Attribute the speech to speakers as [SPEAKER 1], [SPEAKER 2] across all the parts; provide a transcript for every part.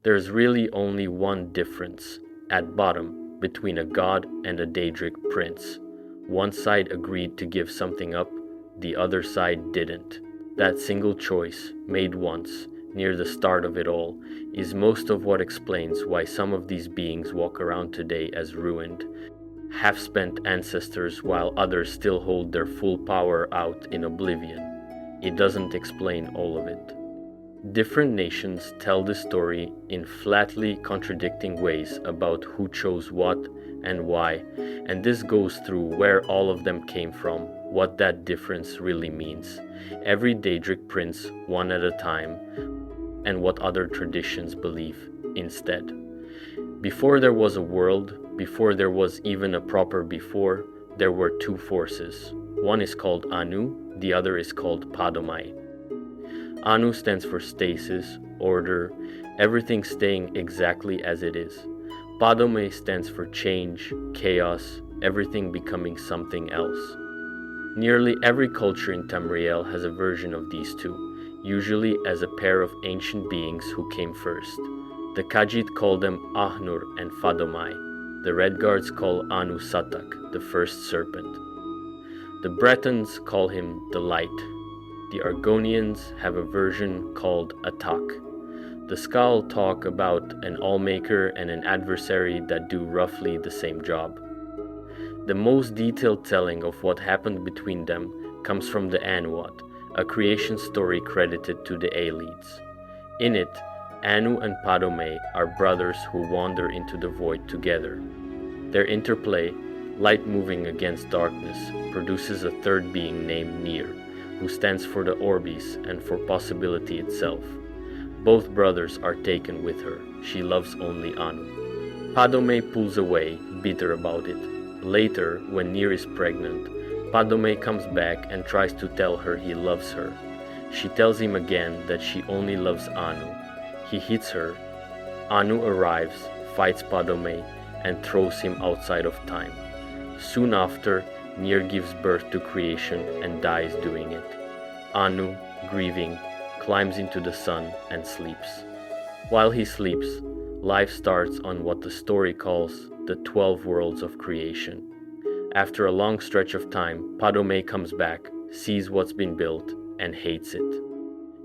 [SPEAKER 1] There's really only one difference, at bottom, between a god and a Daedric prince. One side agreed to give something up, the other side didn't. That single choice, made once, near the start of it all, is most of what explains why some of these beings walk around today as ruined, half-spent ancestors while others still hold their full power out in oblivion. It doesn't explain all of it. Different nations tell this story in flatly contradicting ways about who chose what and why, and this goes through where all of them came from, what that difference really means, every Daedric prince one at a time, and what other traditions believe instead. Before there was a world, before there was even a proper before, there were two forces. One is called Anu, the other is called Padomai. Anu stands for stasis, order, everything staying exactly as it is. Padome stands for change, chaos, everything becoming something else. Nearly every culture in Tamriel has a version of these two, usually as a pair of ancient beings who came first. The Khajiit call them Ahnur and Fadomai. The Redguards call Anu Satak, the first serpent. The Bretons call him the Light. The Argonians have a version called Atak. The Skal talk about an all-maker and an adversary that do roughly the same job. The most detailed telling of what happened between them comes from the Anuat, a creation story credited to the Aelids. In it, Anu and Padome are brothers who wander into the void together. Their interplay, light moving against darkness, produces a third being named Nir, who stands for the Orbis and for possibility itself. Both brothers are taken with her. She loves only Anu. Padome pulls away, bitter about it. Later, when Nir is pregnant, Padome comes back and tries to tell her he loves her. She tells him again that she only loves Anu. He hits her. Anu arrives, fights Padome, and throws him outside of time. Soon after, Nir gives birth to creation and dies doing it. Anu, grieving, climbs into the sun and sleeps. While he sleeps, life starts on what the story calls the 12 worlds of creation. After a long stretch of time, Padome comes back, sees what's been built, and hates it.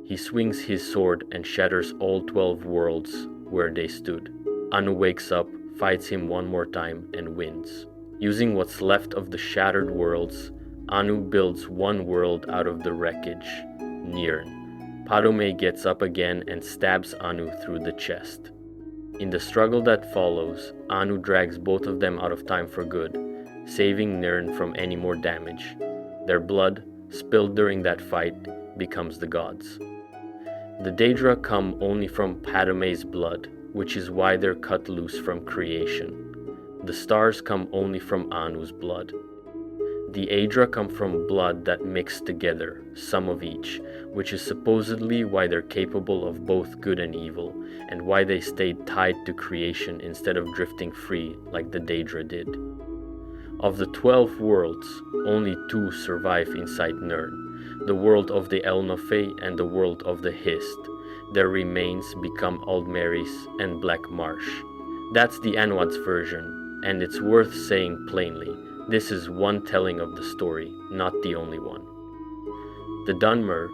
[SPEAKER 1] He swings his sword and shatters all 12 worlds where they stood. Anu wakes up, fights him one more time, and wins. Using what's left of the shattered worlds, Anu builds one world out of the wreckage, Nirn. Padome gets up again and stabs Anu through the chest. In the struggle that follows, Anu drags both of them out of time for good, saving Nirn from any more damage. Their blood, spilled during that fight, becomes the gods. The Daedra come only from Padome's blood, which is why they're cut loose from creation. The stars come only from Anu's blood. The Aedra come from blood that mixed together, some of each, which is supposedly why they're capable of both good and evil, and why they stayed tied to creation instead of drifting free like the Daedra did. Of the 12 worlds, only 2 survive inside Nirn, the world of the Elnofe and the world of the Hist. Their remains become Aldmeris and Black Marsh. That's the Anuat's version, and it's worth saying plainly, this is one telling of the story, not the only one. The Dunmer,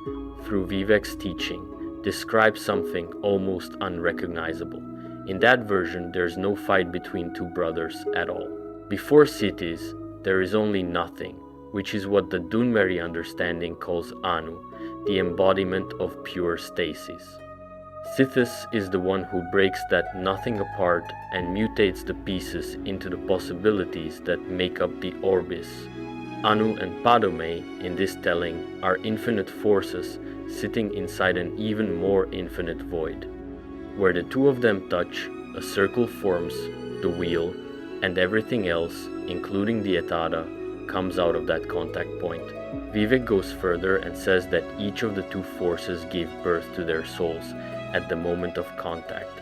[SPEAKER 1] through Vivek's teaching, describes something almost unrecognizable. In that version, there's no fight between two brothers at all. Before cities, there is only nothing, which is what the Dunmeri understanding calls Anu, the embodiment of pure stasis. Sithis is the one who breaks that nothing apart and mutates the pieces into the possibilities that make up the Orbis. Anu and Padome, in this telling, are infinite forces sitting inside an even more infinite void. Where the two of them touch, a circle forms, the wheel, and everything else, including the Etada, comes out of that contact point. Vivek goes further and says that each of the two forces gave birth to their souls at the moment of contact.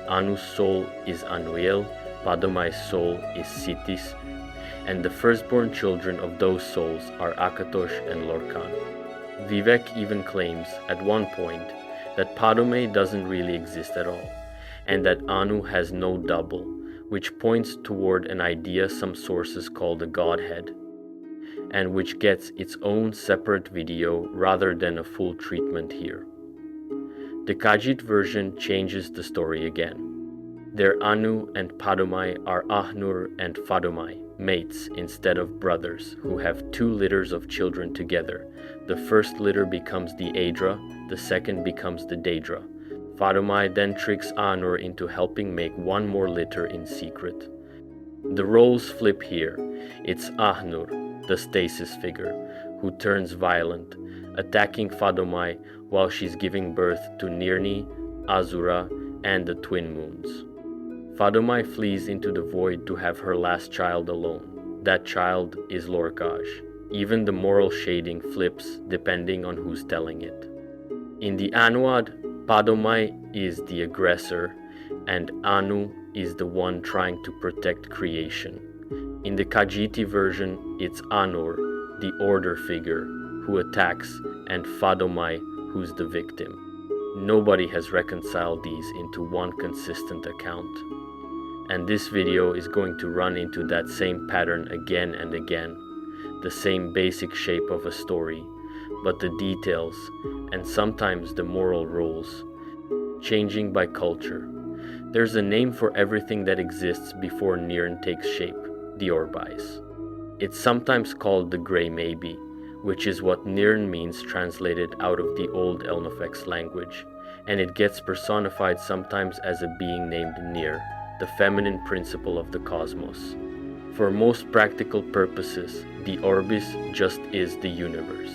[SPEAKER 1] Anu's soul is Anuel, Padomai's soul is Sithis, and the firstborn children of those souls are Akatosh and Lorcan. Vivek even claims, at one point, that Padome doesn't really exist at all. and that Anu has no double, which points toward an idea some sources call the Godhead, and which gets its own separate video rather than a full treatment here. The Khajiit version changes the story again. Their Anu and Padomai are Ahnur and Fadomai, mates instead of brothers, who have 2 litters of children together. The first litter becomes the Aedra, the second becomes the Daedra. Fadomai then tricks Ahnur into helping make 1 more litter in secret. The roles flip here. It's Ahnur, the stasis figure, who turns violent, attacking Fadomai while she's giving birth to Nirni, Azura, and the twin moons. Fadomai flees into the void to have her last child alone. That child is Lorkaj. Even the moral shading flips depending on who's telling it. In the Anuad, Padomai is the aggressor and Anu is the one trying to protect creation. In the Khajiiti version, it's Anur, the order figure, who attacks, and Fadomai, who's the victim. Nobody has reconciled these into one consistent account. And this video is going to run into that same pattern again and again, the same basic shape of a story, but the details, and sometimes the moral rules, changing by culture. There's a name for everything that exists before Nirn takes shape, the Orbis. It's sometimes called the Grey Maybe, which is what Nirn means translated out of the old Elnofex language, and it gets personified sometimes as a being named Nir, the feminine principle of the cosmos. For most practical purposes, the Orbis just is the universe.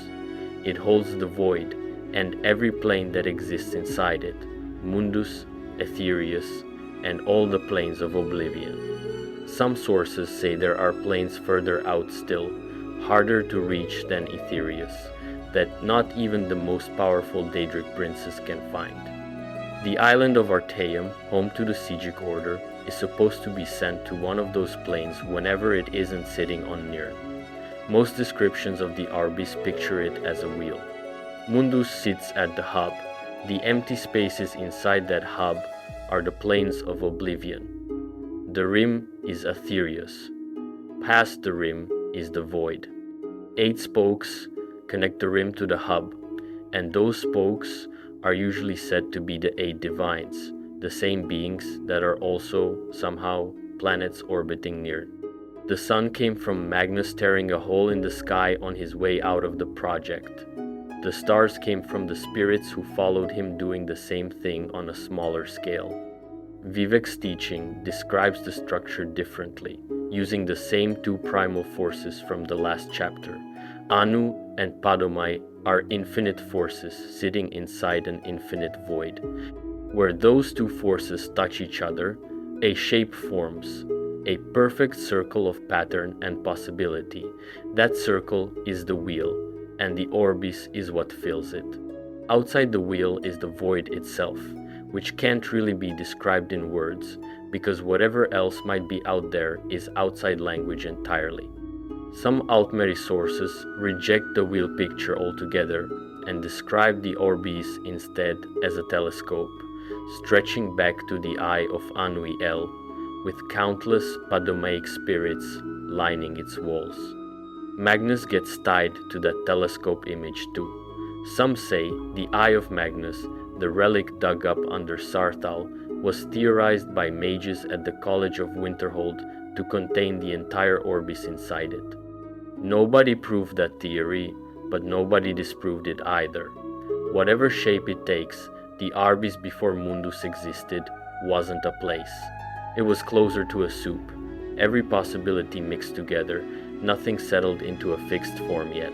[SPEAKER 1] It holds the void and every plane that exists inside it, Mundus, Aetherius, and all the planes of oblivion. Some sources say there are planes further out still, harder to reach than Aetherius, that not even the most powerful Daedric princes can find. The island of Artaeum, home to the Sigic Order, is supposed to be sent to one of those planes whenever it isn't sitting on Nirn. Most descriptions of the Arbis picture it as a wheel. Mundus sits at the hub. The empty spaces inside that hub are the planes of oblivion. The rim is Aetherius. Past the rim is the void. 8 spokes connect the rim to the hub, and those spokes are usually said to be the 8 divines, the same beings that are also, somehow, planets orbiting Nirn. The sun came from Magnus tearing a hole in the sky on his way out of the project. The stars came from the spirits who followed him doing the same thing on a smaller scale. Vivek's teaching describes the structure differently, using the same 2 primal forces from the last chapter. Anu and Padomai are infinite forces sitting inside an infinite void. Where those 2 forces touch each other, a shape forms, a perfect circle of pattern and possibility. That circle is the wheel, and the Orbis is what fills it. Outside the wheel is the void itself, which can't really be described in words, because whatever else might be out there is outside language entirely. Some Altmeri sources reject the wheel picture altogether and describe the Orbis instead as a telescope, stretching back to the eye of Anui El, with countless Padomaic spirits lining its walls. Magnus gets tied to that telescope image too. Some say the Eye of Magnus, the relic dug up under Sarthal, was theorized by mages at the College of Winterhold to contain the entire Orbis inside it. Nobody proved that theory, but nobody disproved it either. Whatever shape it takes, the Arbis before Mundus existed wasn't a place. It was closer to a soup, every possibility mixed together, nothing settled into a fixed form yet.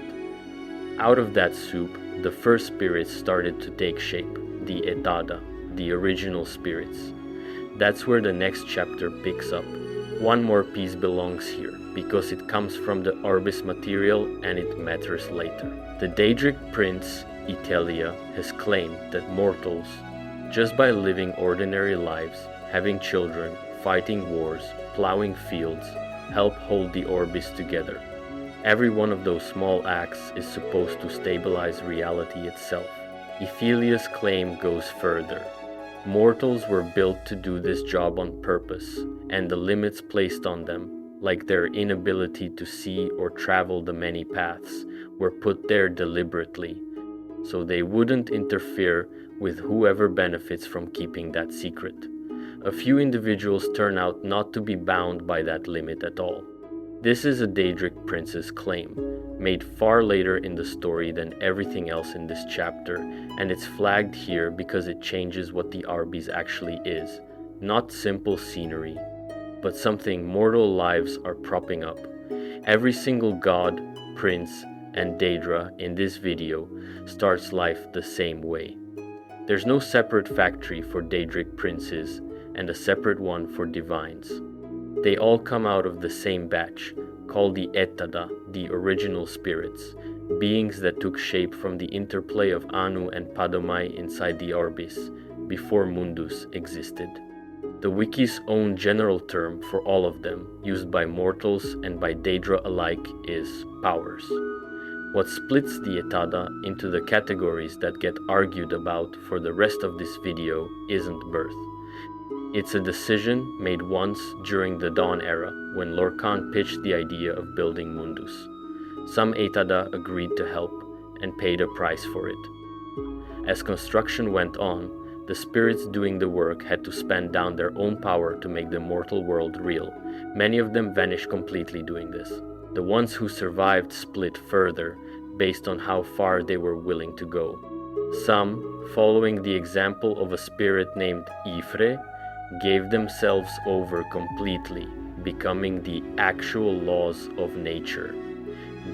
[SPEAKER 1] Out of that soup, the first spirits started to take shape, the Etada, the original spirits. That's where the next chapter picks up. One more piece belongs here, because it comes from the Orbis material and it matters later. The Daedric prince, Itelia, has claimed that mortals, just by living ordinary lives, having children, fighting wars, plowing fields, help hold the Orbis together. Every one of those small acts is supposed to stabilize reality itself. Ithelia's claim goes further. Mortals were built to do this job on purpose, and the limits placed on them, like their inability to see or travel the many paths, were put there deliberately, so they wouldn't interfere with whoever benefits from keeping that secret. A few individuals turn out not to be bound by that limit at all. This is a Daedric prince's claim, made far later in the story than everything else in this chapter, and it's flagged here because it changes what the Arbis actually is. Not simple scenery, but something mortal lives are propping up. Every single god, prince, and Daedra in this video starts life the same way. There's no separate factory for Daedric princes and a separate one for divines. They all come out of the same batch, called the Etada, the original spirits, beings that took shape from the interplay of Anu and Padomai inside the Orbis, before Mundus existed. The Wiki's own general term for all of them, used by mortals and by Daedra alike, is powers. What splits the Etada into the categories that get argued about for the rest of this video isn't birth. It's a decision made once during the Dawn era, when Lorkhan pitched the idea of building Mundus. Some Etada agreed to help and paid a price for it. As construction went on, the spirits doing the work had to spend down their own power to make the mortal world real. Many of them vanished completely doing this. The ones who survived split further, based on how far they were willing to go. Some, following the example of a spirit named Ifre, gave themselves over completely, becoming the actual laws of nature.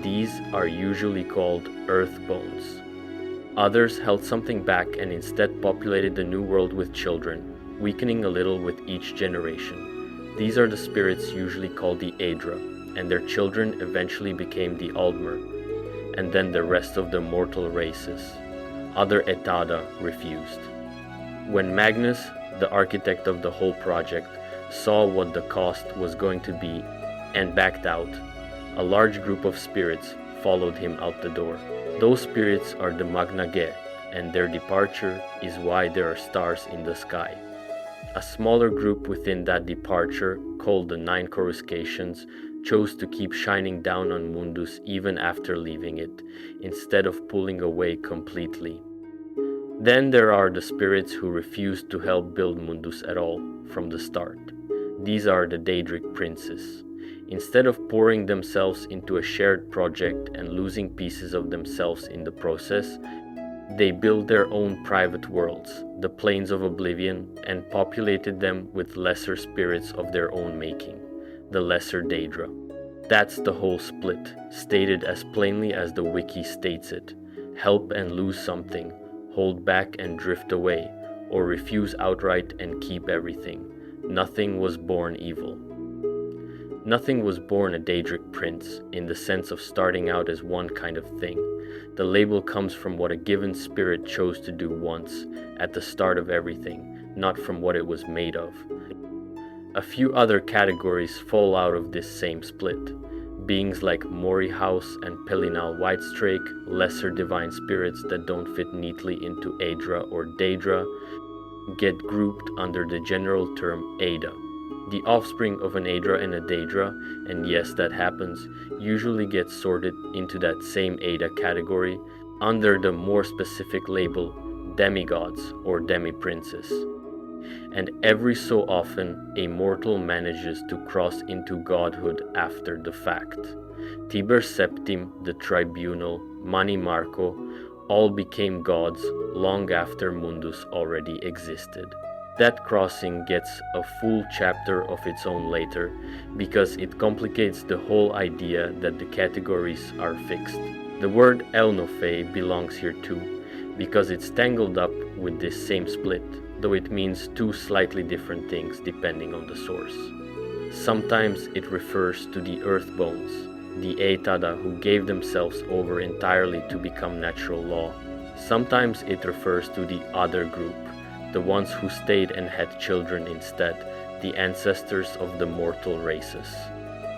[SPEAKER 1] These are usually called earth bones. Others held something back and instead populated the new world with children, weakening a little with each generation. These are the spirits usually called the Aedra, and their children eventually became the Aldmer, and then the rest of the mortal races. Other Etada refused. When Magnus, the architect of the whole project, saw what the cost was going to be and backed out, a large group of spirits followed him out the door. Those spirits are the Magnage, and their departure is why there are stars in the sky. A smaller group within that departure, called the Nine Coruscations, chose to keep shining down on Mundus even after leaving it, instead of pulling away completely. Then there are the spirits who refused to help build Mundus at all, from the start. These are the Daedric princes. Instead of pouring themselves into a shared project and losing pieces of themselves in the process, they built their own private worlds, the Plains of Oblivion, and populated them with lesser spirits of their own making, the Lesser Daedra. That's the whole split, stated as plainly as the wiki states it. Help and lose something, hold back and drift away, or refuse outright and keep everything. Nothing was born evil. Nothing was born a Daedric prince in the sense of starting out as one kind of thing. The label comes from what a given spirit chose to do once, at the start of everything, not from what it was made of. A few other categories fall out of this same split. Beings like Mori House and Pelinal Whitestrake, lesser divine spirits that don't fit neatly into Aedra or Daedra, get grouped under the general term Aeda. The offspring of an Aedra and a Daedra, and yes, that happens, usually get sorted into that same Aeda category under the more specific label demigods or demi-princes. And every so often, a mortal manages to cross into godhood after the fact. Tiber Septim, the Tribunal, Mani Marco, all became gods long after Mundus already existed. That crossing gets a full chapter of its own later, because it complicates the whole idea that the categories are fixed. The word Elnophe belongs here too, because it's tangled up with this same split, though it means two slightly different things depending on the source. Sometimes it refers to the earth bones, the Etada who gave themselves over entirely to become natural law. Sometimes it refers to the other group, the ones who stayed and had children instead, the ancestors of the mortal races.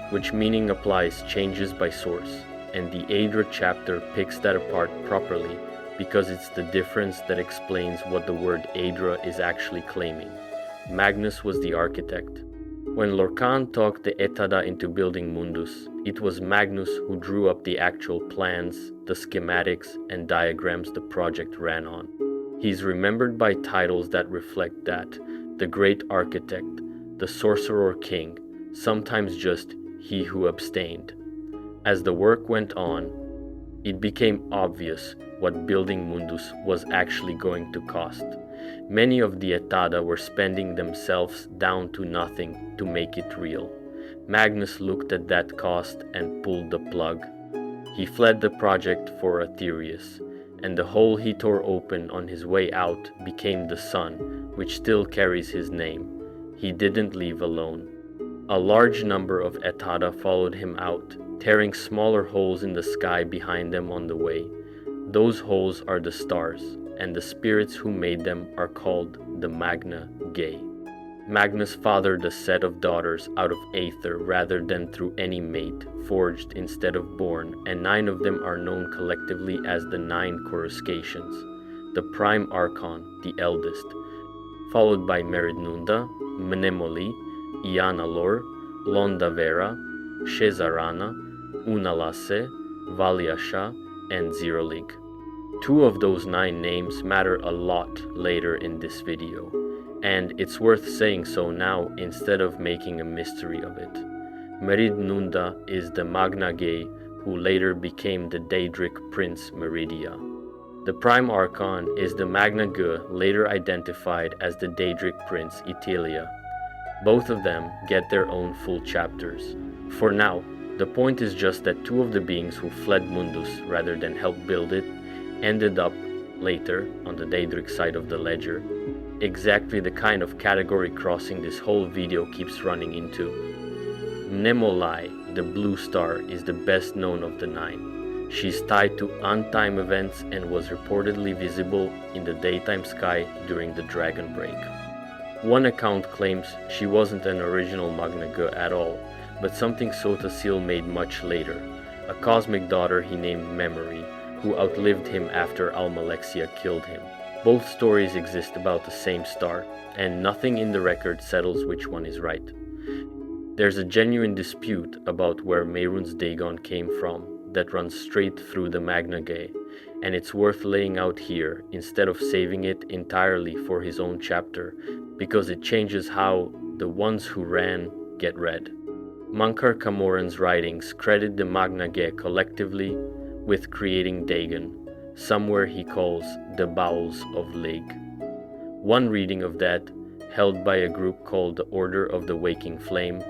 [SPEAKER 1] Which meaning applies changes by source, and the Aedra chapter picks that apart properly because it's the difference that explains what the word Aedra is actually claiming. Magnus was the architect. When Lorcan talked the Etada into building Mundus, it was Magnus who drew up the actual plans, the schematics, and diagrams the project ran on. He's remembered by titles that reflect that: the Great Architect, the Sorcerer King, sometimes just He Who Abstained. As the work went on, it became obvious what building Mundus was actually going to cost. Many of the Etada were spending themselves down to nothing to make it real. Magnus looked at that cost and pulled the plug. He fled the project for Aetherius, and the hole he tore open on his way out became the sun, which still carries his name. He didn't leave alone. A large number of Etada followed him out, tearing smaller holes in the sky behind them on the way. Those holes are the stars, and the spirits who made them are called the Magna Gae. Magnus fathered a set of daughters out of Aether rather than through any mate, forged instead of born, and 9 of them are known collectively as the 9 coruscations. The Prime Archon, the eldest, followed by Meridnunda, Mnemoli, Ianalor, Londavera, Shezarana, Unalasse, Valiasha, and Ziralig. 2 of those 9 names matter a lot later in this video, and it's worth saying so now instead of making a mystery of it. Meridnunda is the Magna Gae who later became the Daedric Prince Meridia. The Prime Archon is the Magna Gae later identified as the Daedric Prince Itelia. Both of them get their own full chapters. For now, the point is just that 2 of the beings who fled Mundus rather than help build it ended up, later, on the Daedric side of the ledger, exactly the kind of category crossing this whole video keeps running into. Mnemolai, the blue star, is the best known of the 9. She's tied to untime events and was reportedly visible in the daytime sky during the Dragon Break. One account claims she wasn't an original Magna Gae at all, but something Sotasil made much later, a cosmic daughter he named Memory, who outlived him after Almalexia killed him. Both stories exist about the same star, and nothing in the record settles which one is right. There's a genuine dispute about where Mehrunes Dagon came from that runs straight through the Magna Gae, and it's worth laying out here instead of saving it entirely for his own chapter, because it changes how the ones who ran get read. Munkar Camoran's writings credit the Magna Gae collectively with creating Dagon, somewhere he calls the Bowels of Lig. One reading of that, held by a group called the Order of the Waking Flame,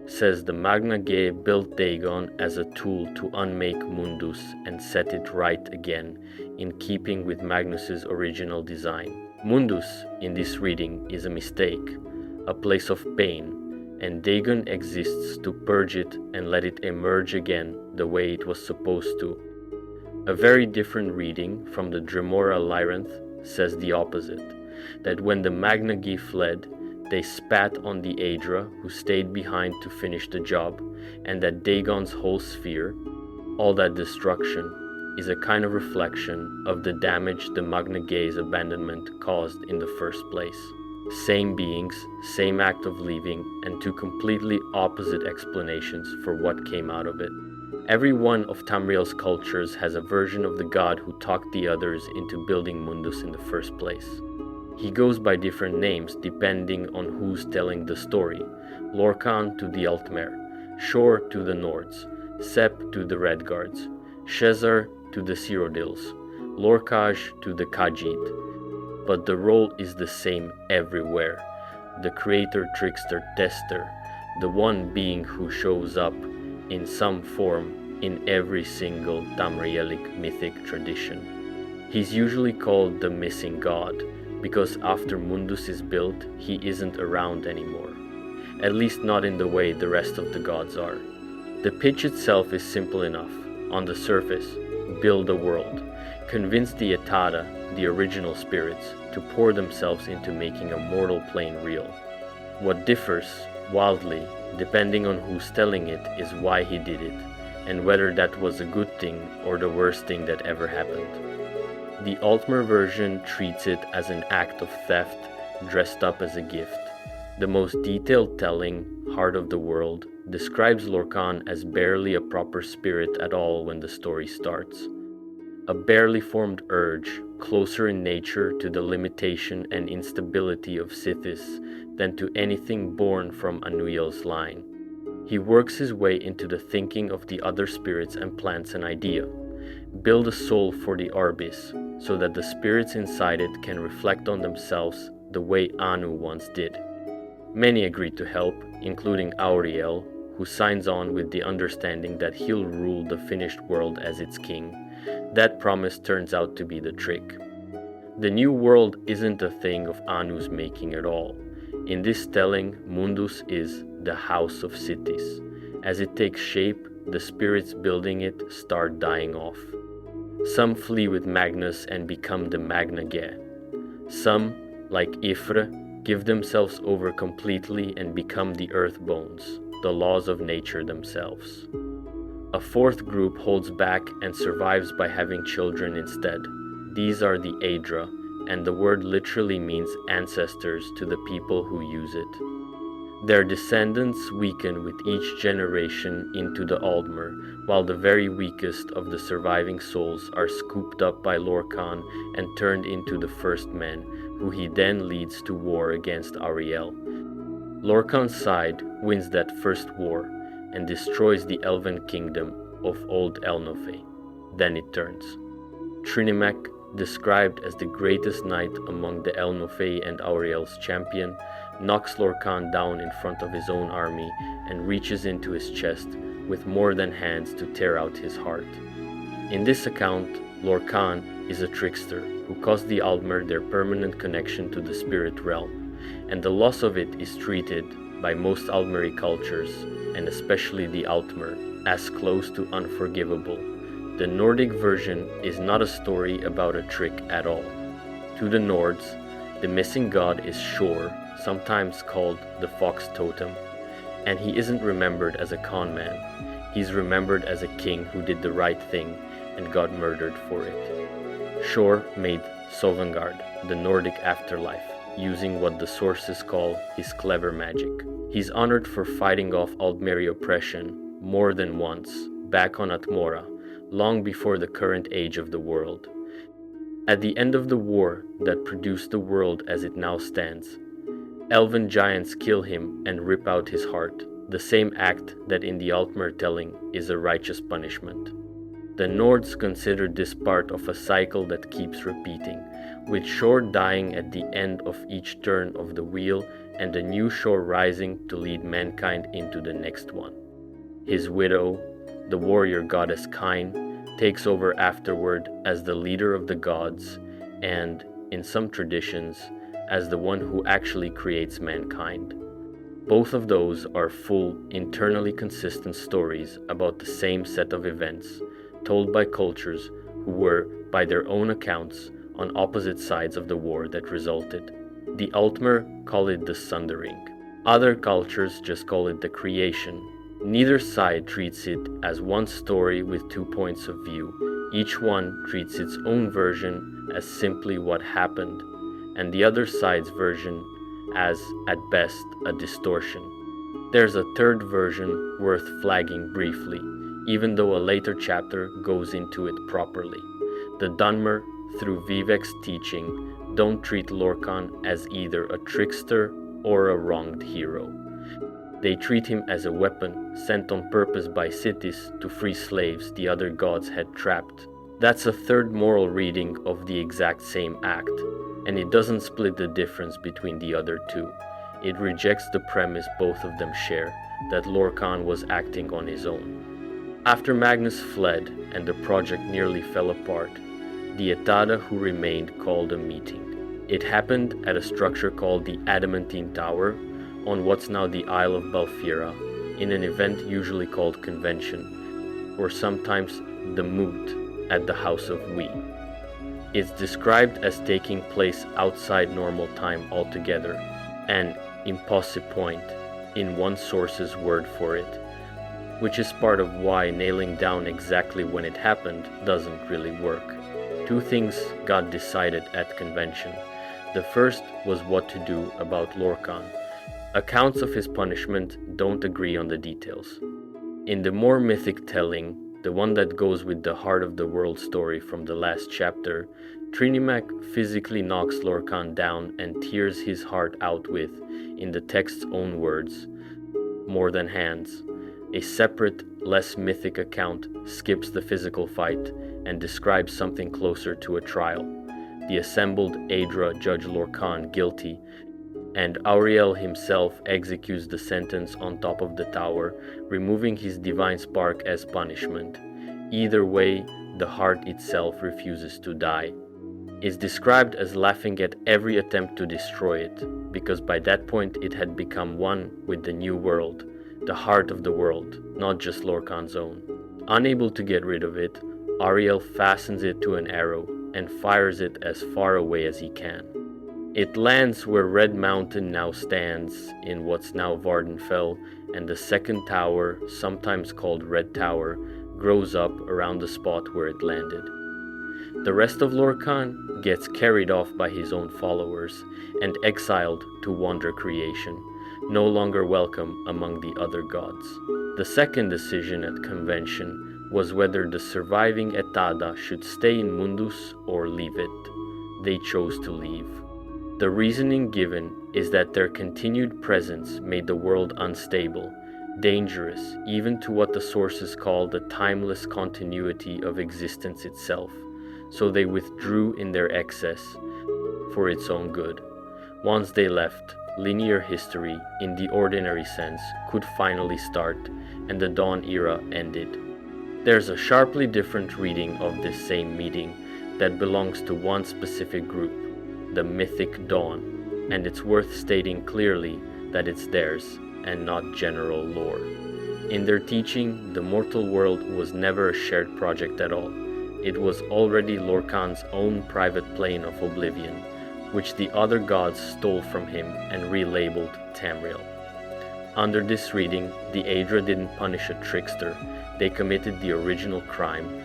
[SPEAKER 1] says the Magna Gae built Dagon as a tool to unmake Mundus and set it right again, in keeping with Magnus's original design. Mundus, in this reading, is a mistake, a place of pain, and Dagon exists to purge it and let it emerge again the way it was supposed to. A very different reading from the Dremora Lyranth says the opposite, that when the Magna Gae fled, they spat on the Aedra who stayed behind to finish the job, and that Dagon's whole sphere, all that destruction, is a kind of reflection of the damage the Magna Gae's abandonment caused in the first place. Same beings, same act of leaving, and 2 completely opposite explanations for what came out of it. Every one of Tamriel's cultures has a version of the god who talked the others into building Mundus in the first place. He goes by different names depending on who's telling the story. Lorcan to the Altmer, Shor to the Nords, Sep to the Redguards, Shezar to the Cyrodiils, Lorcaj to the Khajiit. But the role is the same everywhere. The creator, trickster, tester, the one being who shows up in some form in every single Tamrielic mythic tradition. He's usually called the missing god, because after Mundus is built, he isn't around anymore. At least not in the way the rest of the gods are. The pitch itself is simple enough. On the surface, build a world. Convince the Etada, the original spirits, to pour themselves into making a mortal plane real. What differs, wildly, depending on who's telling it, is why he did it, and whether that was a good thing or the worst thing that ever happened. The Altmer version treats it as an act of theft dressed up as a gift. The most detailed telling, Heart of the World, describes Lorcan as barely a proper spirit at all when the story starts. A barely formed urge, closer in nature to the limitation and instability of Sithis than to anything born from Anuil's line. He works his way into the thinking of the other spirits and plants an idea. Build a soul for the Arbis, so that the spirits inside it can reflect on themselves the way Anu once did. Many agree to help, including Auriel, who signs on with the understanding that he'll rule the finished world as its king. That promise turns out to be the trick. The new world isn't a thing of Anu's making at all. In this telling, Mundus is the house of cities. As it takes shape, the spirits building it start dying off. Some flee with Magnus and become the Magna Ge. Some, like Ifre, give themselves over completely and become the earth bones, the laws of nature themselves. A fourth group holds back and survives by having children instead. These are the Aedra, and the word literally means ancestors to the people who use it. Their descendants weaken with each generation into the Aldmer, while the very weakest of the surviving souls are scooped up by Lorcan and turned into the first men, who he then leads to war against Auriel. Lorcan's side wins that first war and destroys the elven kingdom of Old Elnofe. Then it turns. Trinimec, described as the greatest knight among the Elnofe and Auriel's champion, knocks Lorcan down in front of his own army and reaches into his chest with more than hands to tear out his heart. In this account, Lorcan is a trickster who cost the Aldmer their permanent connection to the spirit realm, and the loss of it is treated by most Aldmeri cultures, and especially the Altmer, as close to unforgivable. The Nordic version is not a story about a trick at all. To the Nords, the missing god is Shor, sometimes called the Fox Totem, and he isn't remembered as a con man. He's remembered as a king who did the right thing and got murdered for it. Shor made Sovngarde, the Nordic afterlife, using what the sources call his clever magic. He's honored for fighting off Aldmeri oppression more than once, back on Atmora, long before the current age of the world. At the end of the war that produced the world as it now stands, elven giants kill him and rip out his heart, the same act that in the Altmer telling is a righteous punishment. The Nords consider this part of a cycle that keeps repeating, with Shor dying at the end of each turn of the wheel and a new Shor rising to lead mankind into the next one. His widow, the warrior goddess Kine, takes over afterward as the leader of the gods and, in some traditions, as the one who actually creates mankind. Both of those are full, internally consistent stories about the same set of events, told by cultures who were, by their own accounts, on opposite sides of the war that resulted. The Altmer call it the Sundering. Other cultures just call it the Creation. Neither side treats it as one story with 2 points of view. Each one treats its own version as simply what happened, and the other side's version as, at best, a distortion. There's a third version worth flagging briefly, even though a later chapter goes into it properly. The Dunmer, through Vivek's teaching, don't treat Lorcan as either a trickster or a wronged hero. They treat him as a weapon sent on purpose by Sithis to free slaves the other gods had trapped. That's a third moral reading of the exact same act, and it doesn't split the difference between the other two. It rejects the premise both of them share, that Lorcan was acting on his own. After Magnus fled and the project nearly fell apart, the Etada who remained called a meeting. It happened at a structure called the Adamantine Tower, on what's now the Isle of Balfira, in an event usually called Convention, or sometimes the Moot at the House of We. It's described as taking place outside normal time altogether, an impossible point in one source's word for it, which is part of why nailing down exactly when it happened doesn't really work. Two things got decided at convention. The first was what to do about Lorcan. Accounts of his punishment don't agree on the details. In the more mythic telling, the one that goes with the heart of the world story from the last chapter, Trinimac physically knocks Lorcan down and tears his heart out with, in the text's own words, more than hands. A separate, less mythic account skips the physical fight and describes something closer to a trial. The assembled Aedra judge Lorcan guilty, and Auriel himself executes the sentence on top of the tower, removing his divine spark as punishment. Either way, the heart itself refuses to die. It's described as laughing at every attempt to destroy it, because by that point it had become one with the new world, the heart of the world, not just Lorcan's own. Unable to get rid of it, Auriel fastens it to an arrow and fires it as far away as he can. It lands where Red Mountain now stands, in what's now Vardenfell, and the second tower, sometimes called Red Tower, grows up around the spot where it landed. The rest of Lorcan gets carried off by his own followers and exiled to wander creation, no longer welcome among the other gods. The second decision at convention was whether the surviving Etada should stay in Mundus or leave it. They chose to leave. The reasoning given is that their continued presence made the world unstable, dangerous even to what the sources call the timeless continuity of existence itself, so they withdrew in their excess for its own good. Once they left, linear history, in the ordinary sense, could finally start, and the Dawn era ended. There's a sharply different reading of this same meeting that belongs to one specific group, the Mythic Dawn, and it's worth stating clearly that it's theirs and not general lore. In their teaching, the mortal world was never a shared project at all. It was already Lorcan's own private plane of oblivion, which the other gods stole from him and relabeled Tamriel. Under this reading, the Aedra didn't punish a trickster, they committed the original crime,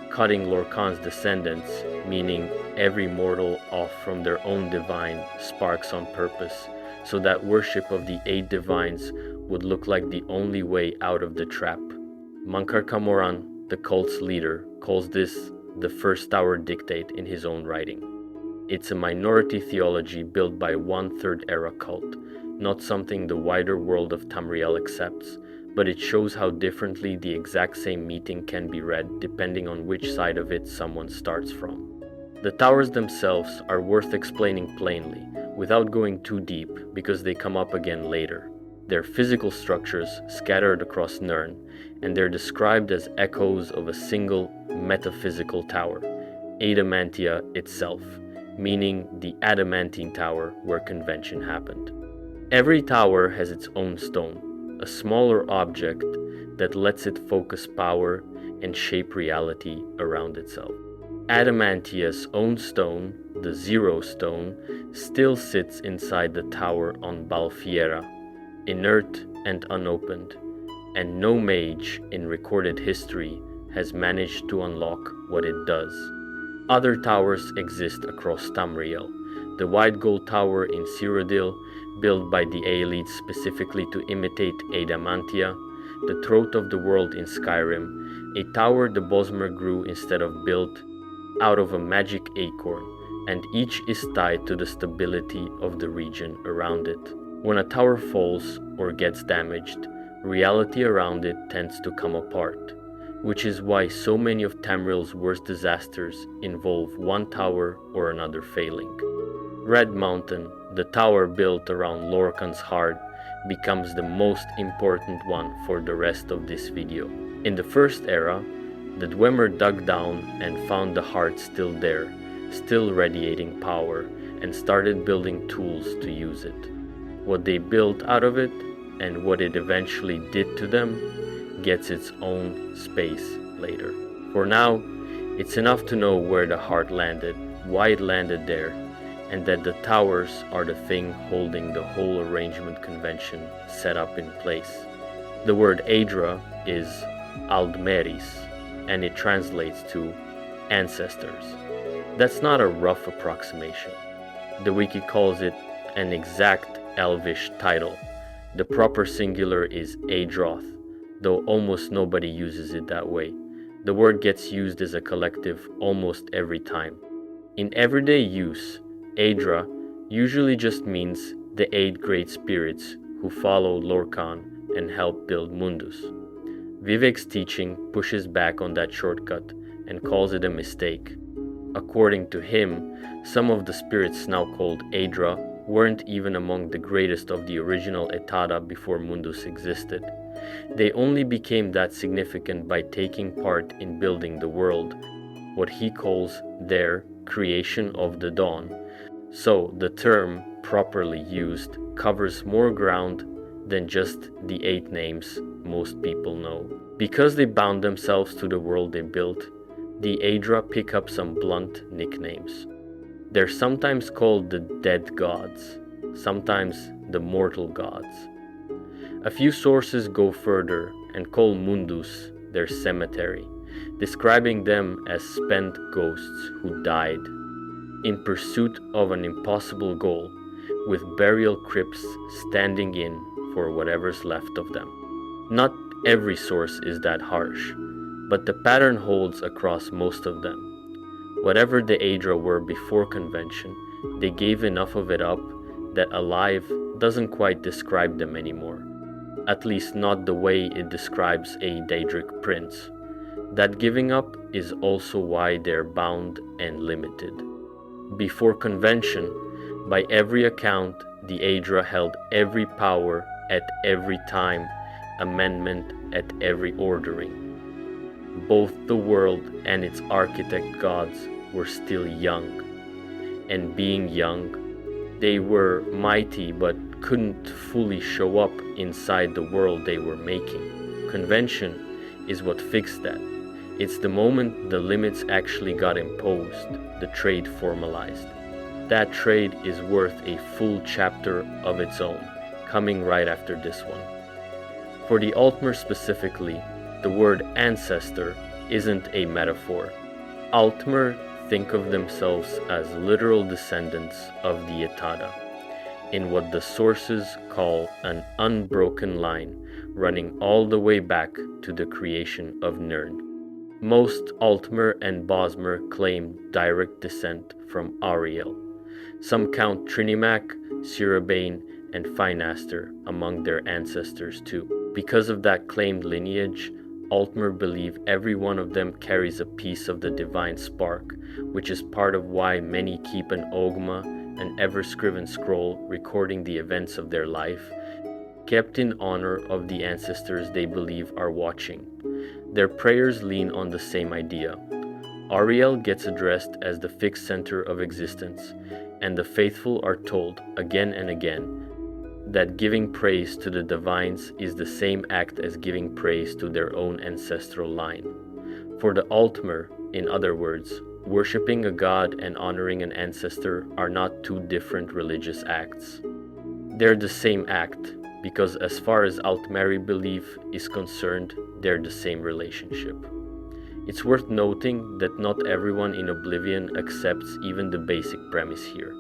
[SPEAKER 1] cutting Lorcan's descendants, meaning every mortal, off from their own divine sparks on purpose, so that worship of the 8 divines would look like the only way out of the trap. Mankar Camoran, the cult's leader, calls this the First Tower Dictate in his own writing. It's a minority theology built by one Third Era cult, not something the wider world of Tamriel accepts, but it shows how differently the exact same meeting can be read depending on which side of it someone starts from. The towers themselves are worth explaining plainly, without going too deep, because they come up again later. They're physical structures scattered across Nirn, and they're described as echoes of a single metaphysical tower, Adamantia itself, meaning the adamantine tower where convention happened. Every tower has its own stone, a smaller object that lets it focus power and shape reality around itself. Adamantia's own stone, the Zero Stone, still sits inside the tower on Balfiera, inert and unopened, and no mage in recorded history has managed to unlock what it does. Other towers exist across Tamriel, the White Gold Tower in Cyrodiil, built by the Aelids specifically to imitate Adamantia, the Throat of the World in Skyrim, a tower the Bosmer grew instead of built out of a magic acorn, and each is tied to the stability of the region around it. When a tower falls or gets damaged, reality around it tends to come apart, which is why so many of Tamriel's worst disasters involve one tower or another failing. Red Mountain, the tower built around Lorcan's heart, becomes the most important one for the rest of this video. In the First Era, the Dwemer dug down and found the heart still there, still radiating power, and started building tools to use it. What they built out of it, and what it eventually did to them, gets its own space later. For now, it's enough to know where the heart landed, why it landed there, and that the towers are the thing holding the whole arrangement convention set up in place. The word Aedra is Aldmeris, and it translates to ancestors. That's not a rough approximation. The wiki calls it an exact Elvish title. The proper singular is Aedroth, though almost nobody uses it that way. The word gets used as a collective almost every time. In everyday use, Aedra usually just means the 8 great spirits who follow Lorcan and help build Mundus. Vivek's teaching pushes back on that shortcut and calls it a mistake. According to him, some of the spirits now called Aedra weren't even among the greatest of the original Etada before Mundus existed. They only became that significant by taking part in building the world, what he calls their creation of the dawn. So the term, properly used, covers more ground than just the 8 names most people know. Because they bound themselves to the world they built, the Aedra pick up some blunt nicknames. They're sometimes called the dead gods, sometimes the mortal gods. A few sources go further and call Mundus their cemetery, describing them as spent ghosts who died in pursuit of an impossible goal, with burial crypts standing in for whatever's left of them. Not every source is that harsh, but the pattern holds across most of them. Whatever the Aedra were before convention, they gave enough of it up that alive doesn't quite describe them anymore. At least not the way it describes a Daedric prince. That giving up is also why they're bound and limited. Before convention, by every account, the Aedra held every power at every time, amendment at every ordering. Both the world and its architect gods were still young. And being young, they were mighty but couldn't fully show up inside the world they were making. Convention is what fixed that. It's the moment the limits actually got imposed, the trade formalized. That trade is worth a full chapter of its own, coming right after this one. For the Altmer specifically, the word ancestor isn't a metaphor. Altmer think of themselves as literal descendants of the Etada, in what the sources call an unbroken line running all the way back to the creation of Nirn. Most Altmer and Bosmer claim direct descent from Ariel. Some count Trinimac, Sirabane, and Finaster among their ancestors too. Because of that claimed lineage, Altmer believe every one of them carries a piece of the divine spark, which is part of why many keep an Ogma, an ever-scriven scroll recording the events of their life, kept in honor of the ancestors they believe are watching. Their prayers lean on the same idea. Ariel gets addressed as the fixed center of existence, and the faithful are told again and again that giving praise to the divines is the same act as giving praise to their own ancestral line. For the Altmer, in other words, worshipping a god and honoring an ancestor are not two different religious acts. They're the same act, because as far as Altmeri belief is concerned, they're the same relationship. It's worth noting that not everyone in Oblivion accepts even the basic premise here.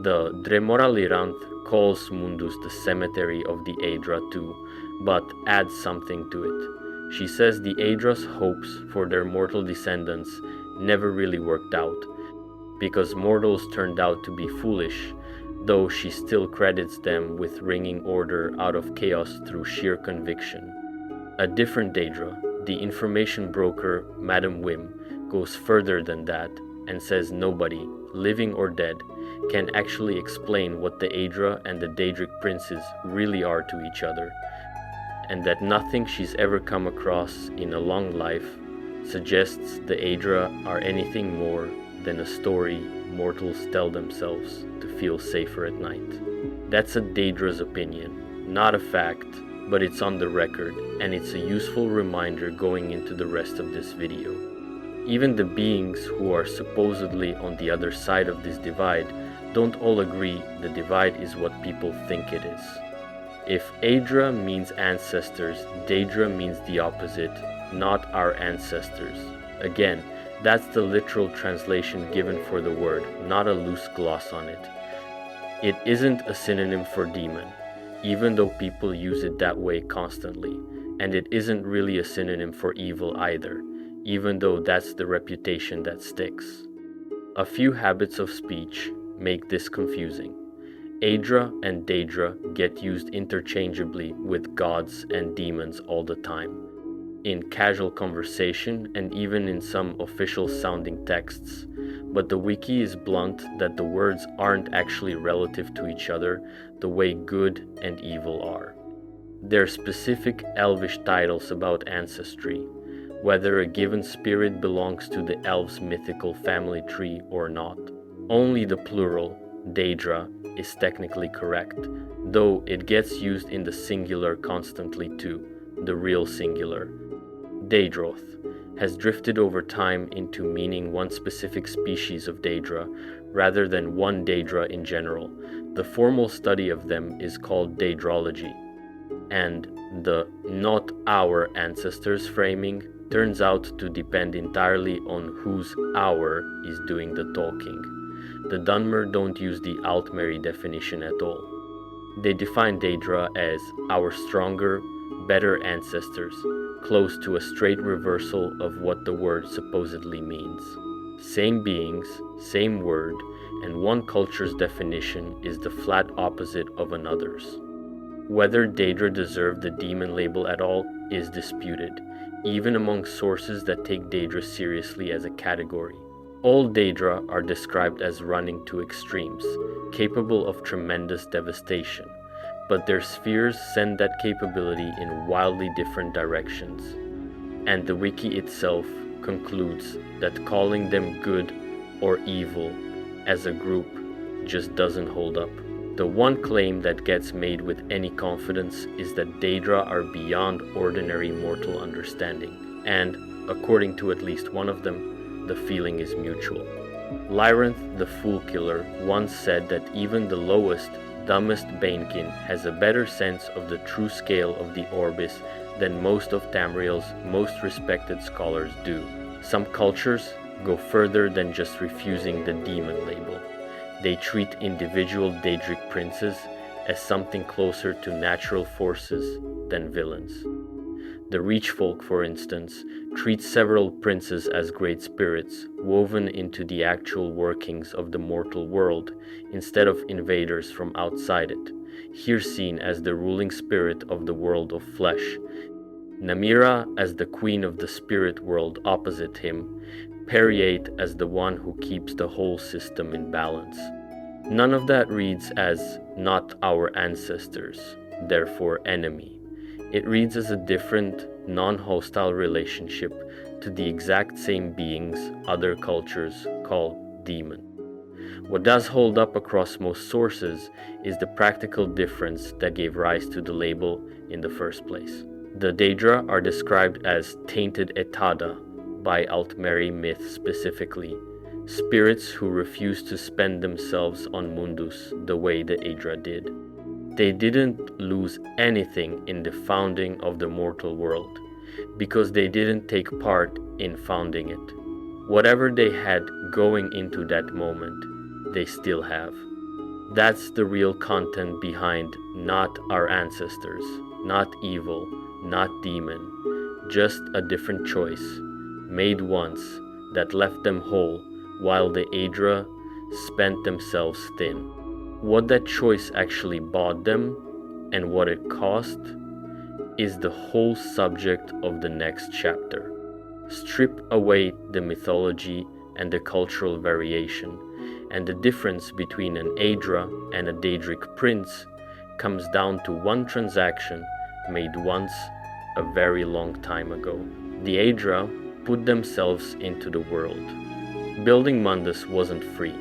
[SPEAKER 1] The Dremora Liranth calls Mundus the cemetery of the Aedra too, but adds something to it. She says the Aedra's hopes for their mortal descendants never really worked out, because mortals turned out to be foolish, though she still credits them with wringing order out of chaos through sheer conviction. A different Daedra, the information broker Madame Wim, goes further than that and says nobody, living or dead, can actually explain what the Aedra and the Daedric princes really are to each other, and that nothing she's ever come across in a long life suggests the Aedra are anything more than a story mortals tell themselves to feel safer at night. That's a Daedra's opinion, not a fact, but it's on the record, and it's a useful reminder going into the rest of this video. Even the beings who are supposedly on the other side of this divide don't all agree the divide is what people think it is. If Aedra means ancestors, Daedra means the opposite, not our ancestors. Again, That's the literal translation given for the word, not a loose gloss on it. It isn't a synonym for demon, even though people use it that way constantly, and it isn't really a synonym for evil either, even though that's the reputation that sticks. A few habits of speech make this confusing. Aedra and Daedra get used interchangeably with gods and demons all the time, in casual conversation and even in some official sounding texts, but the wiki is blunt that the words aren't actually relative to each other the way good and evil are. There are specific elvish titles about ancestry, whether a given spirit belongs to the elves' mythical family tree or not. Only the plural, Daedra, is technically correct, though it gets used in the singular constantly too, the real singular. Daedroth has drifted over time into meaning one specific species of Daedra rather than one Daedra in general. The formal study of them is called Daedrology, and the not our ancestors framing turns out to depend entirely on whose our is doing the talking. The Dunmer don't use the Altmeri definition at all. They define Daedra as our stronger, better ancestors, close to a straight reversal of what the word supposedly means. Same beings, same word, and one culture's definition is the flat opposite of another's. Whether Daedra deserved the demon label at all is disputed, even among sources that take Daedra seriously as a category. All Daedra are described as running to extremes, capable of tremendous devastation, but their spheres send that capability in wildly different directions. And the wiki itself concludes that calling them good or evil as a group just doesn't hold up. The one claim that gets made with any confidence is that Daedra are beyond ordinary mortal understanding, and, according to at least one of them, the feeling is mutual. Lyranth the Fool Killer once said that even the lowest, dumbest Banekin has a better sense of the true scale of the Orbis than most of Tamriel's most respected scholars do. Some cultures go further than just refusing the demon label. They treat individual Daedric princes as something closer to natural forces than villains. The Reach folk, for instance, treat several princes as great spirits, woven into the actual workings of the mortal world, instead of invaders from outside it, here seen as the ruling spirit of the world of flesh. Namira as the queen of the spirit world opposite him, Periate as the one who keeps the whole system in balance. None of that reads as not our ancestors, therefore enemy. It reads as a different, non-hostile relationship to the exact same beings other cultures call demon. What does hold up across most sources is the practical difference that gave rise to the label in the first place. The Daedra are described as tainted etada by Altmeri myth specifically, spirits who refuse to spend themselves on Mundus the way the Aedra did. They didn't lose anything in the founding of the mortal world, because they didn't take part in founding it. Whatever they had going into that moment, they still have. That's the real content behind not our ancestors, not evil, not demon, just a different choice, made once, that left them whole, while the Aedra spent themselves thin. What that choice actually bought them, and what it cost, is the whole subject of the next chapter. Strip away the mythology and the cultural variation, and the difference between an Aedra and a Daedric prince comes down to one transaction made once a very long time ago. The Aedra put themselves into the world. Building Mundus wasn't free.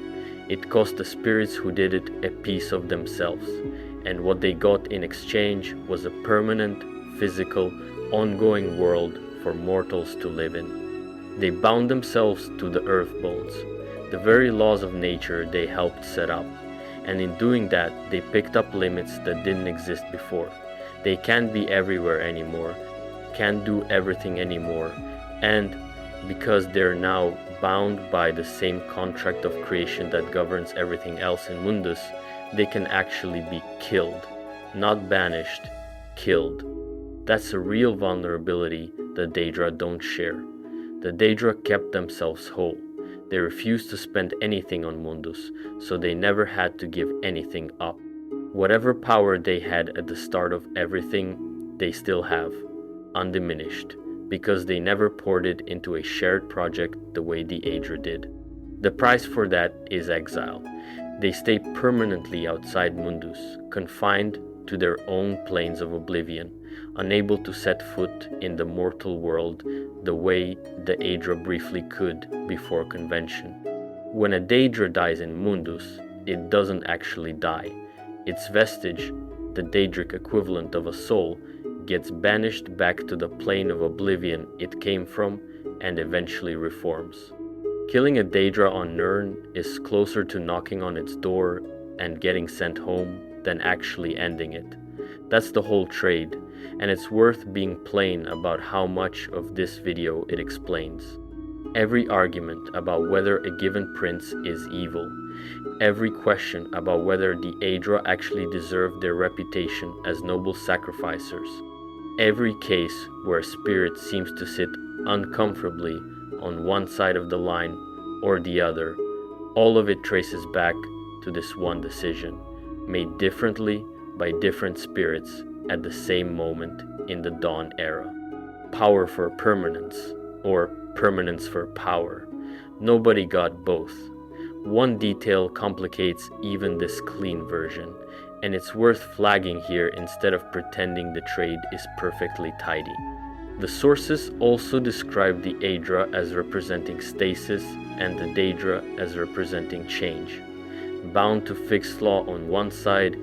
[SPEAKER 1] It cost the spirits who did it a piece of themselves, and what they got in exchange was a permanent, physical, ongoing world for mortals to live in. They bound themselves to the earth bones, the very laws of nature they helped set up, and in doing that they picked up limits that didn't exist before. They can't be everywhere anymore, can't do everything anymore, and because they're now bound by the same contract of creation that governs everything else in Mundus, they can actually be killed. Not banished, killed. That's a real vulnerability the Daedra don't share. The Daedra kept themselves whole. They refused to spend anything on Mundus, so they never had to give anything up. Whatever power they had at the start of everything, they still have, undiminished, because they never poured it into a shared project the way the Aedra did. The price for that is exile. They stay permanently outside Mundus, confined to their own planes of oblivion, unable to set foot in the mortal world the way the Aedra briefly could before convention. When a Daedra dies in Mundus, it doesn't actually die. Its vestige, the Daedric equivalent of a soul, gets banished back to the plane of oblivion it came from and eventually reforms. Killing a Daedra on Nirn is closer to knocking on its door and getting sent home than actually ending it. That's the whole trade, and it's worth being plain about how much of this video it explains. Every argument about whether a given prince is evil, every question about whether the Aedra actually deserve their reputation as noble sacrificers, every case where a spirit seems to sit uncomfortably on one side of the line or the other, all of it traces back to this one decision, made differently by different spirits at the same moment in the Dawn era. Power for permanence, or permanence for power. Nobody got both. One detail complicates even this clean version, and it's worth flagging here instead of pretending the trade is perfectly tidy. The sources also describe the Aedra as representing stasis and the Daedra as representing change, bound to fixed law on one side,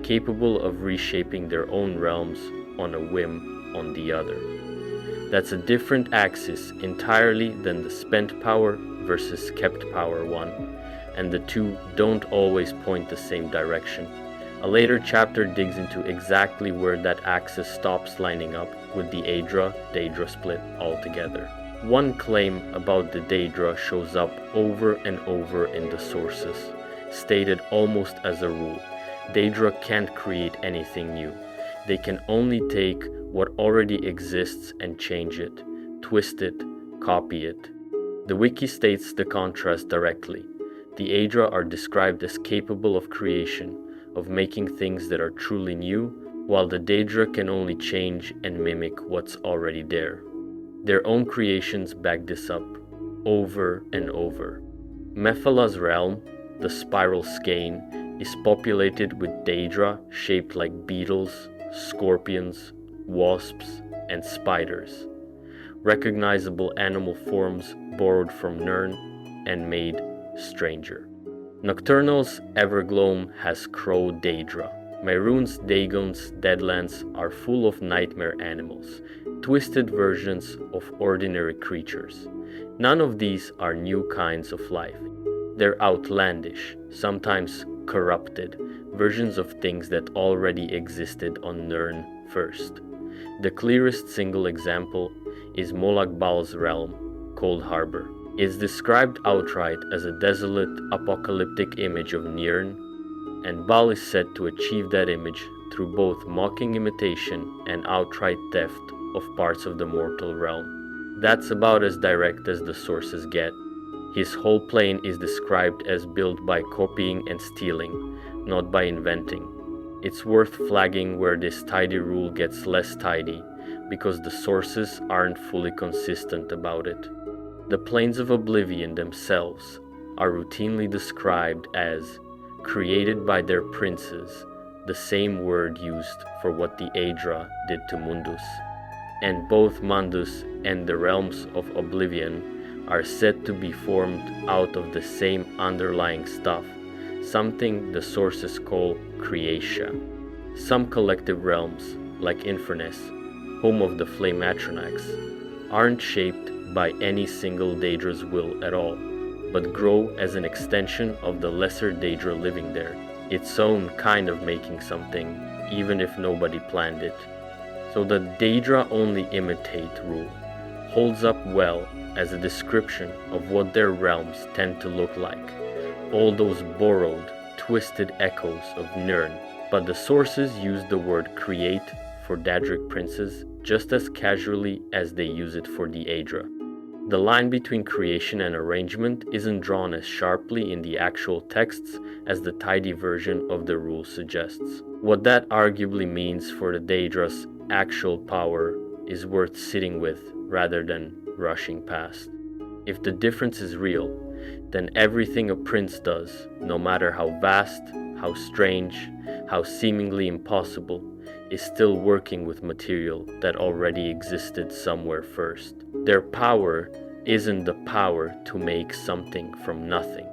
[SPEAKER 1] capable of reshaping their own realms on a whim on the other. That's a different axis entirely than the spent power versus kept power one, and the two don't always point the same direction. A later chapter digs into exactly where that axis stops lining up with the Aedra-Daedra split altogether. One claim about the Daedra shows up over and over in the sources, stated almost as a rule. Daedra can't create anything new. They can only take what already exists and change it, twist it, copy it. The wiki states the contrast directly. The Aedra are described as capable of creation, of making things that are truly new, while the Daedra can only change and mimic what's already there. Their own creations back this up, over and over. Mephala's realm, the spiral skein, is populated with Daedra shaped like beetles, scorpions, wasps, and spiders. Recognizable animal forms borrowed from Nirn and made stranger. Nocturnal's Evergloam has Crow Daedra. Mehrunes, Dagon's Deadlands are full of nightmare animals, twisted versions of ordinary creatures. None of these are new kinds of life. They're outlandish, sometimes corrupted, versions of things that already existed on Nirn first. The clearest single example is Molag Bal's realm, Cold Harbor. It's described outright as a desolate, apocalyptic image of Nirn, and Bal is said to achieve that image through both mocking imitation and outright theft of parts of the mortal realm. That's about as direct as the sources get. His whole plane is described as built by copying and stealing, not by inventing. It's worth flagging where this tidy rule gets less tidy, because the sources aren't fully consistent about it. The planes of oblivion themselves are routinely described as created by their princes, the same word used for what the Aedra did to Mundus. And both Mundus and the realms of oblivion are said to be formed out of the same underlying stuff, something the sources call creatia. Some collective realms, like Infernus, home of the Flame Atronax, aren't shaped by any single Daedra's will at all, but grow as an extension of the lesser Daedra living there, its own kind of making something, even if nobody planned it. So the Daedra only imitate rule. holds up well as a description of what their realms tend to look like, all those borrowed, twisted echoes of Nirn. But the sources use the word create for Daedric princes just as casually as they use it for the Aedra. The line between creation and arrangement isn't drawn as sharply in the actual texts as the tidy version of the rule suggests. What that arguably means for the Daedra's actual power is worth sitting with rather than rushing past. If the difference is real, then everything a prince does, no matter how vast, how strange, how seemingly impossible, is still working with material that already existed somewhere first. Their power isn't the power to make something from nothing.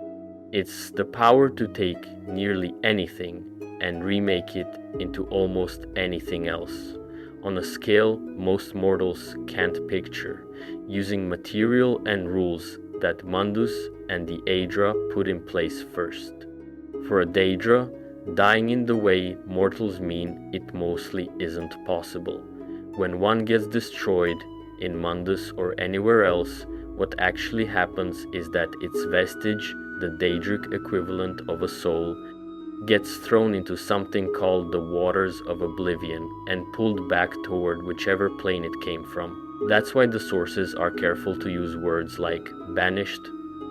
[SPEAKER 1] It's the power to take nearly anything and remake it into almost anything else, on a scale most mortals can't picture, using material and rules that Mundus and the Aedra put in place first. For a Daedra, dying in the way mortals mean it mostly isn't possible. When one gets destroyed, in Mundus or anywhere else, what actually happens is that its vestige, the Daedric equivalent of a soul, gets thrown into something called the waters of oblivion and pulled back toward whichever plane it came from. That's why the sources are careful to use words like banished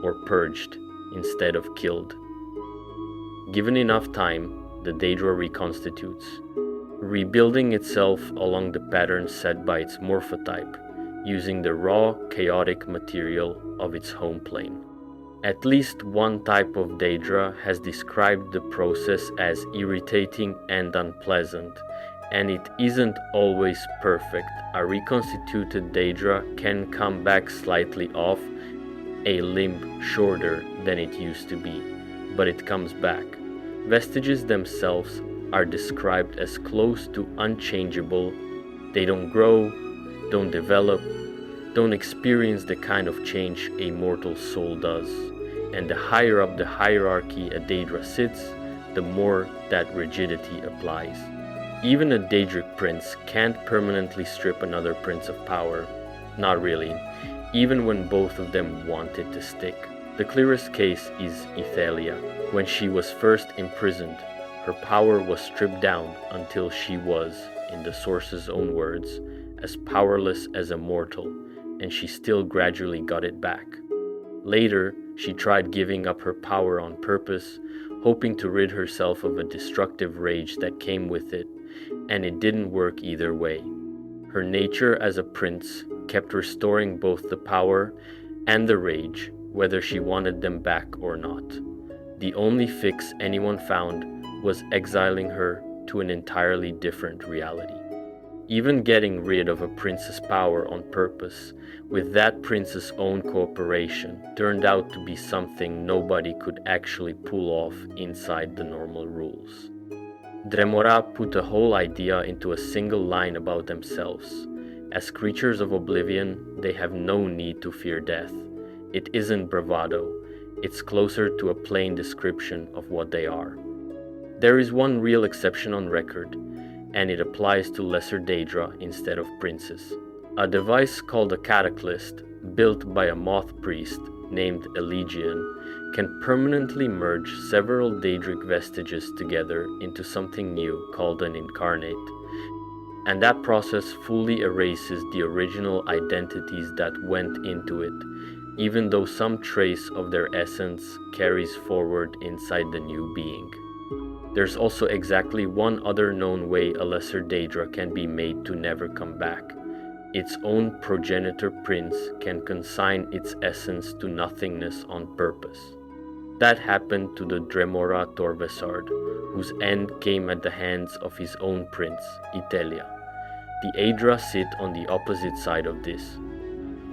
[SPEAKER 1] or purged instead of killed. Given enough time, the Daedra reconstitutes, rebuilding itself along the pattern set by its morphotype, using the raw, chaotic material of its home plane. At least one type of Daedra has described the process as irritating and unpleasant, and it isn't always perfect. A reconstituted Daedra can come back slightly off, a limb shorter than it used to be, but it comes back. Vestiges themselves are described as close to unchangeable. They don't grow, don't develop, don't experience the kind of change a mortal soul does. And the higher up the hierarchy a Daedra sits, the more that rigidity applies. Even a Daedric prince can't permanently strip another prince of power. Not really, even when both of them want it to stick. The clearest case is Ithelia. When she was first imprisoned, her power was stripped down until she was, in the source's own words, as powerless as a mortal, and she still gradually got it back. Later, she tried giving up her power on purpose, hoping to rid herself of a destructive rage that came with it, and it didn't work either way. Her nature as a prince kept restoring both the power and the rage, whether she wanted them back or not. The only fix anyone found was exiling her to an entirely different reality. Even getting rid of a prince's power on purpose, with that prince's own cooperation, turned out to be something nobody could actually pull off inside the normal rules. Dremora put the whole idea into a single line about themselves. As creatures of oblivion, they have no need to fear death. It isn't bravado, it's closer to a plain description of what they are. There is one real exception on record, and it applies to lesser Daedra instead of princes. A device called a cataclysm, built by a moth priest named Elegian, can permanently merge several Daedric vestiges together into something new called an incarnate, and that process fully erases the original identities that went into it, even though some trace of their essence carries forward inside the new being. There's also exactly one other known way a lesser Daedra can be made to never come back. Its own progenitor prince can consign its essence to nothingness on purpose. That happened to the Dremora Torvesard, whose end came at the hands of his own prince, Ithelia. The Aedra sit on the opposite side of this.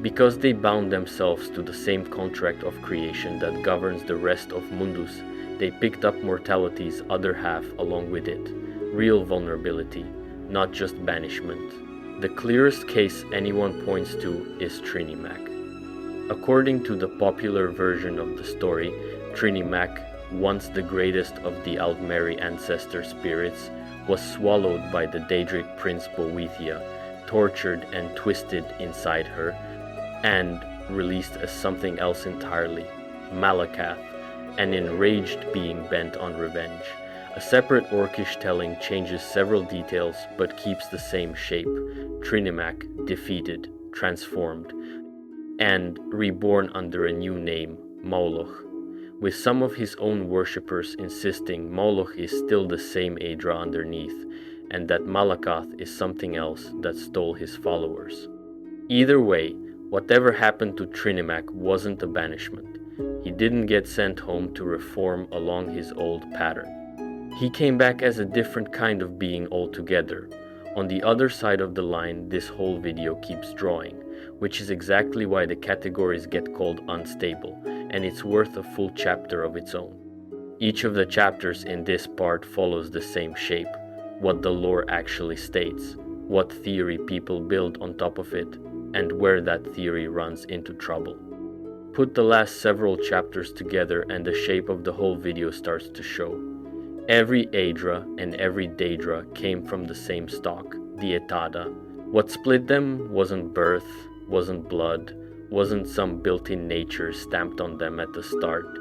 [SPEAKER 1] Because they bound themselves to the same contract of creation that governs the rest of Mundus, they picked up mortality's other half along with it, real vulnerability, not just banishment. The clearest case anyone points to is Trinimac. According to the popular version of the story, Trinimac, once the greatest of the Altmeri ancestor spirits, was swallowed by the Daedric prince Boethia, tortured and twisted inside her, and released as something else entirely, Malakath, an enraged being bent on revenge. A separate orcish telling changes several details but keeps the same shape: Trinimac, defeated, transformed, and reborn under a new name, Moloch, with some of his own worshippers insisting Moloch is still the same Aedra underneath, and that Malakath is something else that stole his followers. Either way, whatever happened to Trinimac wasn't a banishment. He didn't get sent home to reform along his old pattern. He came back as a different kind of being altogether. On the other side of the line, this whole video keeps drawing, which is exactly why the categories get called unstable, and it's worth a full chapter of its own. Each of the chapters in this part follows the same shape, what the lore actually states, what theory people build on top of it, and where that theory runs into trouble. Put the last several chapters together and the shape of the whole video starts to show. Every Aedra and every Daedra came from the same stock, the Etada. What split them wasn't birth, wasn't blood, wasn't some built-in nature stamped on them at the start.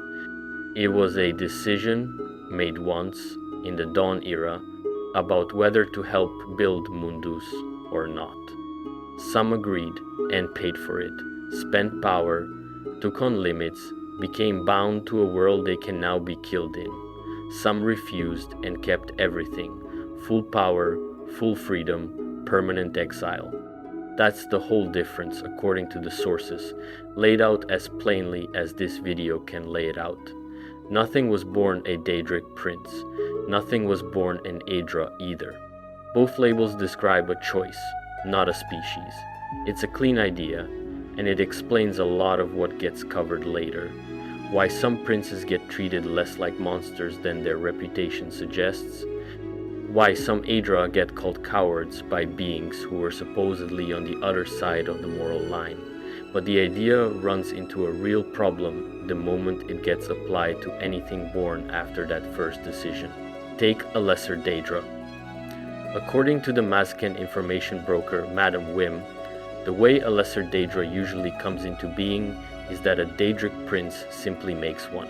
[SPEAKER 1] It was a decision made once, in the Dawn era, about whether to help build Mundus or not. Some agreed and paid for it, spent power, took on limits, became bound to a world they can now be killed in. Some refused and kept everything: full power, full freedom, permanent exile. That's the whole difference according to the sources, laid out as plainly as this video can lay it out. Nothing was born a Daedric prince. Nothing was born an Aedra either. Both labels describe a choice, not a species. It's a clean idea, and it explains a lot of what gets covered later. Why some princes get treated less like monsters than their reputation suggests. Why some Aedra get called cowards by beings who were supposedly on the other side of the moral line. But the idea runs into a real problem the moment it gets applied to anything born after that first decision. Take a lesser Daedra. According to the Mazken information broker Madam Wim, the way a lesser Daedra usually comes into being is that a Daedric prince simply makes one,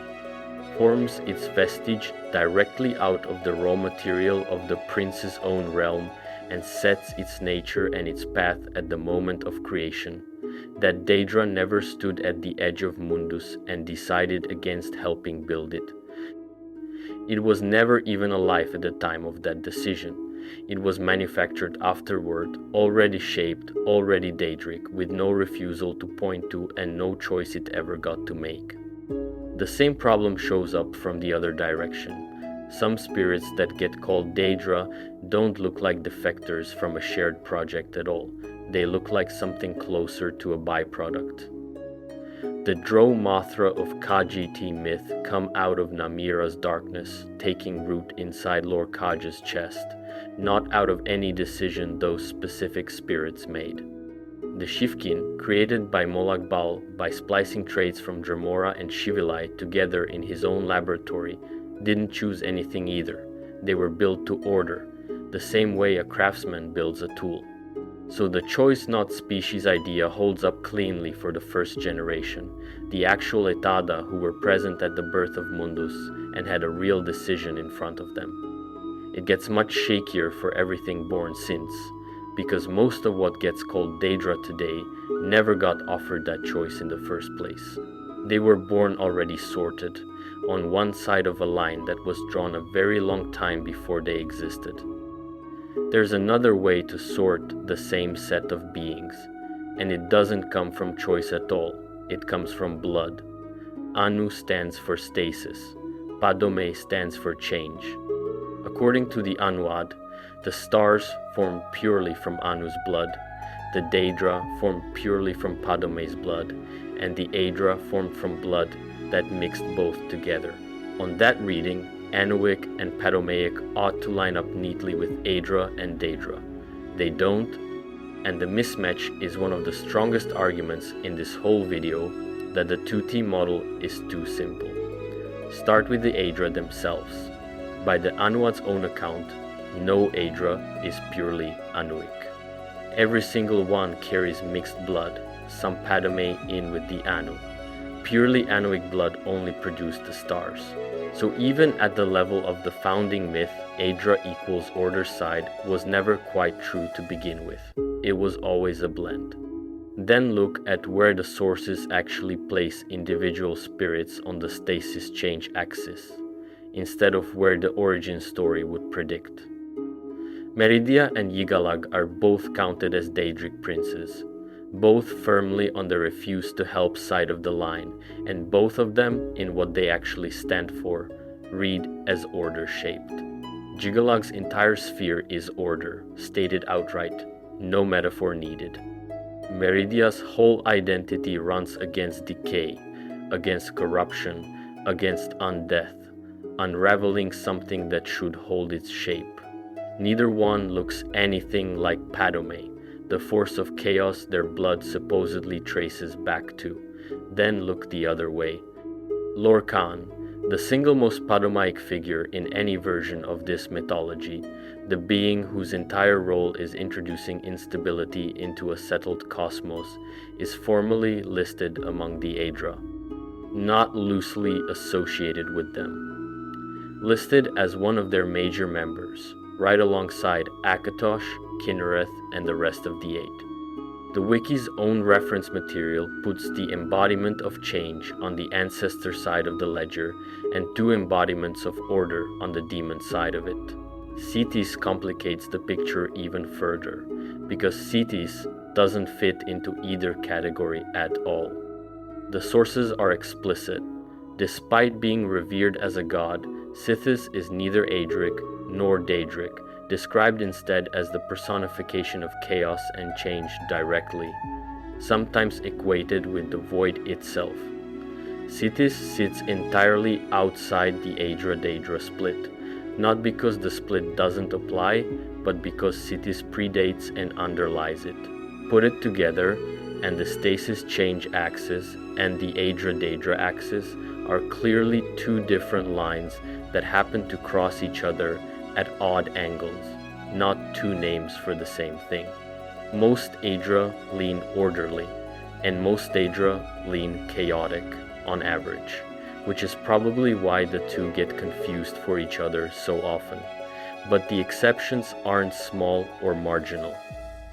[SPEAKER 1] forms its vestige directly out of the raw material of the prince's own realm, and sets its nature and its path at the moment of creation. That Daedra never stood at the edge of Mundus and decided against helping build it. It was never even alive at the time of that decision. It was manufactured afterward, already shaped, already Daedric, with no refusal to point to and no choice it ever got to make. The same problem shows up from the other direction. Some spirits that get called Daedra don't look like defectors from a shared project at all. They look like something closer to a byproduct. The Drow Mothra of Khajiit myth come out of Namira's darkness, taking root inside Lord Khaja's chest, not out of any decision those specific spirits made. The Shifkin, created by Molag Bal by splicing traits from Dremora and Shivilai together in his own laboratory, didn't choose anything either. They were built to order, the same way a craftsman builds a tool. So the choice not species idea holds up cleanly for the first generation, the actual Etada who were present at the birth of Mundus and had a real decision in front of them. It gets much shakier for everything born since, because most of what gets called Daedra today never got offered that choice in the first place. They were born already sorted, on one side of a line that was drawn a very long time before they existed. There's another way to sort the same set of beings, and it doesn't come from choice at all, it comes from blood. Anu stands for stasis, Padome stands for change. According to the Anuad, the stars formed purely from Anu's blood, the Daedra formed purely from Padome's blood, and the Aedra formed from blood that mixed both together. On that reading, Anuic and Padomaic ought to line up neatly with Aedra and Daedra. They don't, and the mismatch is one of the strongest arguments in this whole video that the 2T model is too simple. Start with the Aedra themselves. By the Anuad's own account, no Aedra is purely Anuic. Every single one carries mixed blood, some Padme in with the Anu. Purely Anuic blood only produced the stars. So even at the level of the founding myth, Aedra equals Order's side was never quite true to begin with. It was always a blend. Then look at where the sources actually place individual spirits on the stasis change axis, instead of where the origin story would predict. Meridia and Yigalag are both counted as Daedric princes, both firmly on the refuse to help side of the line, and both of them, in what they actually stand for, read as order-shaped. Yigalag's entire sphere is order, stated outright, no metaphor needed. Meridia's whole identity runs against decay, against corruption, against undeath, unraveling something that should hold its shape. Neither one looks anything like Padme, the force of chaos their blood supposedly traces back to. Then look the other way. Lorcan, the single most Padomaic figure in any version of this mythology, the being whose entire role is introducing instability into a settled cosmos, is formally listed among the Aedra, not loosely associated with them. Listed as one of their major members, right alongside Akatosh, Kinnereth, and the rest of the Eight. The Wiki's own reference material puts the embodiment of change on the ancestor side of the ledger and two embodiments of order on the demon side of it. Cetis complicates the picture even further, because Cetis doesn't fit into either category at all. The sources are explicit. Despite being revered as a god, Cetis is neither Aedric nor Daedric, described instead as the personification of chaos and change directly, sometimes equated with the void itself. Cetis sits entirely outside the Aedra-Daedra split, not because the split doesn't apply, but because Cetis predates and underlies it. Put it together, and the stasis change axis and the Aedra-Daedra axis are clearly two different lines that happen to cross each other at odd angles, not two names for the same thing. Most Aedra lean orderly, and most Aedra lean chaotic on average, which is probably why the two get confused for each other so often. But the exceptions aren't small or marginal.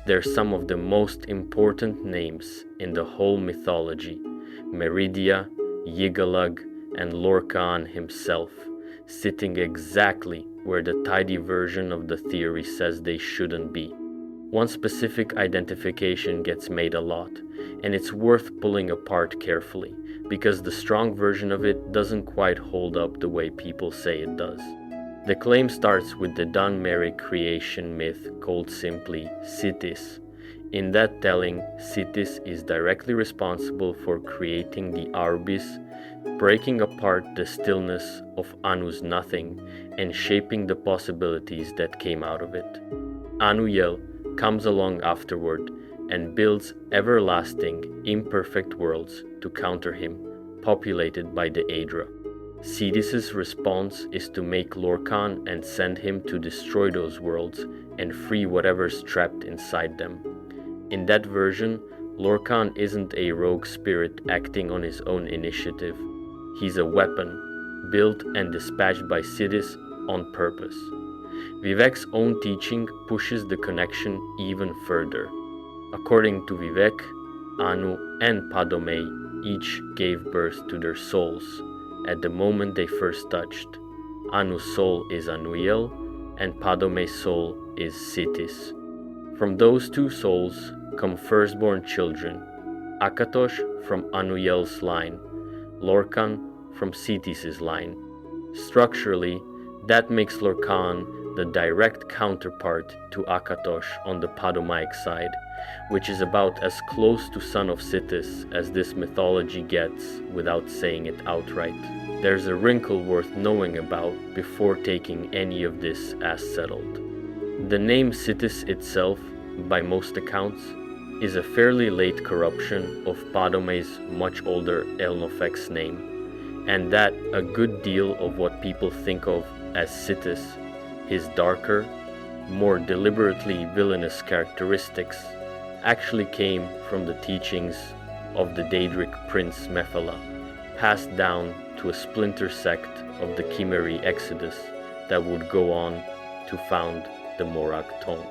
[SPEAKER 1] They're some of the most important names in the whole mythology: Meridia, Yigalag, and Lorcan himself, sitting exactly where the tidy version of the theory says they shouldn't be. One specific identification gets made a lot, and it's worth pulling apart carefully, because the strong version of it doesn't quite hold up the way people say it does. The claim starts with the Dunmeric creation myth called simply Cetis. In that telling, Cetis is directly responsible for creating the Arbis, breaking apart the stillness of Anu's nothing and shaping the possibilities that came out of it. Anuyel comes along afterward and builds everlasting, imperfect worlds to counter him, populated by the Aedra. Cetis' response is to make Lorcan and send him to destroy those worlds and free whatever's trapped inside them. In that version, Lorcan isn't a rogue spirit acting on his own initiative. He's a weapon, built and dispatched by Cetis on purpose. Vivek's own teaching pushes the connection even further. According to Vivek, Anu and Padme each gave birth to their souls at the moment they first touched. Anu's soul is Anuyel, and Padme's soul is Cetis. From those two souls come firstborn children, Akatosh from Anuyel's line, Lorcan from Cetis' line. Structurally, that makes Lorcan the direct counterpart to Akatosh on the Padomaic side, which is about as close to son of Cetis as this mythology gets without saying it outright. There's a wrinkle worth knowing about before taking any of this as settled. The name Cetis itself, by most accounts, is a fairly late corruption of Padomai's much older Elnofex's name, and that a good deal of what people think of as Cetis, his darker, more deliberately villainous characteristics, actually came from the teachings of the Daedric prince Mephala, passed down to a splinter sect of the Chimeri Exodus that would go on to found the Morak Tone.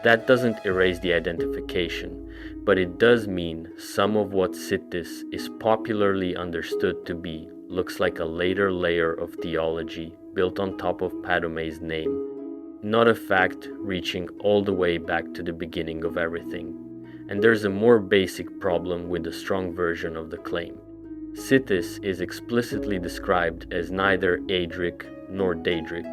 [SPEAKER 1] That doesn't erase the identification, but it does mean some of what Sithis is popularly understood to be looks like a later layer of theology built on top of Padome's name, not a fact reaching all the way back to the beginning of everything. And there's a more basic problem with the strong version of the claim. Sithis is explicitly described as neither Aedric nor Daedric,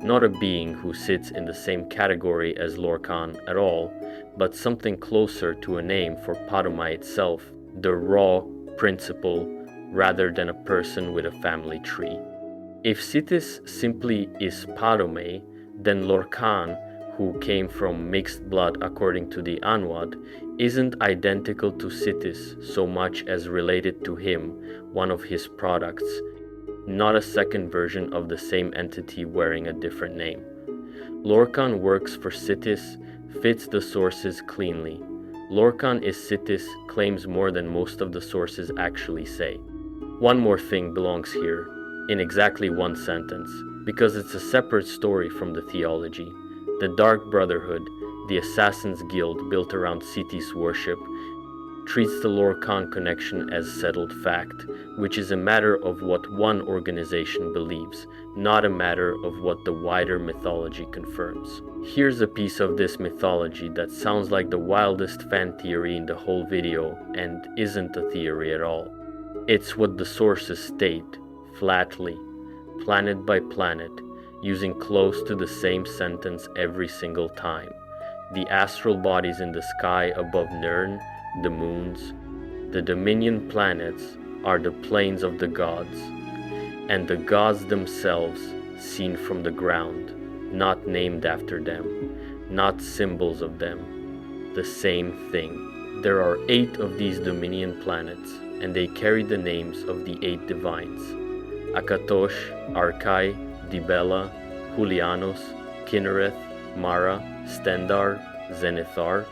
[SPEAKER 1] not a being who sits in the same category as Lorcan at all, but something closer to a name for Padoma itself, the raw principle, rather than a person with a family tree. If Sithis simply is Padome, then Lorcan, who came from mixed blood according to the Anwad, isn't identical to Sithis so much as related to him, one of his products, not a second version of the same entity wearing a different name. Lorcan works for Sithis, fits the sources cleanly. Lorcan is Sithis claims more than most of the sources actually say. One more thing belongs here, in exactly one sentence, because it's a separate story from the theology. The Dark Brotherhood, the Assassin's Guild built around Sithis worship, treats the Lorcan connection as settled fact, which is a matter of what one organization believes, not a matter of what the wider mythology confirms. Here's a piece of this mythology that sounds like the wildest fan theory in the whole video and isn't a theory at all. It's what the sources state, flatly, planet by planet, using close to the same sentence every single time. The astral bodies in the sky above Nirn, the moons, the Dominion planets are the planes of the gods, and the gods themselves seen from the ground, not named after them, not symbols of them, the same thing. There are 8 of these Dominion planets, and they carry the names of the 8 divines: Akatosh, Arkai, Dibella, Julianos, Kinnereth, Mara, Stendar, Zenithar.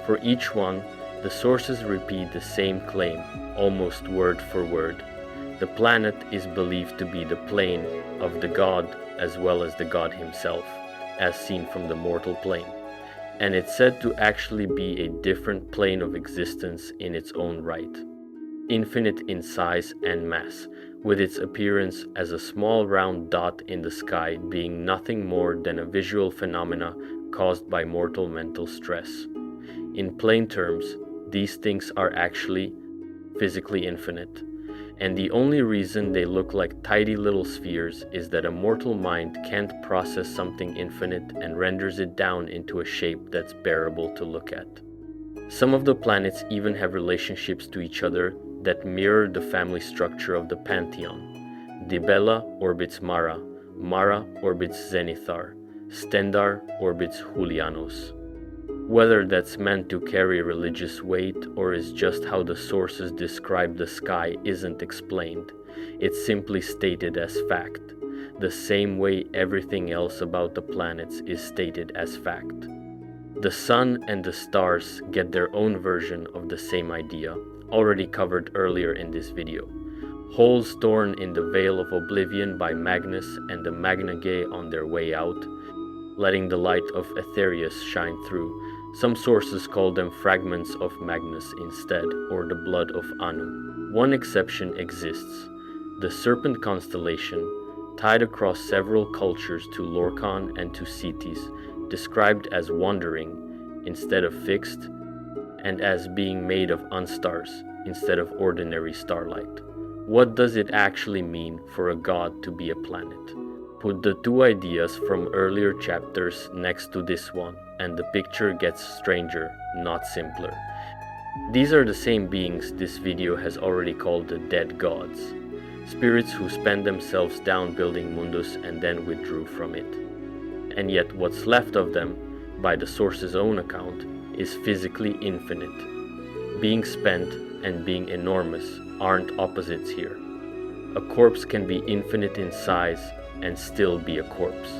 [SPEAKER 1] For each one, the sources repeat the same claim, almost word for word. The planet is believed to be the plane of the god as well as the god himself, as seen from the mortal plane, and it's said to actually be a different plane of existence in its own right, infinite in size and mass, with its appearance as a small round dot in the sky being nothing more than a visual phenomena caused by mortal mental stress. In plain terms, these things are actually physically infinite, and the only reason they look like tidy little spheres is that a mortal mind can't process something infinite and renders it down into a shape that's bearable to look at. Some of the planets even have relationships to each other that mirror the family structure of the pantheon. Dibella orbits Mara, Mara orbits Zenithar, Stendar orbits Julianos. Whether that's meant to carry religious weight or is just how the sources describe the sky isn't explained. It's simply stated as fact, the same way everything else about the planets is stated as fact. The sun and the stars get their own version of the same idea, already covered earlier in this video. Holes torn in the Veil of Oblivion by Magnus and the Magnage on their way out, letting the light of Aetherius shine through. Some sources call them fragments of Magnus instead, or the blood of Anu. One exception exists: the Serpent constellation, tied across several cultures to Lorcan and to Sithis, described as wandering instead of fixed, and as being made of unstars instead of ordinary starlight. What does it actually mean for a god to be a planet? Put the 2 ideas from earlier chapters next to this one, and the picture gets stranger, not simpler. These are the same beings this video has already called the dead gods, spirits who spent themselves down building Mundus and then withdrew from it. And yet what's left of them, by the source's own account, is physically infinite. Being spent and being enormous aren't opposites here. A corpse can be infinite in size and still be a corpse.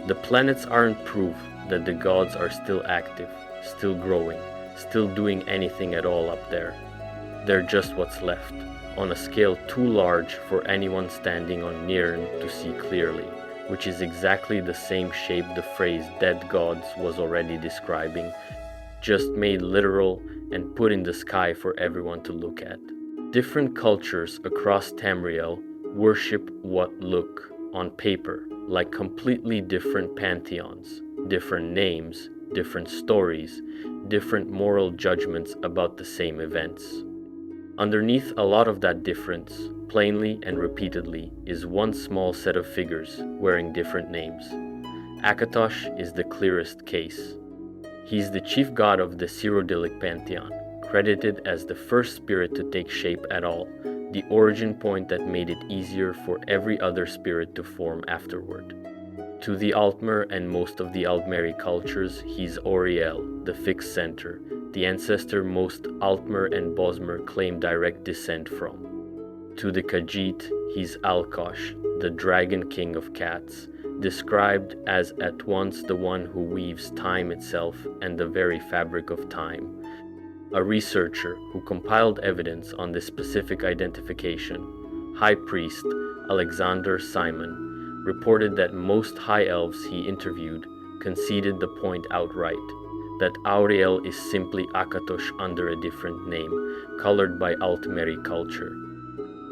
[SPEAKER 1] The planets aren't proof that the gods are still active, still growing, still doing anything at all up there. They're just what's left, on a scale too large for anyone standing on Nirn to see clearly, which is exactly the same shape the phrase dead gods was already describing, just made literal and put in the sky for everyone to look at. Different cultures across Tamriel worship what look, on paper, like completely different pantheons, different names, different stories, different moral judgments about the same events. Underneath a lot of that difference, plainly and repeatedly, is one small set of figures wearing different names. Akatosh is the clearest case. He's the chief god of the Cyrodiilic pantheon, credited as the first spirit to take shape at all, the origin point that made it easier for every other spirit to form afterward. To the Altmer and most of the Altmeri cultures, he's Auriel, the fixed center, the ancestor most Altmer and Bosmer claim direct descent from. To the Khajiit, he's Alkosh, the dragon king of cats, described as at once the one who weaves time itself and the very fabric of time. A researcher who compiled evidence on this specific identification, High Priest Alexander Simon, reported that most High Elves he interviewed conceded the point outright, that Auriel is simply Akatosh under a different name, colored by Altmeri culture.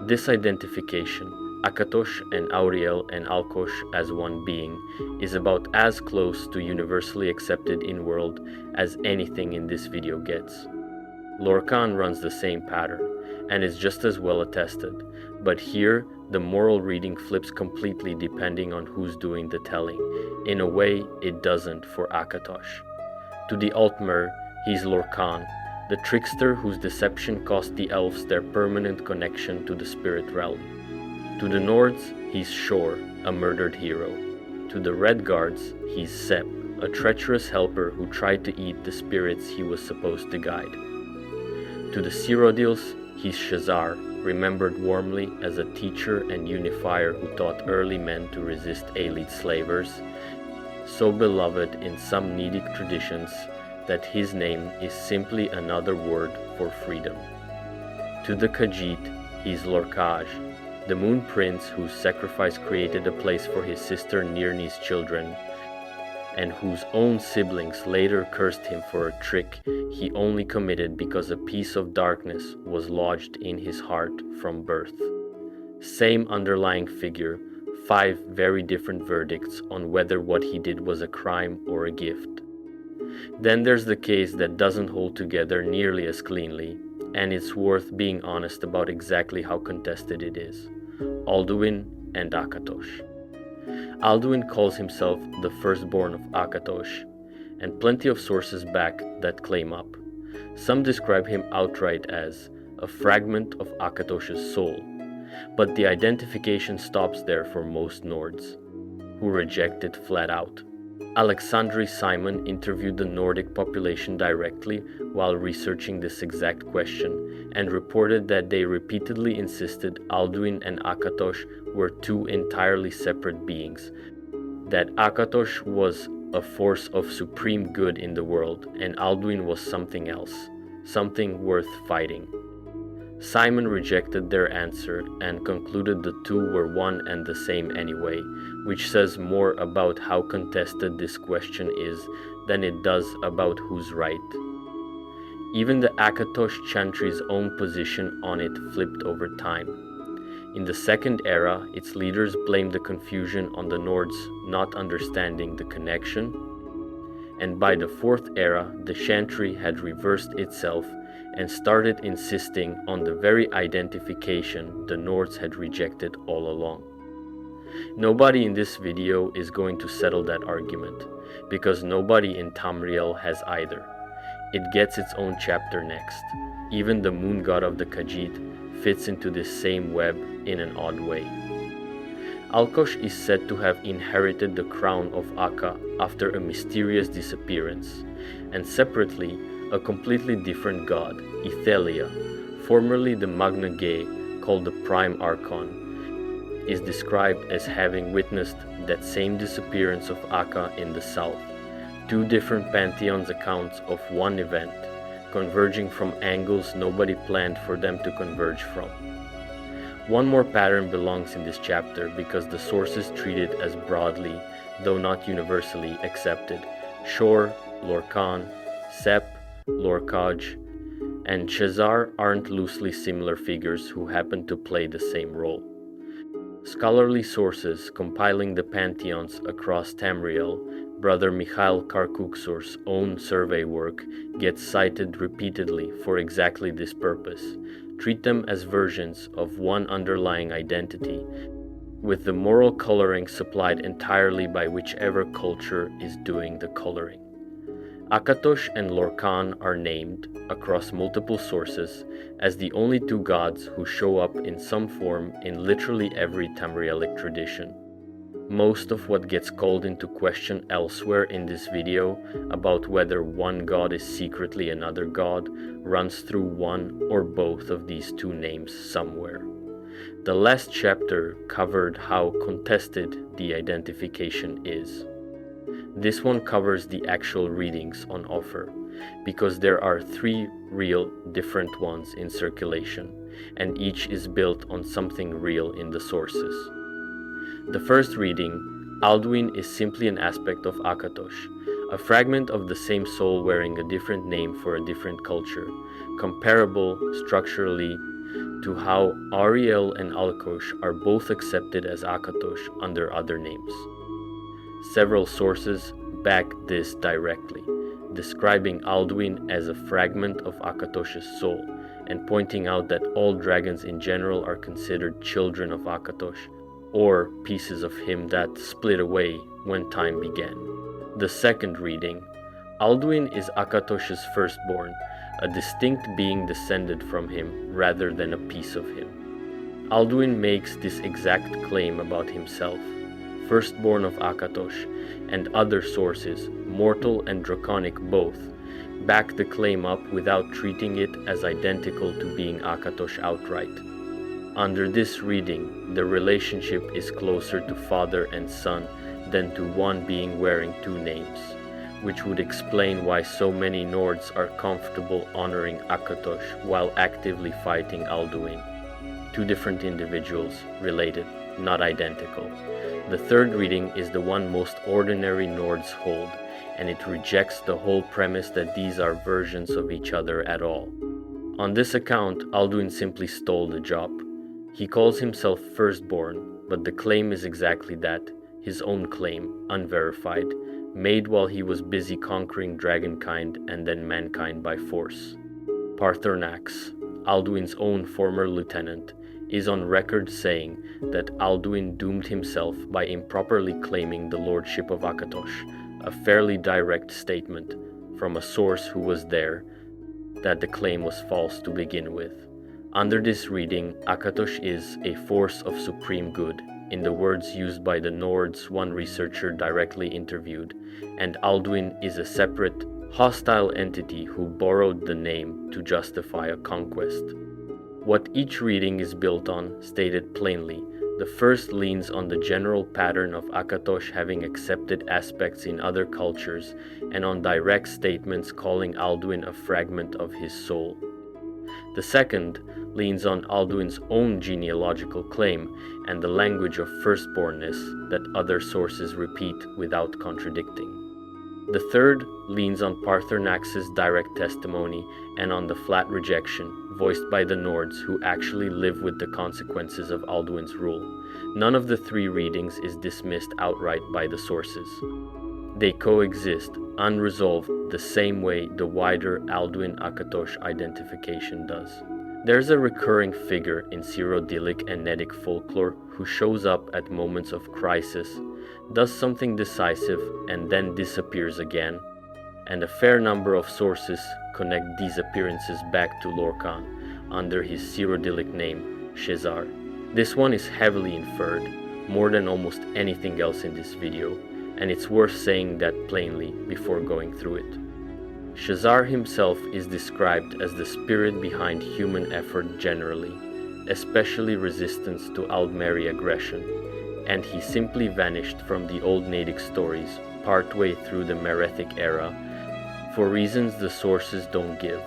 [SPEAKER 1] This identification, Akatosh and Auriel and Alkosh as one being, is about as close to universally accepted in-world as anything in this video gets. Lorcan runs the same pattern, and is just as well attested, but here the moral reading flips completely depending on who's doing the telling. In a way, it doesn't for Akatosh. To the Altmer, he's Lorcan, the trickster whose deception cost the elves their permanent connection to the spirit realm. To the Nords, he's Shor, a murdered hero. To the Red Guards, he's Sep, a treacherous helper who tried to eat the spirits he was supposed to guide. To the Cyrodiils, he's Shazar, remembered warmly as a teacher and unifier who taught early men to resist Aelid slavers, so beloved in some Nedic traditions that his name is simply another word for freedom. To the Khajiit, he's Lorkaj, the moon prince whose sacrifice created a place for his sister Nirni's children, and whose own siblings later cursed him for a trick he only committed because a piece of darkness was lodged in his heart from birth. Same underlying figure, 5 very different verdicts on whether what he did was a crime or a gift. Then there's the case that doesn't hold together nearly as cleanly, and it's worth being honest about exactly how contested it is. Alduin and Akatosh. Alduin calls himself the firstborn of Akatosh, and plenty of sources back that claim up. Some describe him outright as a fragment of Akatosh's soul, but the identification stops there for most Nords, who reject it flat out. Alexandri Simon interviewed the Nordic population directly while researching this exact question, and reported that they repeatedly insisted Alduin and Akatosh were 2 entirely separate beings, that Akatosh was a force of supreme good in the world, and Alduin was something else, something worth fighting. Simon rejected their answer and concluded the 2 were one and the same anyway, which says more about how contested this question is than it does about who's right. Even the Akatosh Chantry's own position on it flipped over time. In the Second Era, its leaders blamed the confusion on the Nords not understanding the connection, and by the Fourth Era, the Chantry had reversed itself and started insisting on the very identification the Nords had rejected all along. Nobody in this video is going to settle that argument, because nobody in Tamriel has either. It gets its own chapter next. Even the moon god of the Khajiit fits into this same web in an odd way. Alkosh is said to have inherited the crown of Akka after a mysterious disappearance, and separately, a completely different god, Ithelia, formerly the Magna Ge, called the Prime Archon, is described as having witnessed that same disappearance of Akka in the south. 2 different pantheons accounts of one event, converging from angles nobody planned for them to converge from. One more pattern belongs in this chapter because the sources treat it as broadly, though not universally, accepted. Shor, Lorcan, Sep, Lorcaj, and Shazar aren't loosely similar figures who happen to play the same role. Scholarly sources compiling the pantheons across Tamriel, Brother Mikhail Karkuksur's own survey work, gets cited repeatedly for exactly this purpose. Treat them as versions of one underlying identity, with the moral coloring supplied entirely by whichever culture is doing the coloring. Akatosh and Lorcan are named, across multiple sources, as the only two gods who show up in some form in literally every Tamrielic tradition. Most of what gets called into question elsewhere in this video about whether one god is secretly another god runs through one or both of these two names somewhere. The last chapter covered how contested the identification is. This one covers the actual readings on offer, because there are 3 real different ones in circulation, and each is built on something real in the sources. The first reading, Alduin is simply an aspect of Akatosh, a fragment of the same soul wearing a different name for a different culture, comparable structurally to how Ariel and Alkosh are both accepted as Akatosh under other names. Several sources back this directly, describing Alduin as a fragment of Akatosh's soul, and pointing out that all dragons in general are considered children of Akatosh, or pieces of him that split away when time began. The second reading, Alduin is Akatosh's firstborn, a distinct being descended from him rather than a piece of him. Alduin makes this exact claim about himself. Firstborn of Akatosh, and other sources, mortal and draconic both, back the claim up without treating it as identical to being Akatosh outright. Under this reading, the relationship is closer to father and son than to one being wearing 2 names, which would explain why so many Nords are comfortable honoring Akatosh while actively fighting Alduin. 2 different individuals, related, not identical. The third reading is the one most ordinary Nords hold, and it rejects the whole premise that these are versions of each other at all. On this account, Alduin simply stole the job. He calls himself firstborn, but the claim is exactly that, his own claim, unverified, made while he was busy conquering dragonkind and then mankind by force. Parthurnax, Alduin's own former lieutenant, is on record saying that Alduin doomed himself by improperly claiming the lordship of Akatosh, a fairly direct statement from a source who was there that the claim was false to begin with. Under this reading, Akatosh is a force of supreme good, in the words used by the Nords one researcher directly interviewed, and Alduin is a separate, hostile entity who borrowed the name to justify a conquest. What each reading is built on, stated plainly, the first leans on the general pattern of Akatosh having accepted aspects in other cultures and on direct statements calling Alduin a fragment of his soul. The second leans on Alduin's own genealogical claim and the language of firstbornness that other sources repeat without contradicting. The third leans on Parthurnax's direct testimony and on the flat rejection voiced by the Nords who actually live with the consequences of Alduin's rule. None of the 3 readings is dismissed outright by the sources. They coexist, unresolved, the same way the wider Alduin-Akatosh identification does. There's a recurring figure in Cyrodiilic and Nedic folklore who shows up at moments of crisis, does something decisive, and then disappears again, and a fair number of sources connect these appearances back to Lorcan under his Cyrodiilic name, Shazar. This one is heavily inferred, more than almost anything else in this video, and it's worth saying that plainly before going through it. Shazar himself is described as the spirit behind human effort generally, especially resistance to Aldmeri aggression, and he simply vanished from the old Nedic stories partway through the Merethic era for reasons the sources don't give.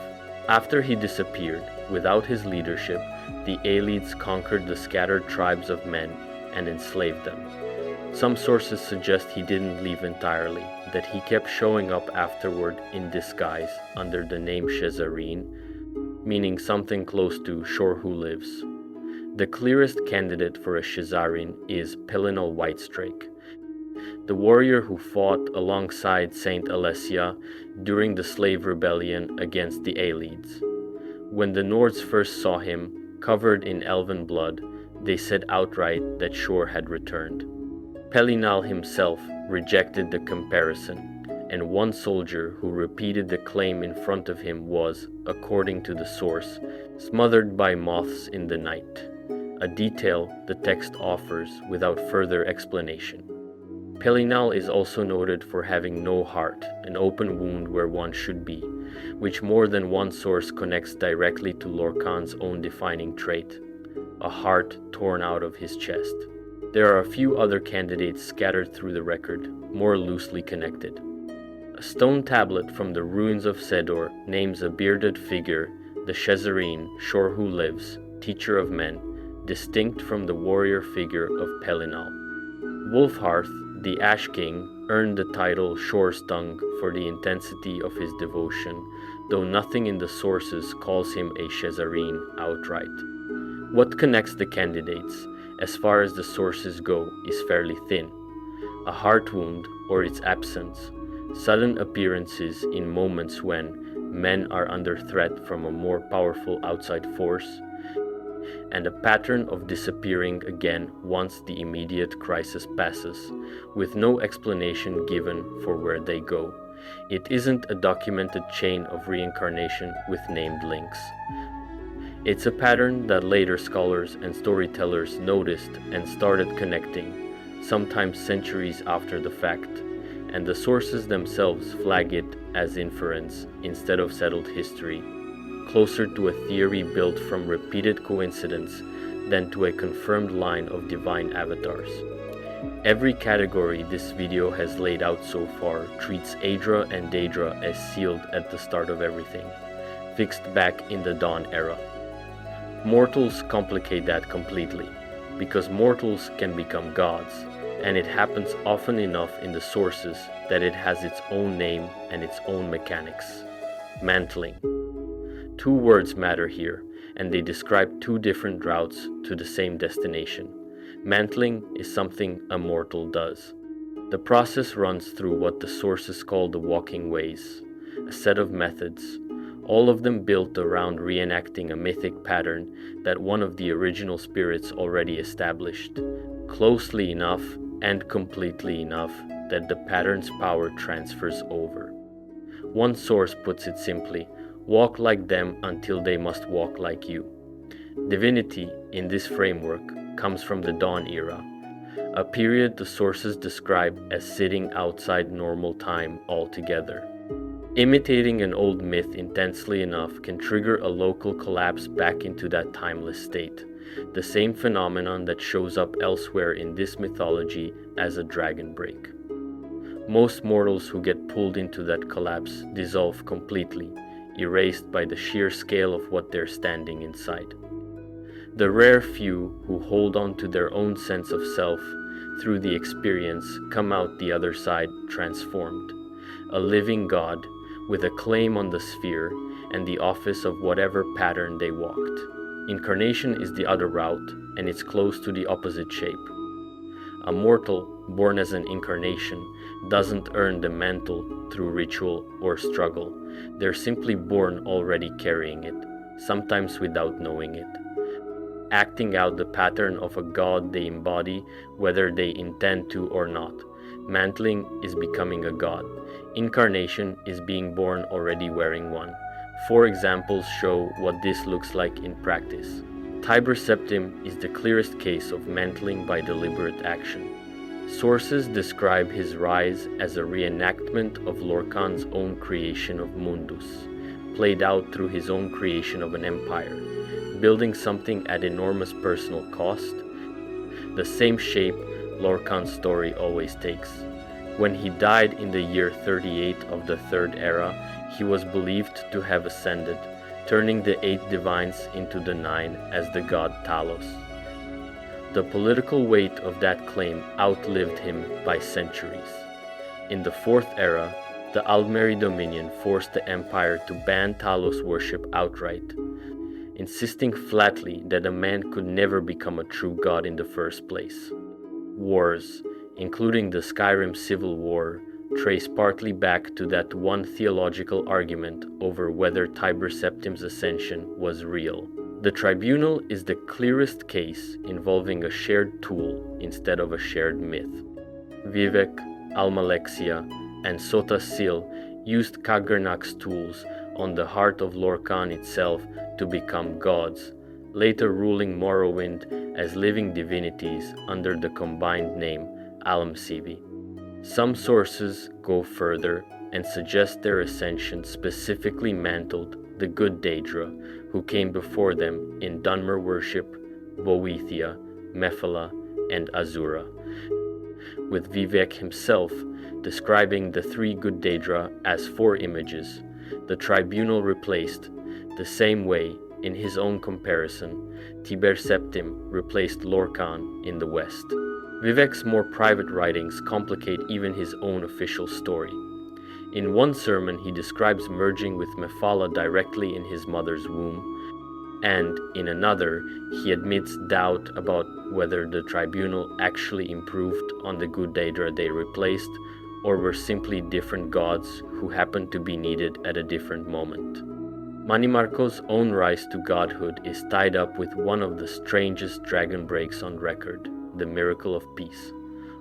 [SPEAKER 1] After he disappeared, without his leadership, the Aelids conquered the scattered tribes of men and enslaved them. Some sources suggest he didn't leave entirely, that he kept showing up afterward in disguise under the name Shezarene, meaning something close to Sure Who Lives. The clearest candidate for a Shezarene is Pelinal Whitestrake, the warrior who fought alongside Saint Alessia during the slave rebellion against the Aelids. When the Nords first saw him, covered in elven blood, they said outright that Shor had returned. Pelinal himself rejected the comparison, and one soldier who repeated the claim in front of him was, according to the source, smothered by moths in the night, a detail the text offers without further explanation. Pelinal is also noted for having no heart, an open wound where one should be, which more than one source connects directly to Lorkhan's own defining trait, a heart torn out of his chest. There are a few other candidates scattered through the record, more loosely connected. A stone tablet from the ruins of Sedor names a bearded figure, the Shezarene, Sure Who Lives, teacher of men, distinct from the warrior figure of Pelinal. Wolfhearth, the Ash King, earned the title Shore's Tongue for the intensity of his devotion, though nothing in the sources calls him a Shezarene outright. What connects the candidates, as far as the sources go, is fairly thin. A heart wound or its absence, sudden appearances in moments when men are under threat from a more powerful outside force, and a pattern of disappearing again once the immediate crisis passes, with no explanation given for where they go. It isn't a documented chain of reincarnation with named links. It's a pattern that later scholars and storytellers noticed and started connecting, sometimes centuries after the fact, and the sources themselves flag it as inference instead of settled history, closer to a theory built from repeated coincidence than to a confirmed line of divine avatars. Every category this video has laid out so far treats Aedra and Daedra as sealed at the start of everything, fixed back in the Dawn era. Mortals complicate that completely, because mortals can become gods, and it happens often enough in the sources that it has its own name and its own mechanics. Mantling. Two words matter here, and they describe two different routes to the same destination. Mantling is something a mortal does. The process runs through what the sources call the walking ways, a set of methods, all of them built around reenacting a mythic pattern that one of the original spirits already established, closely enough and completely enough that the pattern's power transfers over. One source puts it simply: walk like them until they must walk like you. Divinity, in this framework, comes from the Dawn era, a period the sources describe as sitting outside normal time altogether. Imitating an old myth intensely enough can trigger a local collapse back into that timeless state, the same phenomenon that shows up elsewhere in this mythology as a dragon break. Most mortals who get pulled into that collapse dissolve completely, erased by the sheer scale of what they're standing inside. The rare few who hold on to their own sense of self through the experience come out the other side transformed, a living god with a claim on the sphere and the office of whatever pattern they walked. Incarnation is the other route, and it's close to the opposite shape. A mortal, born as an incarnation, doesn't earn the mantle through ritual or struggle. They're simply born already carrying it, sometimes without knowing it, acting out the pattern of a god they embody whether they intend to or not. Mantling is becoming a god. Incarnation is being born already wearing one. 4 examples show what this looks like in practice. Tiber Septim is the clearest case of mantling by deliberate action. Sources describe his rise as a reenactment of Lorkhan's own creation of Mundus, played out through his own creation of an empire, building something at enormous personal cost, the same shape Lorkhan's story always takes. When he died in the year 38 of the Third Era, he was believed to have ascended, turning the 8 divines into the 9 as the god Talos. The political weight of that claim outlived him by centuries. In the 4th era, the Aldmeri Dominion forced the Empire to ban Talos worship outright, insisting flatly that a man could never become a true god in the first place. Wars, including the Skyrim Civil War, trace partly back to that one theological argument over whether Tiber Septim's ascension was real. The tribunal is the clearest case involving a shared tool instead of a shared myth. Vivek, Almalexia, and Sota Sil used Kagernak's tools on the heart of Lorkhan itself to become gods, later ruling Morrowind as living divinities under the combined name Almsivi. Some sources go further and suggest their ascension specifically mantled the good Daedra, who came before them in Dunmer worship, Boethia, Mephala, and Azura, with Vivek himself describing the 3 good Daedra as 4 images. The tribunal replaced, the same way, in his own comparison, Tiber Septim replaced Lorkhan in the West. Vivek's more private writings complicate even his own official story. In one sermon, he describes merging with Mephala directly in his mother's womb, and in another, he admits doubt about whether the tribunal actually improved on the good Daedra they replaced, or were simply different gods who happened to be needed at a different moment. Manimarco's own rise to godhood is tied up with one of the strangest dragon breaks on record, the Miracle of Peace,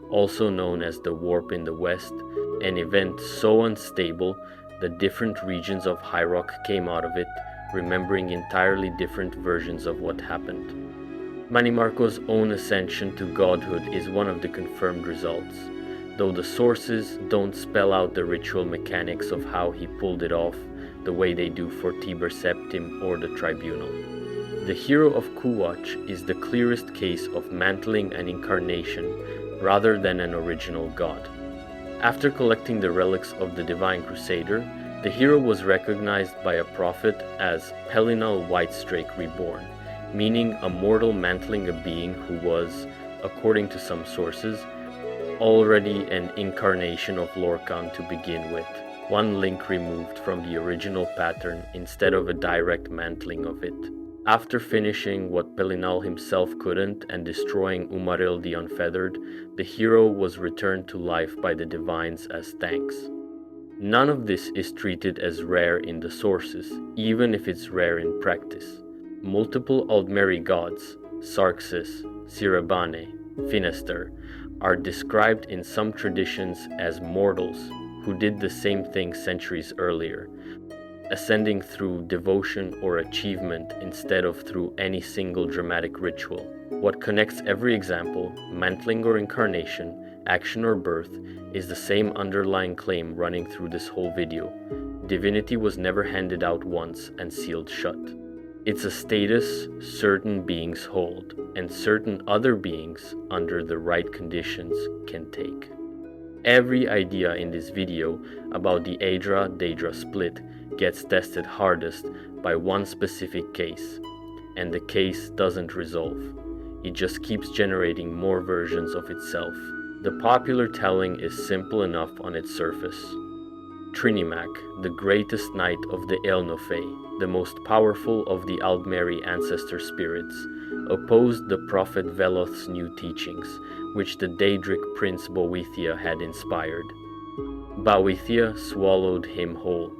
[SPEAKER 1] also known as the Warp in the West, an event so unstable that different regions of High Rock came out of it, remembering entirely different versions of what happened. Manimarco's own ascension to godhood is one of the confirmed results, though the sources don't spell out the ritual mechanics of how he pulled it off the way they do for Tiber Septim or the Tribunal. The hero of Kuwatch is the clearest case of mantling an incarnation rather than an original god. After collecting the relics of the Divine Crusader, the hero was recognized by a prophet as Pelinal Whitestrake Reborn, meaning a mortal mantling a being who was, according to some sources, already an incarnation of Lorkhan to begin with, one link removed from the original pattern instead of a direct mantling of it. After finishing what Pelinal himself couldn't and destroying Umaril the Unfeathered, the hero was returned to life by the divines as thanks. None of this is treated as rare in the sources, even if it's rare in practice. Multiple Aldmeri gods, Sarxes, Sirebane, Finister, are described in some traditions as mortals who did the same thing centuries earlier, ascending through devotion or achievement instead of through any single dramatic ritual. What connects every example, mantling or incarnation, action or birth, is the same underlying claim running through this whole video. Divinity was never handed out once and sealed shut. It's a status certain beings hold, and certain other beings, under the right conditions, can take. Every idea in this video about the Aedra-Daedra split gets tested hardest by one specific case, and the case doesn't resolve. It just keeps generating more versions of itself. The popular telling is simple enough on its surface. Trinimac, the greatest knight of the Elnofey, the most powerful of the Aldmeri ancestor spirits, opposed the prophet Veloth's new teachings, which the Daedric prince Boethia had inspired. Boethia swallowed him whole,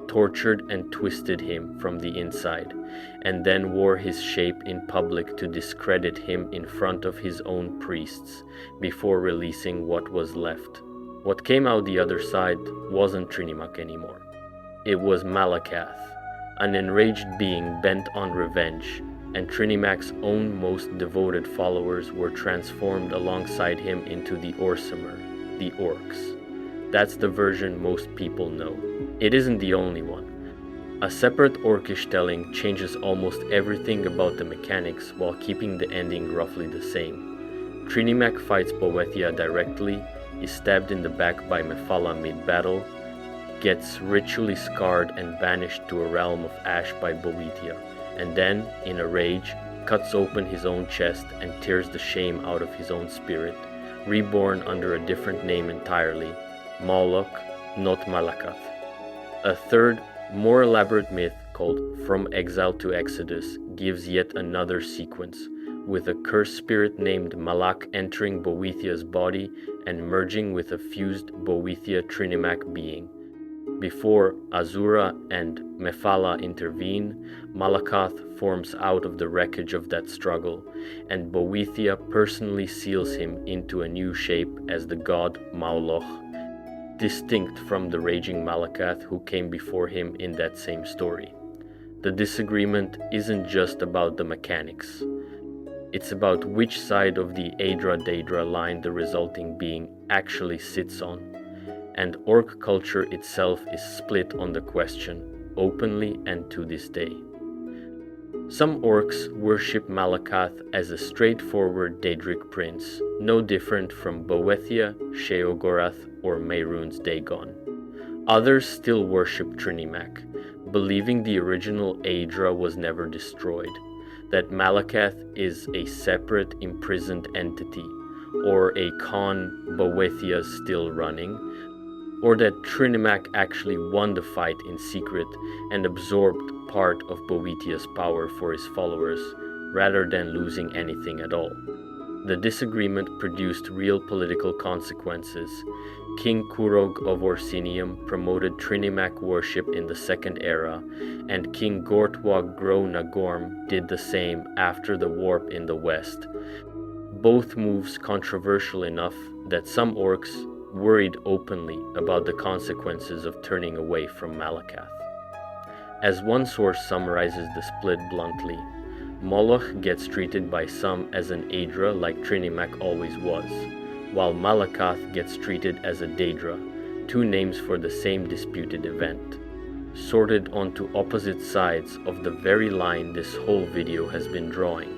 [SPEAKER 1] tortured and twisted him from the inside, and then wore his shape in public to discredit him in front of his own priests, before releasing what was left. What came out the other side wasn't Trinimac anymore. It was Malakath, an enraged being bent on revenge, and Trinimac's own most devoted followers were transformed alongside him into the Orsimer, the Orcs. That's the version most people know. It isn't the only one. A separate Orcish telling changes almost everything about the mechanics while keeping the ending roughly the same. Trinimac fights Boethia directly, is stabbed in the back by Mephala mid-battle, gets ritually scarred and banished to a realm of ash by Boethia, and then, in a rage, cuts open his own chest and tears the shame out of his own spirit, reborn under a different name entirely, Moloch, not Malakath. A third, more elaborate myth called From Exile to Exodus gives yet another sequence, with a cursed spirit named Malak entering Boethia's body and merging with a fused Boethia Trinimac being. Before Azura and Mephala intervene, Malakath forms out of the wreckage of that struggle, and Boethia personally seals him into a new shape as the god Mauloch, distinct from the raging Malakath who came before him in that same story. The disagreement isn't just about the mechanics. It's about which side of the Aedra and Daedra line the resulting being actually sits on, and orc culture itself is split on the question, openly and to this day. Some orcs worship Malakath as a straightforward Daedric prince, no different from Boethia, Sheogorath, or Mehrunes Dagon. Others still worship Trinimac, believing the original Aedra was never destroyed, that Malakath is a separate imprisoned entity, or a con Boethia's still running, or that Trinimac actually won the fight in secret and absorbed part of Boethia's power for his followers, rather than losing anything at all. The disagreement produced real political consequences. King Kurog of Orsinium promoted Trinimac worship in the Second Era, and King Gortwag Gro Nagorm did the same after the warp in the west. Both moves controversial enough that some orcs worried openly about the consequences of turning away from Malakath. As one source summarizes the split bluntly, Moloch gets treated by some as an Aedra like Trinimac always was, while Malakath gets treated as a Daedra, two names for the same disputed event, sorted onto opposite sides of the very line this whole video has been drawing.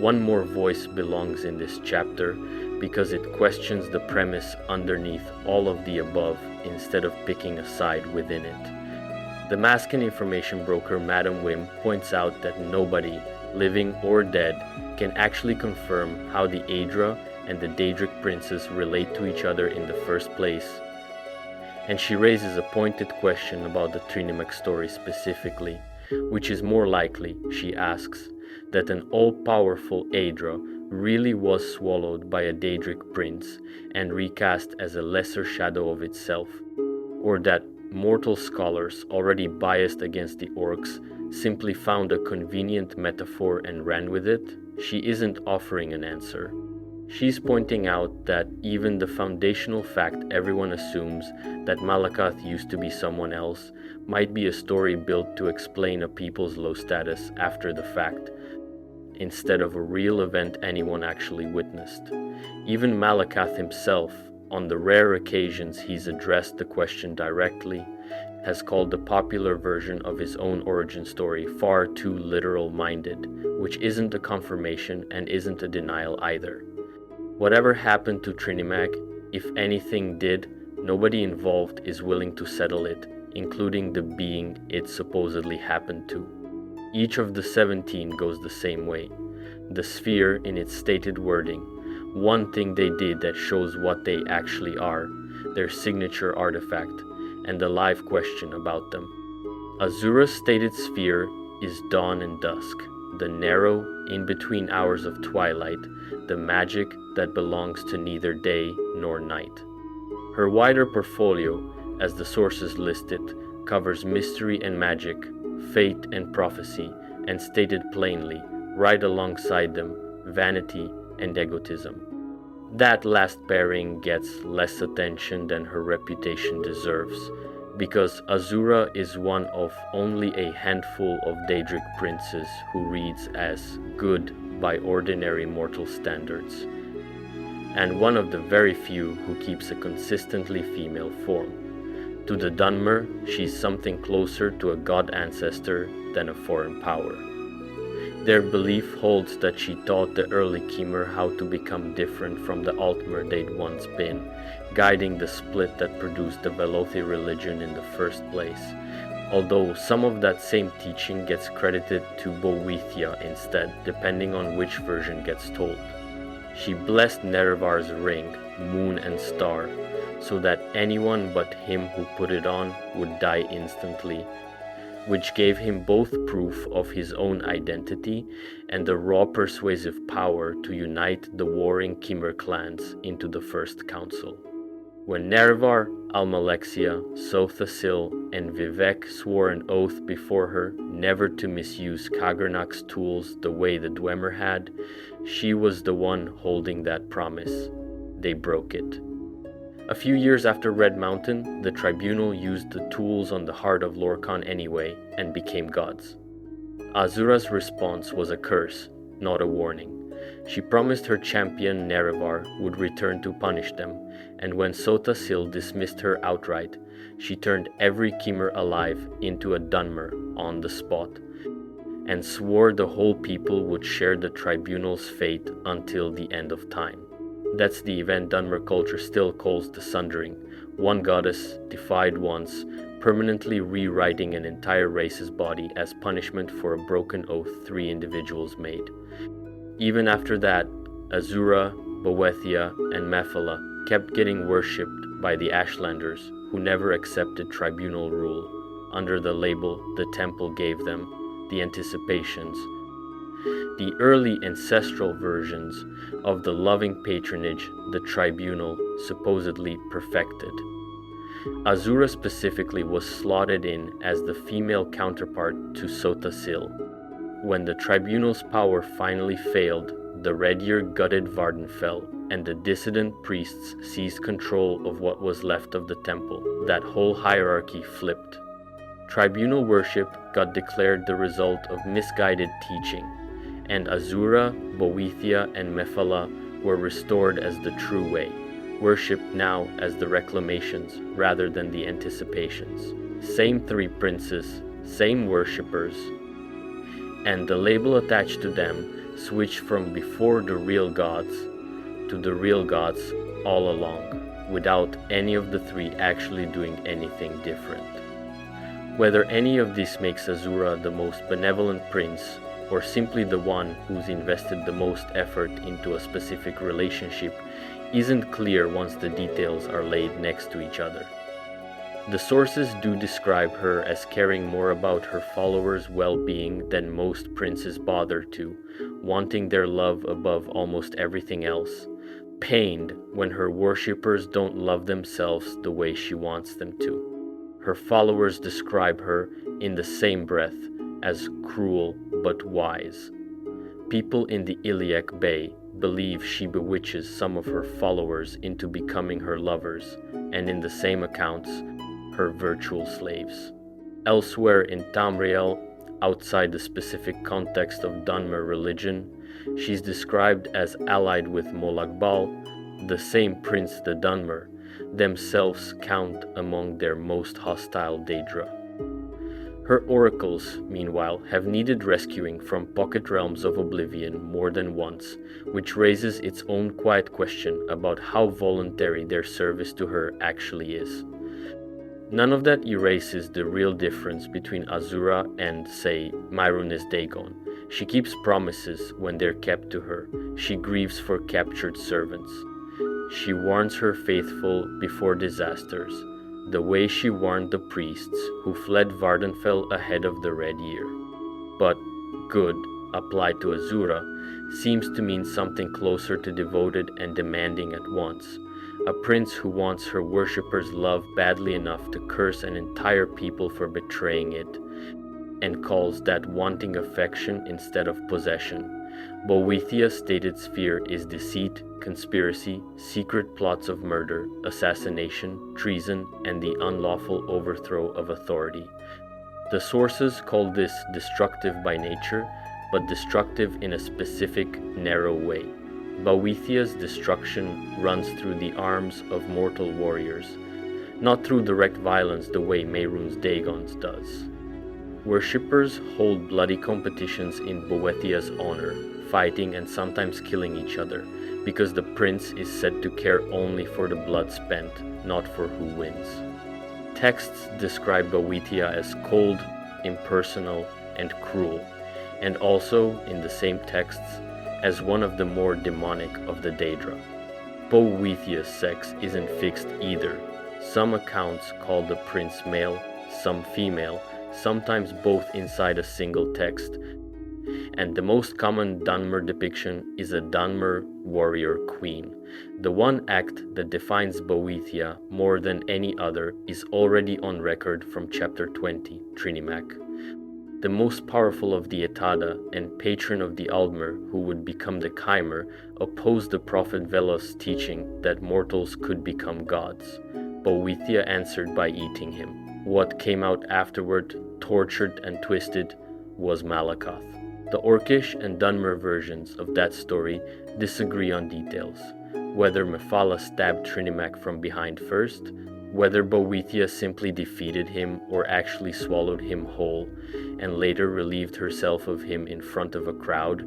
[SPEAKER 1] One more voice belongs in this chapter because it questions the premise underneath all of the above instead of picking a side within it. The mask and information broker Madam Wim points out that nobody, living or dead, can actually confirm how the Aedra and the Daedric princes relate to each other in the first place, and she raises a pointed question about the Trinimac story specifically, which is more likely, she asks, that an all-powerful Aedra really was swallowed by a Daedric prince and recast as a lesser shadow of itself, or that mortal scholars already biased against the orcs simply found a convenient metaphor and ran with it. She isn't offering an answer. She's pointing out that even the foundational fact everyone assumes that Malakath used to be someone else might be a story built to explain a people's low status after the fact, instead of a real event anyone actually witnessed. Even Malakath himself, on the rare occasions he's addressed the question directly, has called the popular version of his own origin story far too literal-minded, which isn't a confirmation and isn't a denial either. Whatever happened to Trinimac, if anything did, nobody involved is willing to settle it, including the being it supposedly happened to. Each of the 17 goes the same way. The sphere in its stated wording, one thing they did that shows what they actually are, their signature artifact, and the live question about them. Azura's stated sphere is dawn and dusk, the narrow, in-between hours of twilight, the magic that belongs to neither day nor night. Her wider portfolio, as the sources list it, covers mystery and magic, fate and prophecy, and stated plainly, right alongside them, vanity and egotism. That last pairing gets less attention than her reputation deserves, because Azura is one of only a handful of Daedric princes who reads as good by ordinary mortal standards, and one of the very few who keeps a consistently female form. To the Dunmer, she's something closer to a god ancestor than a foreign power. Their belief holds that she taught the early Khmer how to become different from the Altmer they'd once been, guiding the split that produced the Velothi religion in the first place, although some of that same teaching gets credited to Boethia instead, depending on which version gets told. She blessed Nerevar's ring, moon and star, so that anyone but him who put it on would die instantly, which gave him both proof of his own identity and the raw persuasive power to unite the warring Khmer clans into the First Council. When Nerevar, Almalexia, Sothasil, and Vivek swore an oath before her never to misuse Kagernak's tools the way the Dwemer had, she was the one holding that promise. They broke it. A few years after Red Mountain, the tribunal used the tools on the heart of Lorkhan anyway and became gods. Azura's response was a curse, not a warning. She promised her champion Nerevar would return to punish them, and when Sothasil dismissed her outright, she turned every Khmer alive into a Dunmer on the spot, and swore the whole people would share the tribunal's fate until the end of time. That's the event Dunmer culture still calls the Sundering, one goddess defied once, permanently rewriting an entire race's body as punishment for a broken oath 3 individuals made. Even after that, Azura, Boethia, and Mephala kept getting worshipped by the Ashlanders, who never accepted tribunal rule, under the label the temple gave them, the Anticipations, the early ancestral versions of the loving patronage the tribunal supposedly perfected. Azura specifically was slotted in as the female counterpart to Sothasil. When the tribunal's power finally failed, the Red Year gutted Vardenfell, and the dissident priests seized control of what was left of the temple. That whole hierarchy flipped. Tribunal worship got declared the result of misguided teaching, and Azura, Boethia, and Mephala were restored as the true way, worshipped now as the Reclamations rather than the Anticipations. Same 3 princes, same worshippers, and the label attached to them switched from before the real gods to the real gods all along, without any of the 3 actually doing anything different. Whether any of this makes Azura the most benevolent prince, or simply the one who's invested the most effort into a specific relationship, isn't clear once the details are laid next to each other. The sources do describe her as caring more about her followers' well-being than most princes bother to, wanting their love above almost everything else, pained when her worshippers don't love themselves the way she wants them to. Her followers describe her, in the same breath, as cruel but wise. People in the Iliac Bay believe she bewitches some of her followers into becoming her lovers, and in the same accounts, her virtual slaves. Elsewhere in Tamriel, outside the specific context of Dunmer religion, she's described as allied with Molagbal, the same prince the Dunmer themselves count among their most hostile Daedra. Her oracles, meanwhile, have needed rescuing from pocket realms of oblivion more than once, which raises its own quiet question about how voluntary their service to her actually is. None of that erases the real difference between Azura and, say, Myrunnis Dagon. She keeps promises when they're kept to her. She grieves for captured servants. She warns her faithful before disasters, the way she warned the priests who fled Vardenfell ahead of the Red Year. But good, applied to Azura, seems to mean something closer to devoted and demanding at once. A prince who wants her worshippers' love badly enough to curse an entire people for betraying it, and calls that wanting affection instead of possession. Boethia's stated sphere is deceit, conspiracy, secret plots of murder, assassination, treason, and the unlawful overthrow of authority. The sources call this destructive by nature, but destructive in a specific, narrow way. Boethia's destruction runs through the arms of mortal warriors, not through direct violence the way Mehrunes Dagon's does. Worshippers hold bloody competitions in Boethiah's honor, fighting and sometimes killing each other, because the prince is said to care only for the blood spent, not for who wins. Texts describe Boethiah as cold, impersonal, and cruel, and also, in the same texts, as one of the more demonic of the Daedra. Boethiah's sex isn't fixed either. Some accounts call the prince male, some female, sometimes both inside a single text, and the most common Dunmer depiction is a Dunmer warrior queen. The one act that defines Boethiah more than any other is already on record from chapter 20, Trinimac. The most powerful of the Etada and patron of the Aldmer, who would become the Chimer, opposed the prophet Velos' teaching that mortals could become gods. Boethiah answered by eating him. What came out afterward, tortured and twisted, was Malakoth. The Orcish and Dunmer versions of that story disagree on details, whether Mephala stabbed Trinimac from behind first, whether Boethiah simply defeated him or actually swallowed him whole and later relieved herself of him in front of a crowd.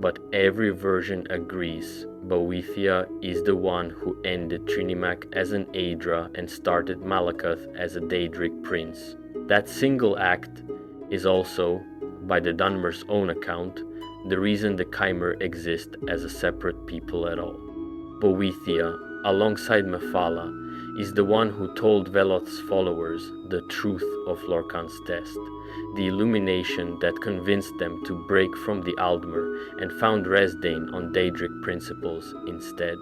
[SPEAKER 1] But every version agrees Boethiah is the one who ended Trinimac as an Aedra and started Malakoth as a Daedric prince. That single act is also, by the Dunmer's own account, the reason the Chimer exist as a separate people at all. Boethiah, alongside Mephala, is the one who told Veloth's followers the truth of Lorkhan's test, the illumination that convinced them to break from the Aldmer and found Resdain on Daedric principles instead.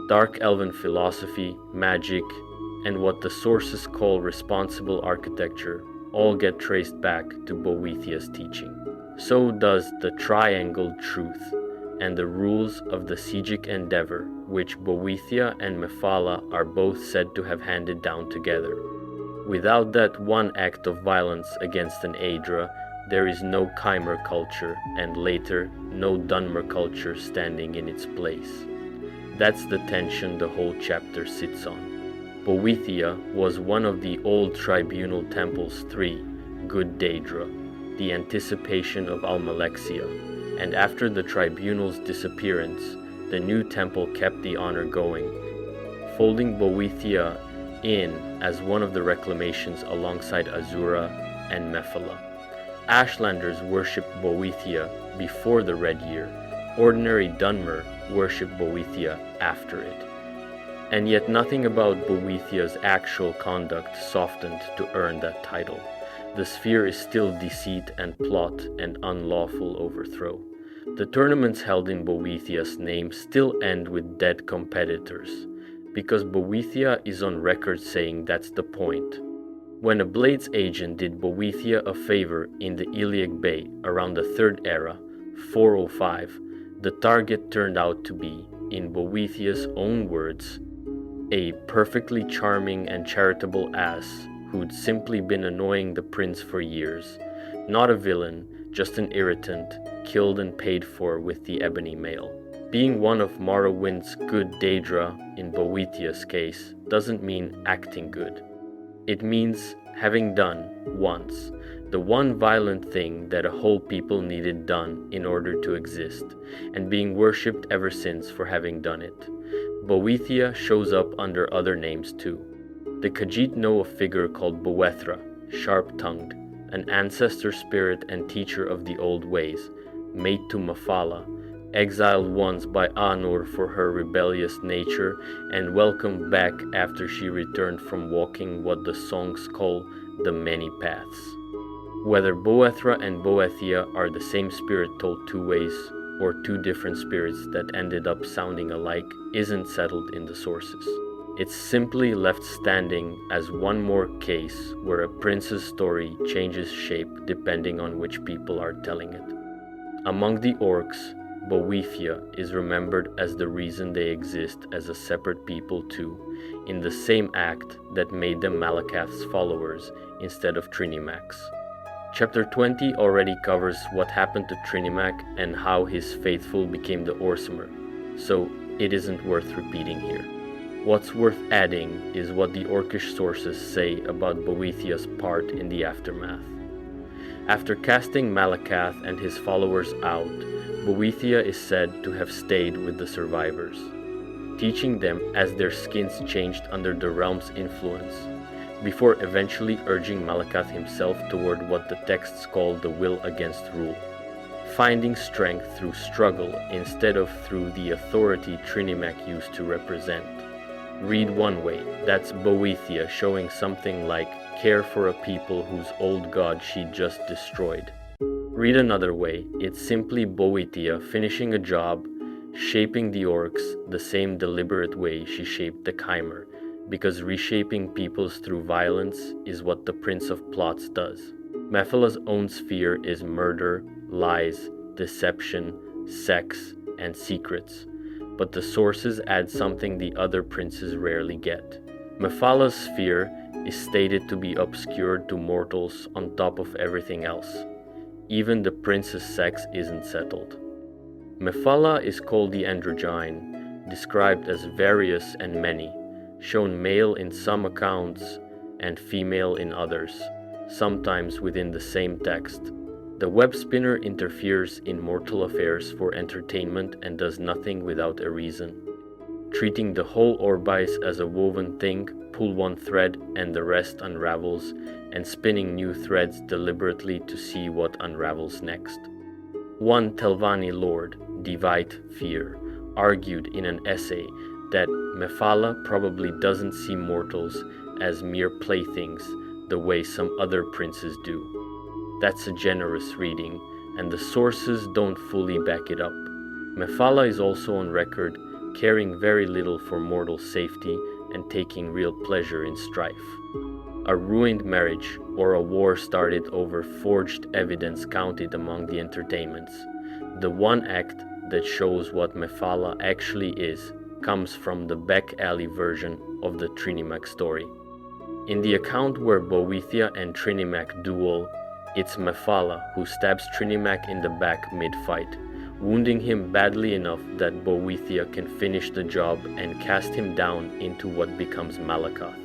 [SPEAKER 1] Dark elven philosophy, magic, and what the sources call responsible architecture all get traced back to Boethiah's teaching. So does the triangle truth and the rules of the Sijic endeavor, which Boethiah and Mephala are both said to have handed down together. Without that one act of violence against an Aedra, there is no Chimer culture, and later, no Dunmer culture standing in its place. That's the tension the whole chapter sits on. Boethiah was one of the old tribunal temple's three, Good Daedra, the anticipation of Almalexia, and after the tribunal's disappearance, the new temple kept the honor going, folding Boethiah in as one of the reclamations alongside Azura and Mephala. Ashlanders worshipped Boethiah before the Red Year. Ordinary Dunmer worshipped Boethiah after it. And yet nothing about Boethiah's actual conduct softened to earn that title. The sphere is still deceit and plot and unlawful overthrow. The tournaments held in Boethiah's name still end with dead competitors, because Boethiah is on record saying that's the point. When a Blades agent did Boethiah a favor in the Iliac Bay around the Third Era, 405, the target turned out to be, in Boethiah's own words, a perfectly charming and charitable ass who'd simply been annoying the prince for years. Not a villain, just an irritant, killed and paid for with the ebony mail. Being one of Morrowind's good Daedra, in Boethiah's case, doesn't mean acting good. It means having done, once, the one violent thing that a whole people needed done in order to exist, and being worshipped ever since for having done it. Boethiah shows up under other names too. The Khajiit know a figure called Boethra, sharp-tongued, an ancestor spirit and teacher of the old ways, mate to Mephala, exiled once by Anur for her rebellious nature, and welcomed back after she returned from walking what the songs call the many paths. Whether Boethra and Boethiah are the same spirit told two ways, or two different spirits that ended up sounding alike, isn't settled in the sources. It's simply left standing as one more case where a prince's story changes shape depending on which people are telling it. Among the orcs, Boethiah is remembered as the reason they exist as a separate people too, in the same act that made them Malakoth's followers instead of Trinimac's. Chapter 20 already covers what happened to Trinimac and how his faithful became the Orsimer, so it isn't worth repeating here. What's worth adding is what the Orcish sources say about Boethiah's part in the aftermath. After casting Malakath and his followers out, Boethia is said to have stayed with the survivors, teaching them as their skins changed under the realm's influence, before eventually urging Malakath himself toward what the texts call the will against rule, finding strength through struggle instead of through the authority Trinimach used to represent. Read one way, that's Boethia showing something like care for a people whose old god she just destroyed. Read another way, it's simply Boethia finishing a job, shaping the orcs the same deliberate way she shaped the Chimer, because reshaping peoples through violence is what the Prince of Plots does. Mephala's own sphere is murder, lies, deception, sex, and secrets, but the sources add something the other princes rarely get. Mephala's sphere is stated to be obscured to mortals on top of everything else. Even the prince's sex isn't settled. Mephala is called the androgyne, described as various and many, shown male in some accounts and female in others, sometimes within the same text. The web spinner interferes in mortal affairs for entertainment and does nothing without a reason. Treating the whole Orbice as a woven thing, pull one thread and the rest unravels, and spinning new threads deliberately to see what unravels next. One Telvanni lord, Divite Fear, argued in an essay that Mephala probably doesn't see mortals as mere playthings the way some other princes do. That's a generous reading, and the sources don't fully back it up. Mephala is also on record caring very little for mortal safety and taking real pleasure in strife. A ruined marriage or a war started over forged evidence counted among the entertainments. The one act that shows what Mephala actually is comes from the back alley version of the Trinimach story. In the account where Boethia and Trinimach duel, it's Mephala who stabs Trinimach in the back mid-fight, wounding him badly enough that Boethia can finish the job and cast him down into what becomes Malakath.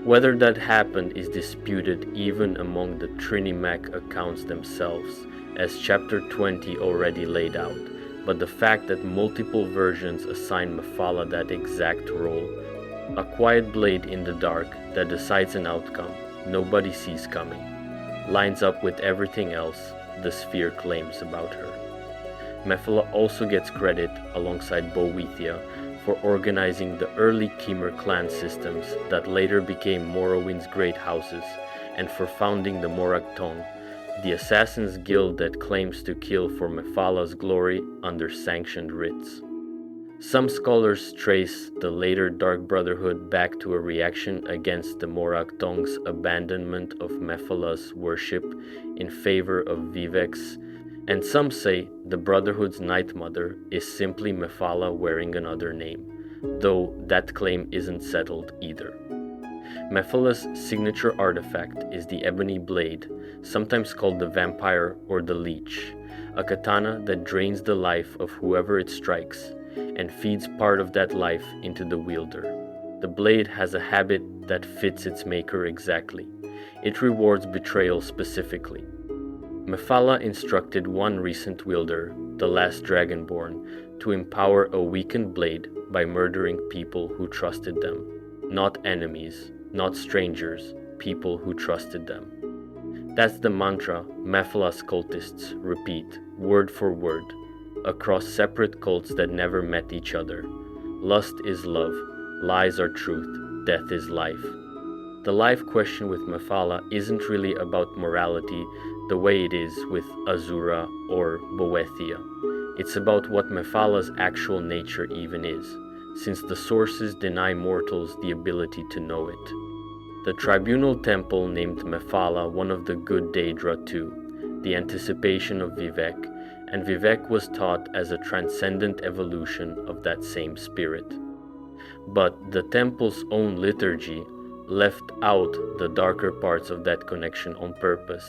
[SPEAKER 1] Whether that happened is disputed even among the Trinimach accounts themselves, as chapter 20 already laid out, but the fact that multiple versions assign Mephala that exact role, a quiet blade in the dark that decides an outcome nobody sees coming, lines up with everything else the sphere claims about her. Mephala also gets credit alongside Boethia for organizing the early Chimer clan systems that later became Morrowind's great houses, and for founding the Morag Tong, the assassin's guild that claims to kill for Mephala's glory under sanctioned writs. Some scholars trace the later Dark Brotherhood back to a reaction against the Morag Tong's abandonment of Mephala's worship in favor of Vivek's, and some say the Brotherhood's Night Mother is simply Mephala wearing another name, though that claim isn't settled either. Mephala's signature artifact is the ebony blade, sometimes called the vampire or the leech, a katana that drains the life of whoever it strikes and feeds part of that life into the wielder. The blade has a habit that fits its maker exactly. It rewards betrayal specifically. Mephala instructed one recent wielder, the last Dragonborn, to empower a weakened blade by murdering people who trusted them. Not enemies, not strangers, people who trusted them. That's the mantra Mephala's cultists repeat, word for word, across separate cults that never met each other. Lust is love, lies are truth, death is life. The life question with Mephala isn't really about morality the way it is with Azura or Boethia. It's about what Mephala's actual nature even is, since the sources deny mortals the ability to know it. The tribunal temple named Mephala one of the good Daedra too, the anticipation of Vivek, and Vivek was taught as a transcendent evolution of that same spirit. But the temple's own liturgy left out the darker parts of that connection on purpose.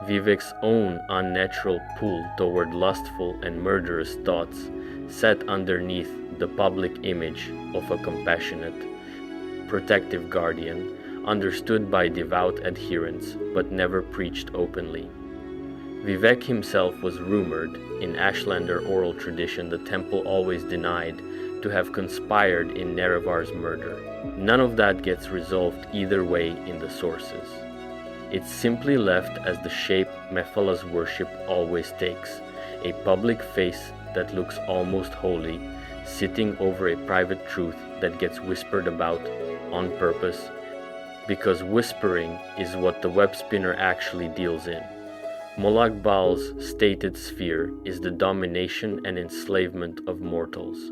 [SPEAKER 1] Vivek's own unnatural pull toward lustful and murderous thoughts sat underneath the public image of a compassionate, protective guardian, understood by devout adherents but never preached openly. Vivek himself was rumored, in Ashlander oral tradition the temple always denied, to have conspired in Nerevar's murder. None of that gets resolved either way in the sources. It's simply left as the shape Mephala's worship always takes, a public face that looks almost holy, sitting over a private truth that gets whispered about on purpose, because whispering is what the web spinner actually deals in. Molag Bal's stated sphere is the domination and enslavement of mortals.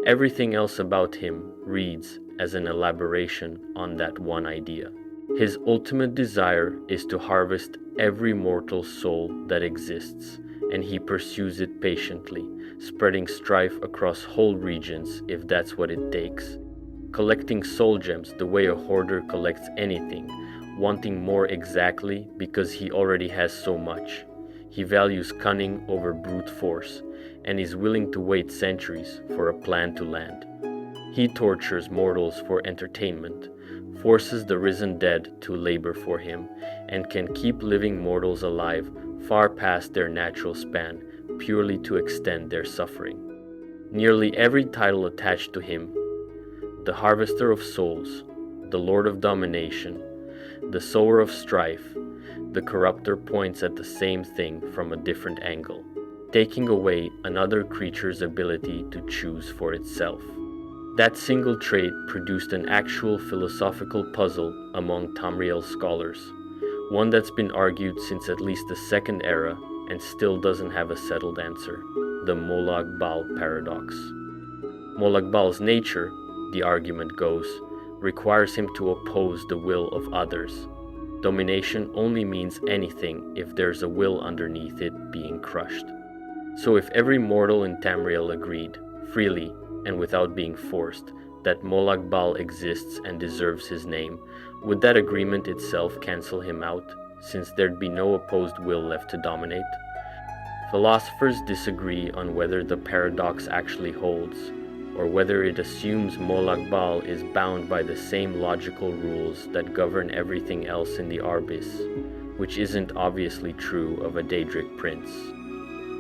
[SPEAKER 1] Everything else about him reads as an elaboration on that one idea. His ultimate desire is to harvest every mortal soul that exists, and he pursues it patiently, spreading strife across whole regions if that's what it takes, collecting soul gems the way a hoarder collects anything, wanting more exactly because he already has so much. He values cunning over brute force, and is willing to wait centuries for a plan to land. He tortures mortals for entertainment, forces the risen dead to labor for him, and can keep living mortals alive far past their natural span purely to extend their suffering. Nearly every title attached to him, the Harvester of Souls, the Lord of Domination, the Sower of Strife, the Corrupter, points at the same thing from a different angle, taking away another creature's ability to choose for itself. That single trait produced an actual philosophical puzzle among Tamriel scholars, one that's been argued since at least the Second Era and still doesn't have a settled answer: the Molag Bal paradox. Molag Bal's nature, the argument goes, requires him to oppose the will of others. Domination only means anything if there's a will underneath it being crushed. So if every mortal in Tamriel agreed, freely and without being forced, that Molag Bal exists and deserves his name, would that agreement itself cancel him out, since there'd be no opposed will left to dominate? Philosophers disagree on whether the paradox actually holds, or whether it assumes Molag Bal is bound by the same logical rules that govern everything else in the Arbis, which isn't obviously true of a Daedric prince.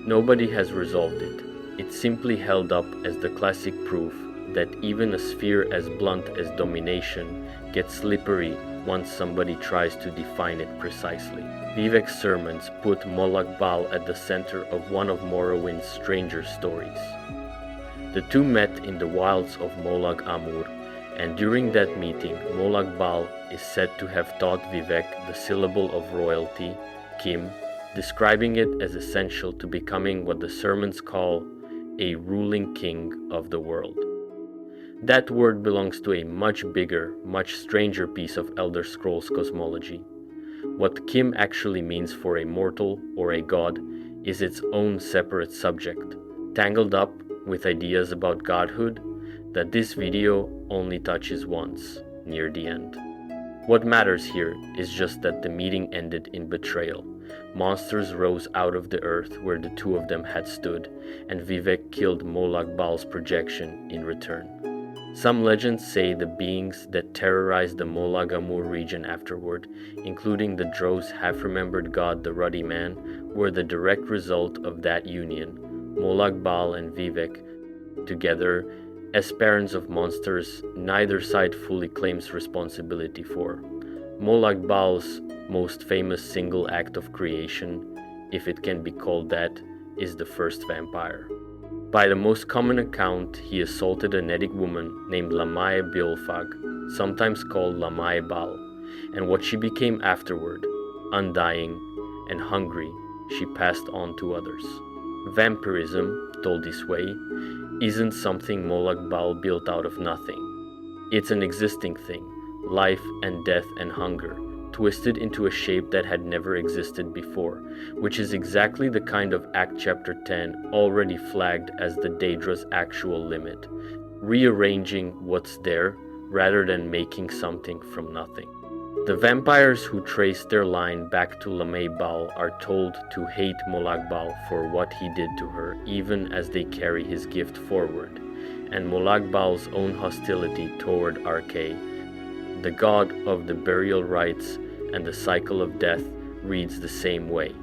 [SPEAKER 1] Nobody has resolved it. It's simply held up as the classic proof that even a sphere as blunt as domination gets slippery once somebody tries to define it precisely. Vivek's sermons put Molag Bal at the center of one of Morrowind's stranger stories. The two met in the wilds of Molag Amur, and during that meeting, Molag Bal is said to have taught Vivek the syllable of royalty, Kim, describing it as essential to becoming what the sermons call a ruling king of the world. That word belongs to a much bigger, much stranger piece of Elder Scrolls cosmology. What Kim actually means for a mortal or a god is its own separate subject, tangled up with ideas about godhood that this video only touches once, near the end. What matters here is just that the meeting ended in betrayal. Monsters rose out of the earth where the two of them had stood, and Vivek killed Molag Bal's projection in return. Some legends say the beings that terrorized the Molag Amur region afterward, including the Dro's half-remembered god the Ruddy Man, were the direct result of that union. Molag Bal and Vivek, together, as parents of monsters neither side fully claims responsibility for. Molag Bal's most famous single act of creation, if it can be called that, is the first vampire. By the most common account, he assaulted a Nedic woman named Lamae Biolfag, sometimes called Lamae Bal, and what she became afterward, undying and hungry, she passed on to others. Vampirism, told this way, isn't something Molag Bal built out of nothing. It's an existing thing, life and death and hunger, twisted into a shape that had never existed before, which is exactly the kind of Act Chapter 10 already flagged as the Daedra's actual limit, rearranging what's there rather than making something from nothing. The vampires who trace their line back to Lamae Bal are told to hate Molag Bal for what he did to her, even as they carry his gift forward, and Molag Bal's own hostility toward Arkay, the god of the burial rites and the cycle of death, reads the same way.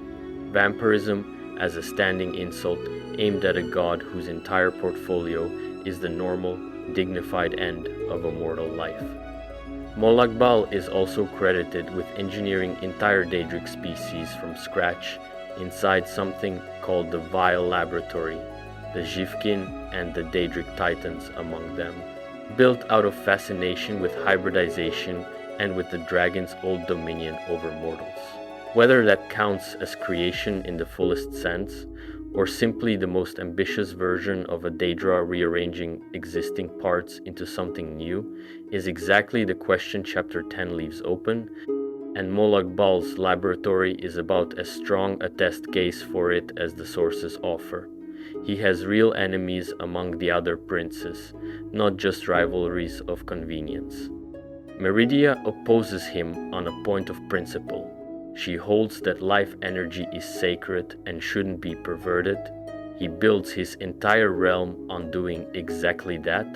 [SPEAKER 1] vampirism as a standing insult aimed at a god whose entire portfolio is the normal, dignified end of a mortal life. Molagbal is also credited with engineering entire Daedric species from scratch inside something called the Vile Laboratory, the Jifkin and the Daedric Titans among them, built out of fascination with hybridization and with the dragon's old dominion over mortals. Whether that counts as creation in the fullest sense, or simply the most ambitious version of a Daedra rearranging existing parts into something new, is exactly the question Chapter 10 leaves open, and Molagbal's laboratory is about as strong a test case for it as the sources offer. He has real enemies among the other princes, not just rivalries of convenience. Meridia opposes him on a point of principle. She holds that life energy is sacred and shouldn't be perverted. He builds his entire realm on doing exactly that,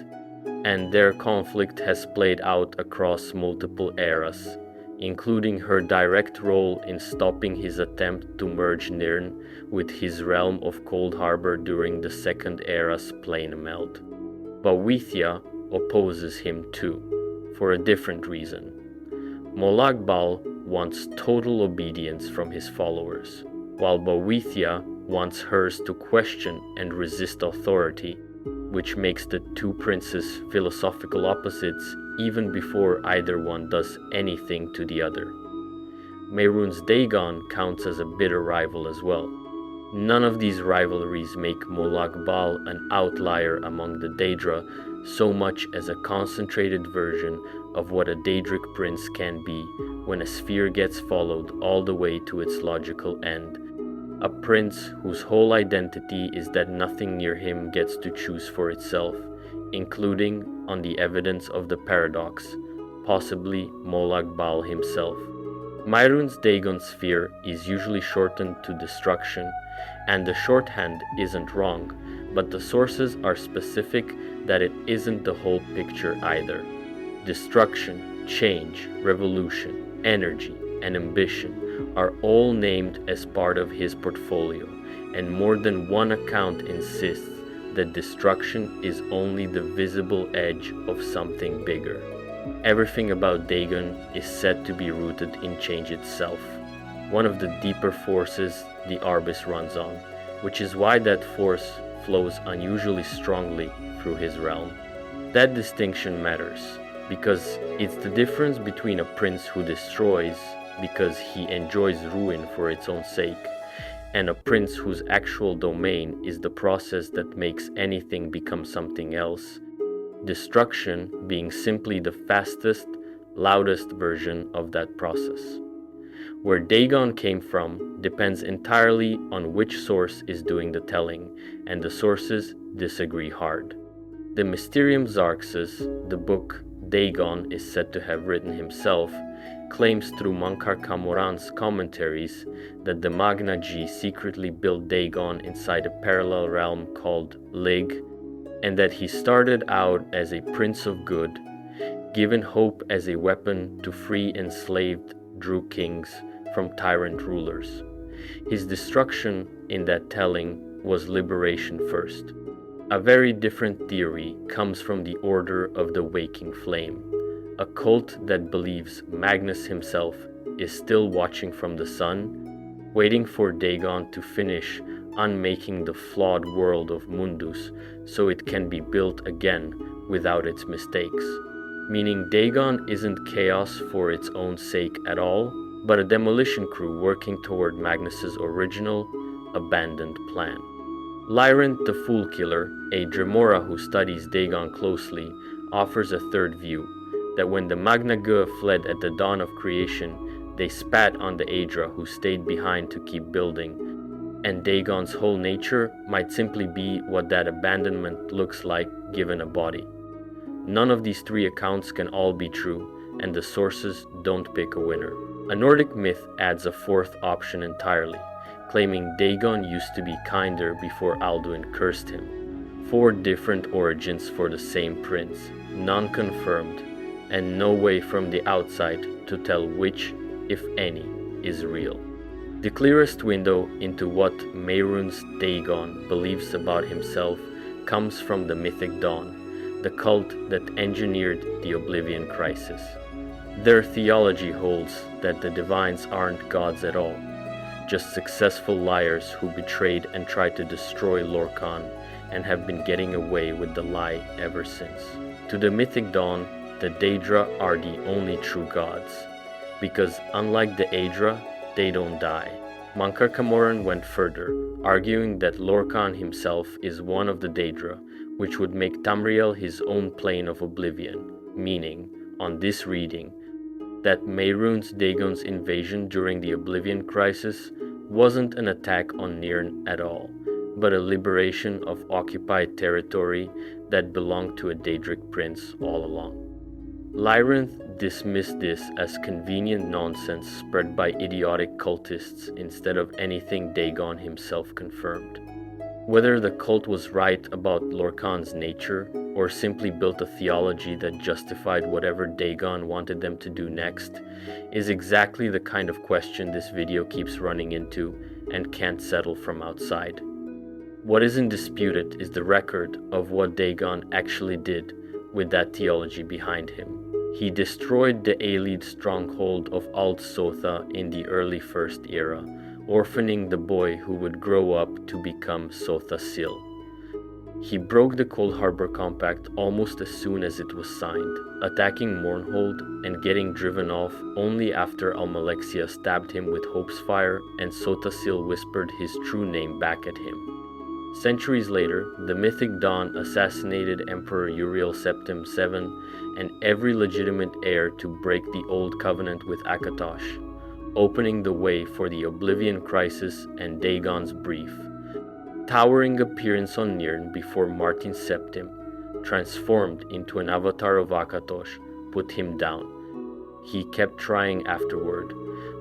[SPEAKER 1] and their conflict has played out across multiple eras, including her direct role in stopping his attempt to merge Nirn with his realm of Cold Harbor during the Second Era's plane meld. Boethiah opposes him too, for a different reason. Molagbal wants total obedience from his followers, while Boethiah wants hers to question and resist authority, which makes the two princes philosophical opposites even before either one does anything to the other. Mehrunes Dagon counts as a bitter rival as well. None of these rivalries make Molagbal an outlier among the Daedra so much as a concentrated version of what a Daedric prince can be when a sphere gets followed all the way to its logical end. A prince whose whole identity is that nothing near him gets to choose for itself, including, on the evidence of the paradox, possibly Molagbal himself. Mehrunes Dagon's sphere is usually shortened to destruction, and the shorthand isn't wrong, but the sources are specific that it isn't the whole picture either. Destruction, change, revolution, energy, and ambition are all named as part of his portfolio, and more than one account insists that destruction is only the visible edge of something bigger. Everything about Dagon is said to be rooted in change itself, one of the deeper forces the Arbis runs on, which is why that force flows unusually strongly through his realm. That distinction matters, because it's the difference between a prince who destroys because he enjoys ruin for its own sake, and a prince whose actual domain is the process that makes anything become something else, destruction being simply the fastest, loudest version of that process. Where Dagon came from depends entirely on which source is doing the telling, and the sources disagree hard. The Mysterium Xarxes, the book Dagon is said to have written himself, claims through Mankar Camoran's commentaries that the Magna G secretly built Dagon inside a parallel realm called Lig, and that he started out as a prince of good, given hope as a weapon to free enslaved Drew kings from tyrant rulers. His destruction in that telling was liberation first. A very different theory comes from the Order of the Waking Flame, a cult that believes Magnus himself is still watching from the sun, waiting for Dagon to finish unmaking the flawed world of Mundus so it can be built again without its mistakes. Meaning Dagon isn't chaos for its own sake at all, but a demolition crew working toward Magnus's original, abandoned plan. Lyrant the Fool Killer, a Dremora who studies Dagon closely, offers a third view, that when the Magna Ge fled at the dawn of creation, they spat on the Aedra who stayed behind to keep building, and Dagon's whole nature might simply be what that abandonment looks like given a body. None of these three accounts can all be true, and the sources don't pick a winner. A Nordic myth adds a fourth option entirely, claiming Dagon used to be kinder before Alduin cursed him. 4 different origins for the same prince, none confirmed, and no way from the outside to tell which, if any, is real. The clearest window into what Mehrunes Dagon believes about himself comes from the mythic Dawn, the cult that engineered the Oblivion Crisis. Their theology holds that the divines aren't gods at all, just successful liars who betrayed and tried to destroy Lorkhan and have been getting away with the lie ever since. To the mythic Dawn, the Daedra are the only true gods, because unlike the Aedra, they don't die. Mankar Camoran went further, arguing that Lorkhan himself is one of the Daedra, which would make Tamriel his own plane of oblivion, meaning, on this reading, that Mehrunes Dagon's invasion during the Oblivion Crisis wasn't an attack on Nirn at all, but a liberation of occupied territory that belonged to a Daedric prince all along. Lyrinth dismissed this as convenient nonsense spread by idiotic cultists instead of anything Dagon himself confirmed. Whether the cult was right about Lorkhan's nature, or simply built a theology that justified whatever Dagon wanted them to do next, is exactly the kind of question this video keeps running into and can't settle from outside. What isn't disputed is the record of what Dagon actually did with that theology behind him. He destroyed the Aelid stronghold of Alt-Sotha in the early First Era, orphaning the boy who would grow up to become Sotha Sil. He broke the Cold Harbor Compact almost as soon as it was signed, attacking Mournhold and getting driven off only after Almalexia stabbed him with Hope's Fire and Sotha Sil whispered his true name back at him. Centuries later, the mythic Dawn assassinated Emperor Uriel Septim VII and every legitimate heir to break the Old Covenant with Akatosh, opening the way for the Oblivion Crisis and Dagon's Brief. Towering appearance on Nirn before Martin Septim, transformed into an avatar of Akatosh, put him down. He kept trying afterward,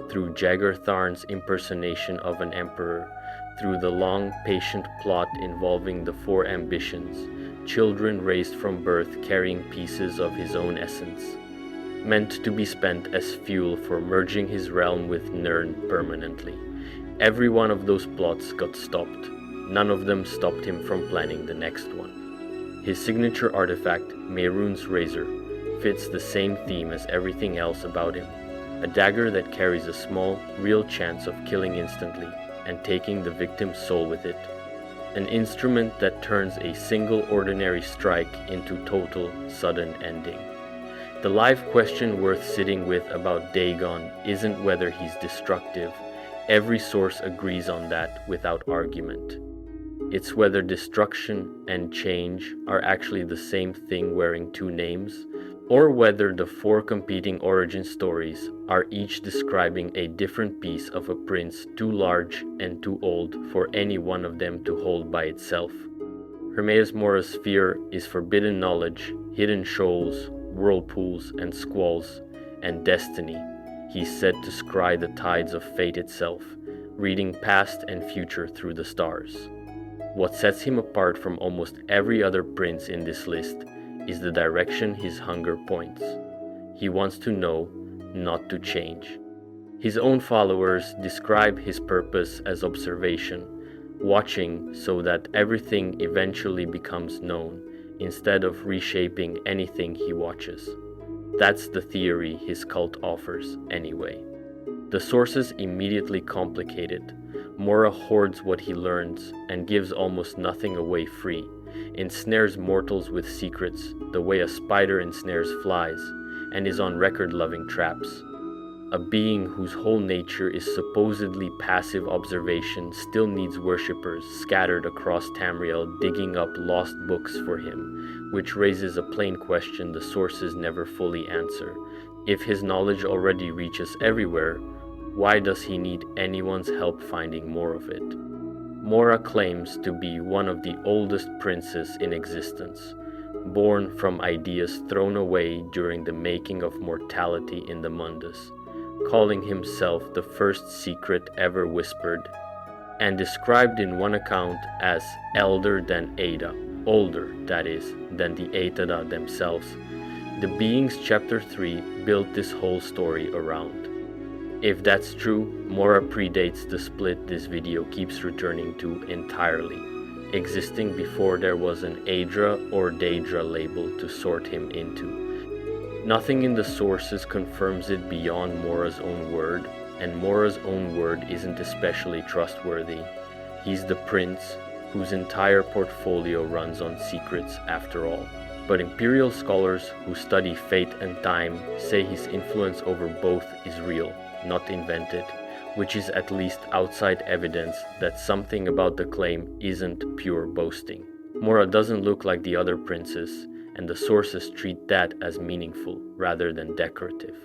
[SPEAKER 1] through Jagar Tharn's impersonation of an emperor, through the long, patient plot involving the four ambitions, children raised from birth carrying pieces of his own essence, meant to be spent as fuel for merging his realm with Nirn permanently. Every one of those plots got stopped. None of them stopped him from planning the next one. His signature artifact, Mehrunes Razor, fits the same theme as everything else about him, a dagger that carries a small, real chance of killing instantly and taking the victim's soul with it, an instrument that turns a single ordinary strike into total, sudden ending. The live question worth sitting with about Dagon isn't whether he's destructive. Every source agrees on that without argument. It's whether destruction and change are actually the same thing wearing two names, or whether the four competing origin stories are each describing a different piece of a prince too large and too old for any one of them to hold by itself. Hermaeus Mora's sphere is forbidden knowledge, hidden shoals, whirlpools and squalls, and destiny. He's said to scry the tides of fate itself, reading past and future through the stars. What sets him apart from almost every other prince in this list is the direction his hunger points. He wants to know, not to change. His own followers describe his purpose as observation, watching so that everything eventually becomes known, instead of reshaping anything he watches. That's the theory his cult offers, anyway. The sources immediately complicate it. Mora hoards what he learns and gives almost nothing away free, ensnares mortals with secrets the way a spider ensnares flies, and is on record loving traps. A being whose whole nature is supposedly passive observation still needs worshippers scattered across Tamriel digging up lost books for him, which raises a plain question the sources never fully answer. If his knowledge already reaches everywhere, why does he need anyone's help finding more of it? Mora claims to be one of the oldest princes in existence, born from ideas thrown away during the making of mortality in the Mundus, calling himself the first secret ever whispered, and described in one account as elder than Ada, older, that is, than the Aetada themselves. The Beings Chapter 3 built this whole story around. If that's true, Mora predates the split this video keeps returning to entirely, existing before there was an Aedra or Daedra label to sort him into. Nothing in the sources confirms it beyond Mora's own word, and Mora's own word isn't especially trustworthy. He's the prince, whose entire portfolio runs on secrets after all. But imperial scholars who study fate and time say his influence over both is real, not invented, which is at least outside evidence that something about the claim isn't pure boasting. Mora doesn't look like the other princes, and the sources treat that as meaningful rather than decorative.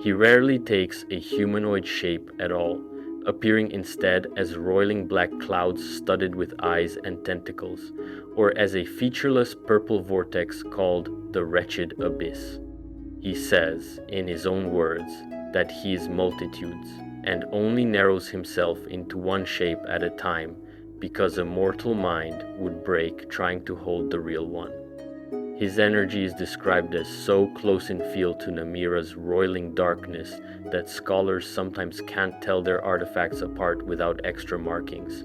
[SPEAKER 1] He rarely takes a humanoid shape at all, appearing instead as roiling black clouds studded with eyes and tentacles, or as a featureless purple vortex called the Wretched Abyss. He says, in his own words, that he is multitudes, and only narrows himself into one shape at a time, because a mortal mind would break trying to hold the real one. His energy is described as so close in feel to Namira's roiling darkness that scholars sometimes can't tell their artifacts apart without extra markings,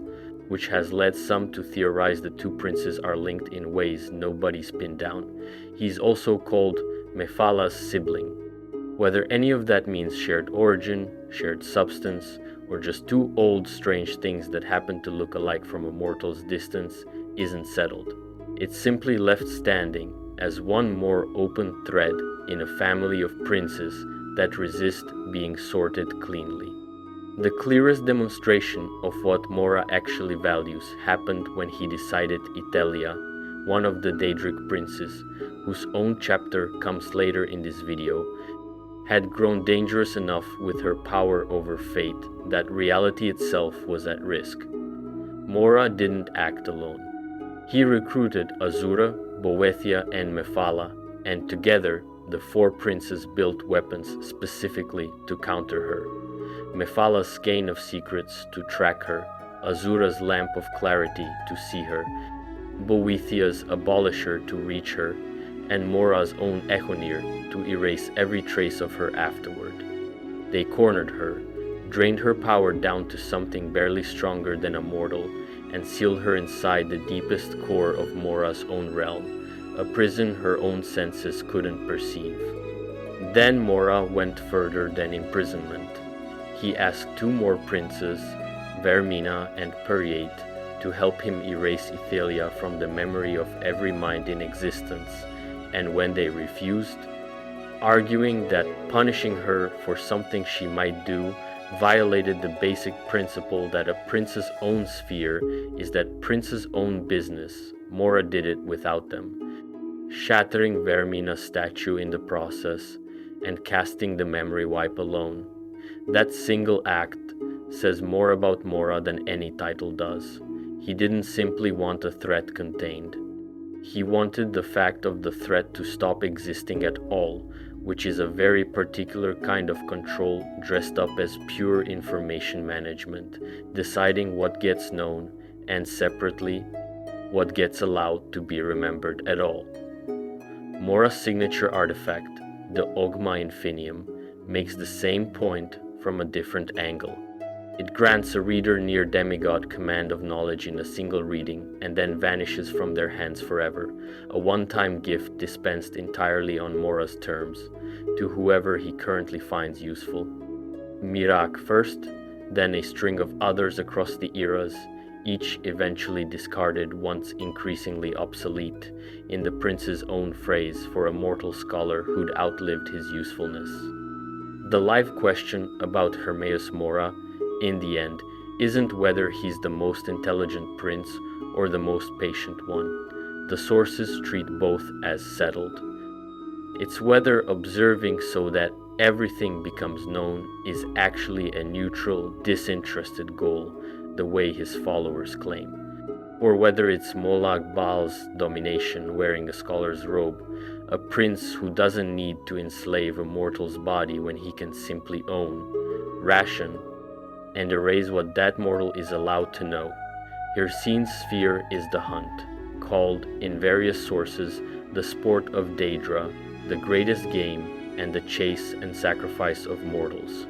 [SPEAKER 1] which has led some to theorize the two princes are linked in ways nobody's pinned down. He's also called Mephalah's sibling. Whether any of that means shared origin, shared substance, or just two old strange things that happen to look alike from a mortal's distance isn't settled. It's simply left standing as one more open thread in a family of princes that resist being sorted cleanly. The clearest demonstration of what Mora actually values happened when he decided Itelia, one of the Daedric princes, whose own chapter comes later in this video, had grown dangerous enough with her power over fate that reality itself was at risk. Mora didn't act alone. He recruited Azura, Boethia, and Mephalah, and together the four princes built weapons specifically to counter her. Mephalah's skein of secrets to track her, Azura's lamp of clarity to see her, Boethia's abolisher to reach her, and Mora's own Echonir to erase every trace of her afterward. They cornered her, drained her power down to something barely stronger than a mortal, and sealed her inside the deepest core of Mora's own realm, a prison her own senses couldn't perceive. Then Mora went further than imprisonment. He asked two more princes, Vermina and Periate, to help him erase Itelia from the memory of every mind in existence, and when they refused, arguing that punishing her for something she might do violated the basic principle that a prince's own sphere is that prince's own business, Mora did it without them, shattering Vermina's statue in the process and casting the memory wipe alone. That single act says more about Mora than any title does. He didn't simply want a threat contained. He wanted the fact of the threat to stop existing at all, which is a very particular kind of control dressed up as pure information management, deciding what gets known and separately what gets allowed to be remembered at all. Mora's signature artifact, the Ogma Infinium, makes the same point from a different angle. It grants a reader near demigod command of knowledge in a single reading and then vanishes from their hands forever, a one-time gift dispensed entirely on Mora's terms, to whoever he currently finds useful. Mirak first, then a string of others across the eras, each eventually discarded once increasingly obsolete, in the prince's own phrase for a mortal scholar who'd outlived his usefulness. The live question about Hermaeus Mora, in the end, isn't whether he's the most intelligent prince or the most patient one. The sources treat both as settled. It's whether observing so that everything becomes known is actually a neutral, disinterested goal, the way his followers claim, or whether it's Molag Bal's domination wearing a scholar's robe, a prince who doesn't need to enslave a mortal's body when he can simply own, ration, and erase what that mortal is allowed to know. Hircine's sphere is the hunt, called, in various sources, the sport of Daedra, the greatest game, and the chase and sacrifice of mortals.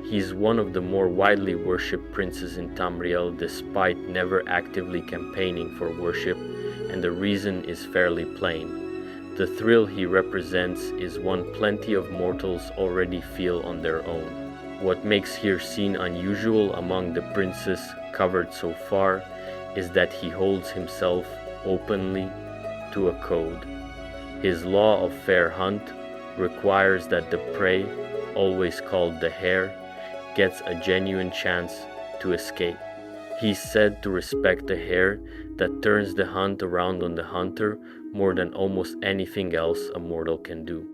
[SPEAKER 1] He's one of the more widely worshipped princes in Tamriel despite never actively campaigning for worship, and the reason is fairly plain. The thrill he represents is one plenty of mortals already feel on their own. What makes Hircine unusual among the princes covered so far is that he holds himself openly to a code. His law of fair hunt requires that the prey, always called the hare, gets a genuine chance to escape. He's said to respect the hare that turns the hunt around on the hunter more than almost anything else a mortal can do.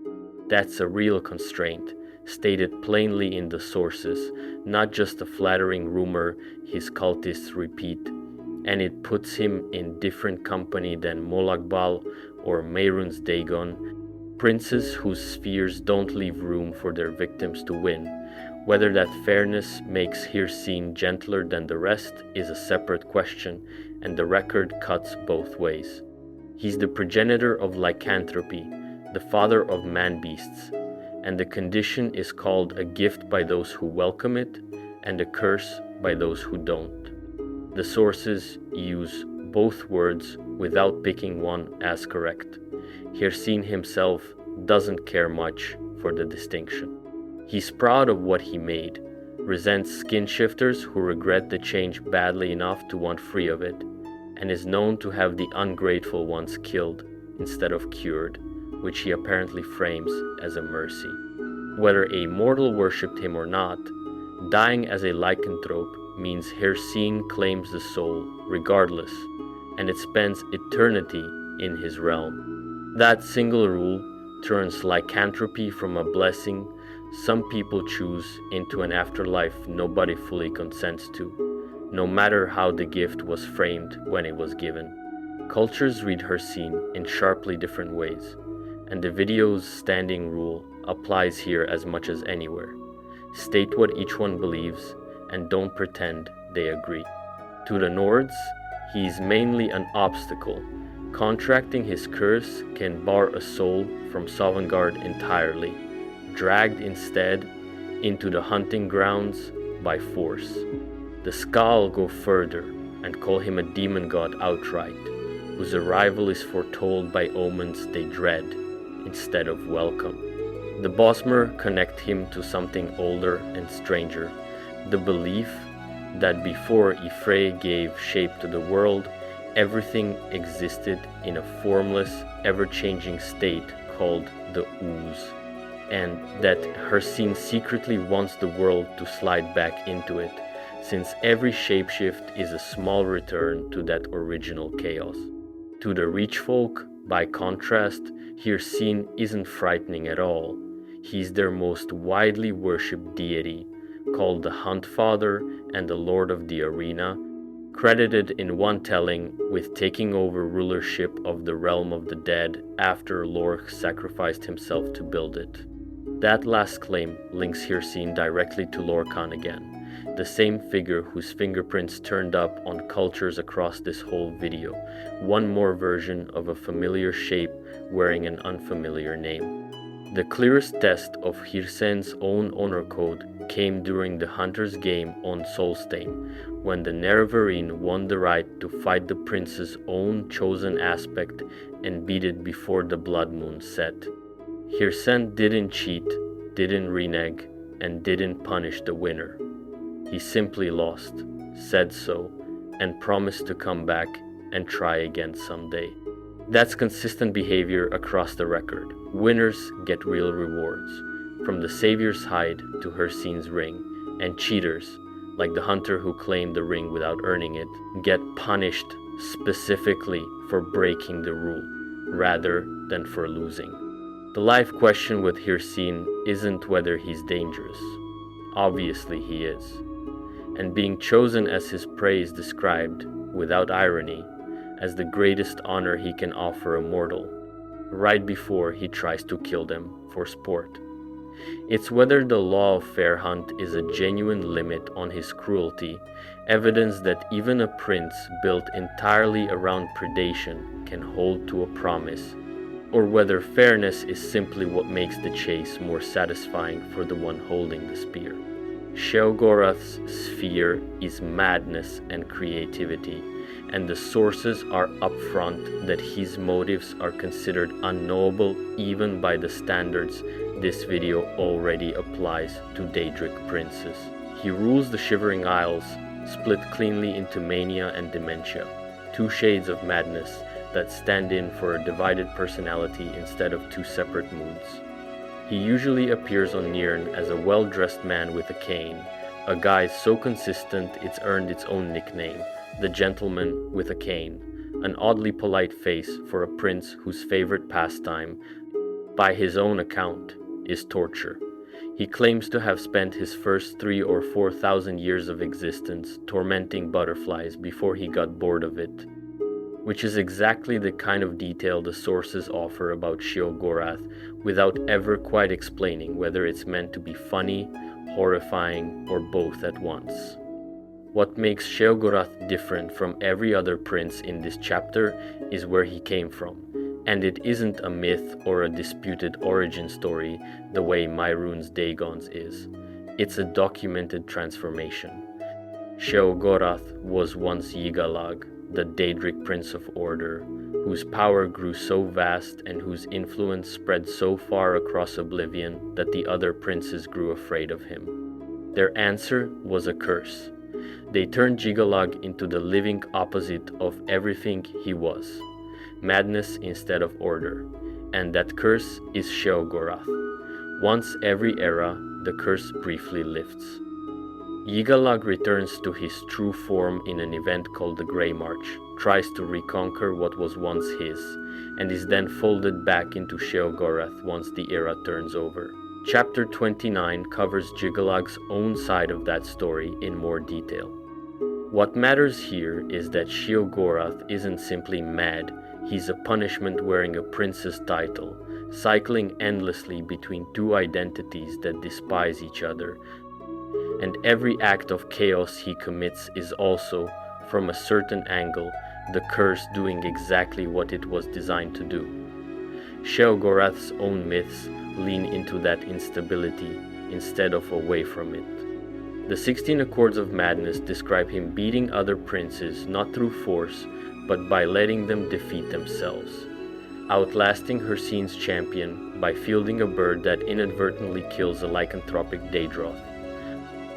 [SPEAKER 1] That's a real constraint, stated plainly in the sources, not just a flattering rumor his cultists repeat, and it puts him in different company than Molagbal or Meirun's Dagon, princes whose spheres don't leave room for their victims to win. Whether that fairness makes Hircine gentler than the rest is a separate question, and the record cuts both ways. He's the progenitor of lycanthropy, the father of man-beasts, and the condition is called a gift by those who welcome it, and a curse by those who don't. The sources use both words without picking one as correct. Hircine himself doesn't care much for the distinction. He's proud of what he made, resents skin shifters who regret the change badly enough to want free of it, and is known to have the ungrateful ones killed instead of cured, which he apparently frames as a mercy. Whether a mortal worshipped him or not, dying as a lycanthrope means Hircine claims the soul regardless, and it spends eternity in his realm. That single rule turns lycanthropy from a blessing some people choose into an afterlife nobody fully consents to, no matter how the gift was framed when it was given. Cultures read Hircine in sharply different ways, and the video's standing rule applies here as much as anywhere. State what each one believes, and don't pretend they agree. To the Nords, he's mainly an obstacle. Contracting his curse can bar a soul from Sovngarde entirely, dragged instead into the hunting grounds by force. The Skal go further and call him a demon god outright, whose arrival is foretold by omens they dread instead of welcome. The Bosmer connect him to something older and stranger, the belief that before Y'ffre gave shape to the world, everything existed in a formless, ever-changing state called the Ooze, and that Hircine secretly wants the world to slide back into it, since every shapeshift is a small return to that original chaos. To the Reach folk, by contrast, Hircine isn't frightening at all. He's their most widely worshipped deity, called the Hunt Father and the Lord of the Arena, credited in one telling with taking over rulership of the realm of the dead after Lorch sacrificed himself to build it. That last claim links Hircine directly to Lorkhan again, the same figure whose fingerprints turned up on cultures across this whole video, one more version of a familiar shape wearing an unfamiliar name. The clearest test of Hircine's own honor code came during the Hunter's game on Solstheim, when the Nerevarine won the right to fight the prince's own chosen aspect and beat it before the blood moon set. Hircine didn't cheat, didn't renege, and didn't punish the winner. He simply lost, said so, and promised to come back and try again someday. That's consistent behavior across the record. Winners get real rewards, from the Savior's hide to Hircine's ring, and cheaters, like the hunter who claimed the ring without earning it, get punished specifically for breaking the rule, rather than for losing. The life question with Hircine isn't whether he's dangerous. Obviously he is. And being chosen as his prey is described, without irony, as the greatest honor he can offer a mortal, right before he tries to kill them for sport. It's whether the law of fair hunt is a genuine limit on his cruelty, evidence that even a prince built entirely around predation can hold to a promise, or whether fairness is simply what makes the chase more satisfying for the one holding the spear. Sheogorath's sphere is madness and creativity, and the sources are upfront that his motives are considered unknowable even by the standards this video already applies to Daedric princes. He rules the Shivering Isles, split cleanly into mania and dementia, two shades of madness that stand in for a divided personality instead of two separate moods. He usually appears on Nirn as a well-dressed man with a cane, a guise so consistent it's earned its own nickname, the gentleman with a cane, an oddly polite face for a prince whose favorite pastime, by his own account, is torture. He claims to have spent his first 3,000 or 4,000 years of existence tormenting butterflies before he got bored of it, which is exactly the kind of detail the sources offer about Sheogorath without ever quite explaining whether it's meant to be funny, horrifying, or both at once. What makes Sheogorath different from every other prince in this chapter is where he came from, and it isn't a myth or a disputed origin story the way Myrun's Dagon's is. It's a documented transformation. Sheogorath was once Yigalag, the Daedric Prince of Order, whose power grew so vast and whose influence spread so far across oblivion that the other princes grew afraid of him. Their answer was a curse. They turned Yigalag into the living opposite of everything he was, madness instead of order, and that curse is Sheogorath. Once every era, the curse briefly lifts. Yigalag returns to his true form in an event called the Grey March, tries to reconquer what was once his, and is then folded back into Sheogorath once the era turns over. Chapter 29 covers Yigalag's own side of that story in more detail. What matters here is that Sheogorath isn't simply mad, he's a punishment wearing a prince's title, cycling endlessly between two identities that despise each other, and every act of chaos he commits is also, from a certain angle, the curse doing exactly what it was designed to do. Sheogorath's own myths lean into that instability instead of away from it. The 16 Accords of Madness describe him beating other princes not through force, but by letting them defeat themselves, outlasting Hircine's champion by fielding a bird that inadvertently kills a lycanthropic Daedroth,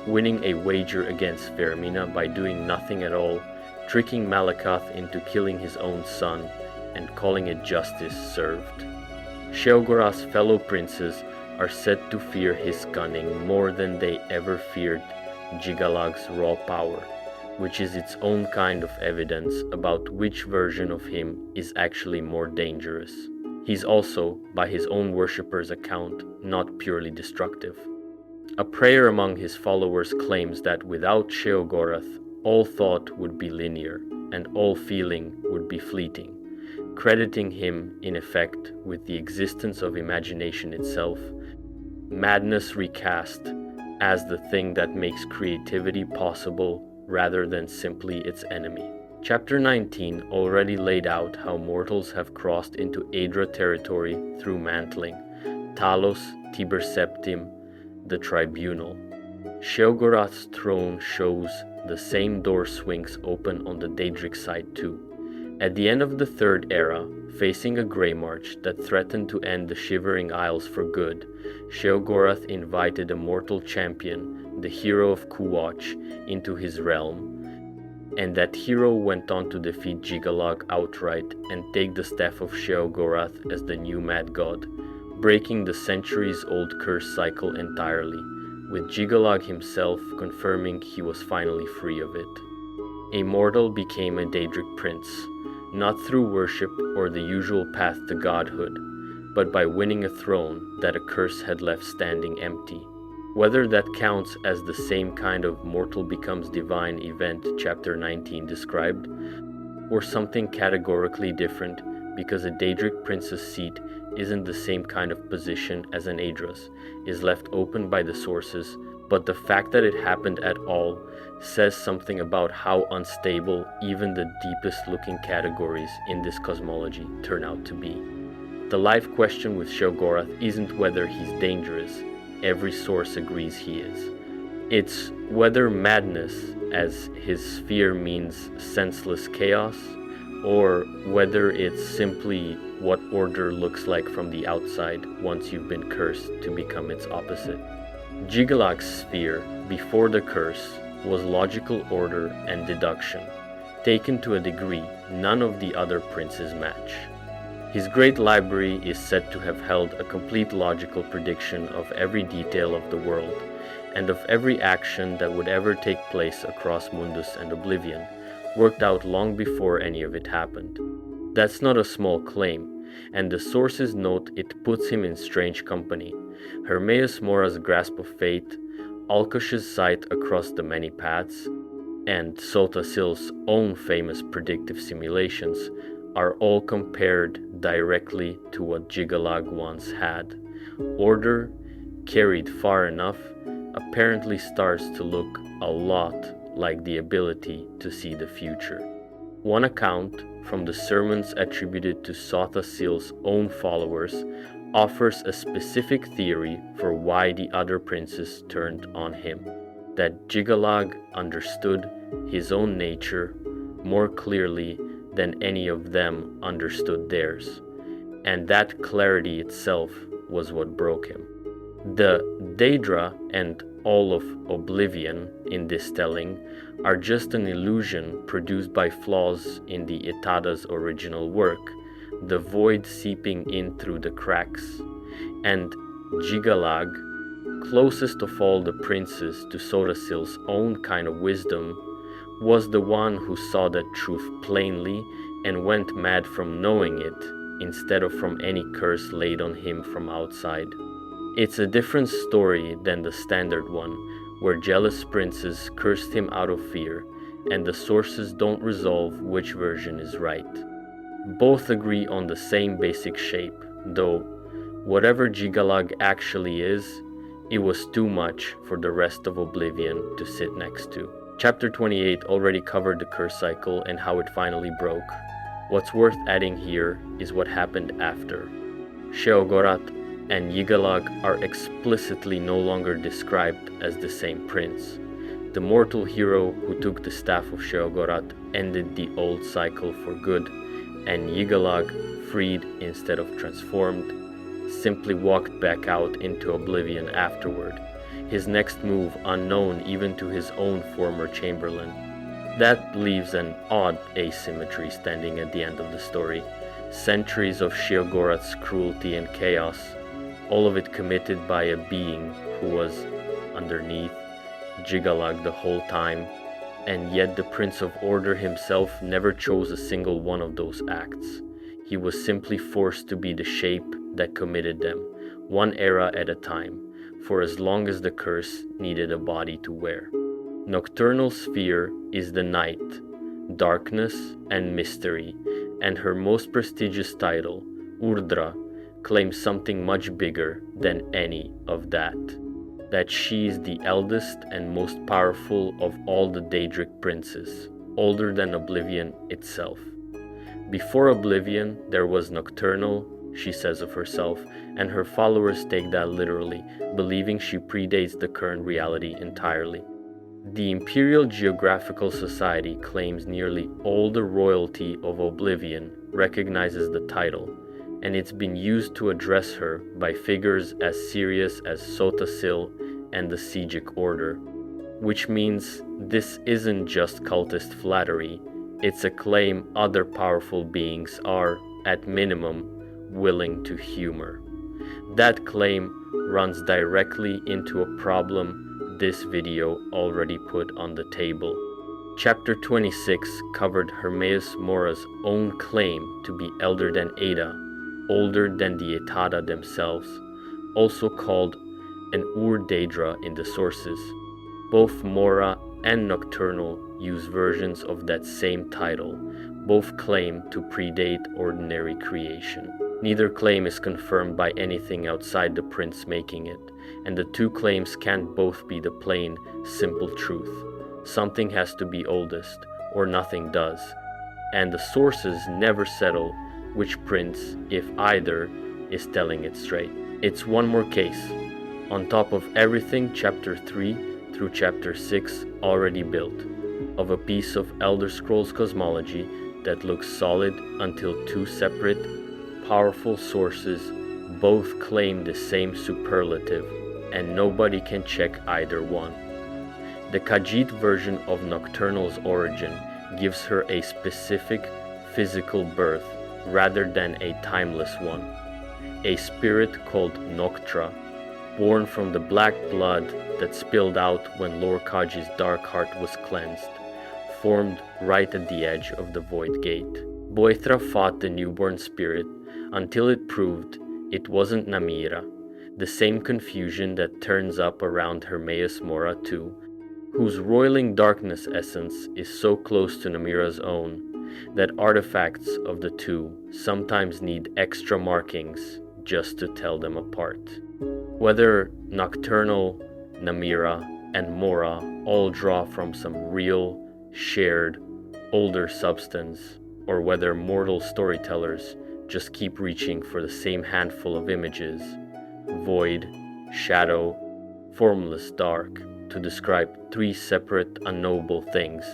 [SPEAKER 1] winning a wager against Vermina by doing nothing at all, tricking Malakoth into killing his own son, and calling it justice served. Sheogorath's fellow princes are said to fear his cunning more than they ever feared Yigalag's raw power, which is its own kind of evidence about which version of him is actually more dangerous. He's also, by his own worshippers' account, not purely destructive. A prayer among his followers claims that without Sheogorath, all thought would be linear, and all feeling would be fleeting, crediting him, in effect, with the existence of imagination itself, madness recast as the thing that makes creativity possible rather than simply its enemy. Chapter 19 already laid out how mortals have crossed into Aedra territory through mantling, Talos, Tiber Septim, the Tribunal. Sheogorath's throne shows the same door swings open on the Daedric side too. At the end of the Third Era, facing a Grey March that threatened to end the Shivering Isles for good, Sheogorath invited a mortal champion, the hero of Kuwatch, into his realm, and that hero went on to defeat Yigalag outright and take the staff of Sheogorath as the new mad god, breaking the centuries-old curse cycle entirely, with Yigalag himself confirming he was finally free of it. A mortal became a Daedric prince, not through worship or the usual path to godhood, but by winning a throne that a curse had left standing empty. Whether that counts as the same kind of mortal becomes divine event chapter 19 described, or something categorically different because a Daedric prince's seat isn't the same kind of position as an Aedra's, is left open by the sources, but the fact that it happened at all says something about how unstable even the deepest looking categories in this cosmology turn out to be. The life question with Sheogorath isn't whether he's dangerous, every source agrees he is, It's whether madness, as his sphere means senseless chaos, or whether it's simply what order looks like from the outside once you've been cursed to become its opposite. Jiggalag's sphere, before the curse, was logical order and deduction, taken to a degree none of the other princes match. His great library is said to have held a complete logical prediction of every detail of the world, and of every action that would ever take place across Mundus and Oblivion, worked out long before any of it happened. That's not a small claim, and the sources note it puts him in strange company. Hermaeus Mora's grasp of fate, Alkosh's sight across the many paths, and Sota Sil's own famous predictive simulations are all compared directly to what Jiggalag once had. Order, carried far enough, apparently starts to look a lot like the ability to see the future. One account from the sermons attributed to Sota Sil's own followers offers a specific theory for why the other princes turned on him, that Jiggalag understood his own nature more clearly than any of them understood theirs, and that clarity itself was what broke him. The Daedra and all of Oblivion in this telling are just an illusion produced by flaws in the Etada's original work, the void seeping in through the cracks, and Jiggalag, closest of all the princes to Sota Sil's own kind of wisdom, was the one who saw that truth plainly and went mad from knowing it instead of from any curse laid on him from outside. It's a different story than the standard one, where jealous princes cursed him out of fear, and the sources don't resolve which version is right. Both agree on the same basic shape, though whatever Jiggalag actually is, it was too much for the rest of Oblivion to sit next to. Chapter 28 already covered the curse cycle and how it finally broke. What's worth adding here is what happened after. Sheogorath and Jiggalag are explicitly no longer described as the same prince. The mortal hero who took the staff of Sheogorath ended the old cycle for good, and Jiggalag, freed instead of transformed, simply walked back out into Oblivion afterward, his next move unknown even to his own former chamberlain. That leaves an odd asymmetry standing at the end of the story. Centuries of Sheogorath's cruelty and chaos, all of it committed by a being who was, underneath, Jiggalag the whole time, and yet the Prince of Order himself never chose a single one of those acts. He was simply forced to be the shape that committed them, one era at a time, for as long as the curse needed a body to wear. Nocturnal Sphere is the night, darkness, and mystery, and her most prestigious title, Urdra, claims something much bigger than any of that she is the eldest and most powerful of all the Daedric princes, older than Oblivion itself. Before Oblivion, there was Nocturnal, she says of herself, and her followers take that literally, believing she predates the current reality entirely. The Imperial Geographical Society claims nearly all the royalty of Oblivion recognizes the title, and it's been used to address her by figures as serious as Sota Sil and the Sijic Order, which means this isn't just cultist flattery, it's a claim other powerful beings are, at minimum, willing to humor. That claim runs directly into a problem this video already put on the table. Chapter 26 covered Hermaeus Mora's own claim to be elder than Aeda, older than the Etada themselves, also called an Daedra in the sources. Both Mora and Nocturnal use versions of that same title. Both claim to predate ordinary creation. Neither claim is confirmed by anything outside the prince making it, and the two claims can't both be the plain, simple truth. Something has to be oldest, or nothing does, and the sources never settle which prince, if either, is telling it straight. It's one more case. On top of everything Chapter 3 through Chapter 6 already built, of a piece of Elder Scrolls cosmology that looks solid until two separate, powerful sources both claim the same superlative, and nobody can check either one. The Khajiit version of Nocturnal's origin gives her a specific physical birth rather than a timeless one. A spirit called Noctra, born from the black blood that spilled out when Lord Kaji's dark heart was cleansed, formed right at the edge of the Void Gate. Boethra fought the newborn spirit until it proved it wasn't Namira, the same confusion that turns up around Hermaeus Mora too, whose roiling darkness essence is so close to Namira's own that artifacts of the two sometimes need extra markings just to tell them apart. Whether Nocturnal, Namira, and Mora all draw from some real, shared, older substance, or whether mortal storytellers just keep reaching for the same handful of images, void, shadow, formless dark, to describe three separate unknowable things,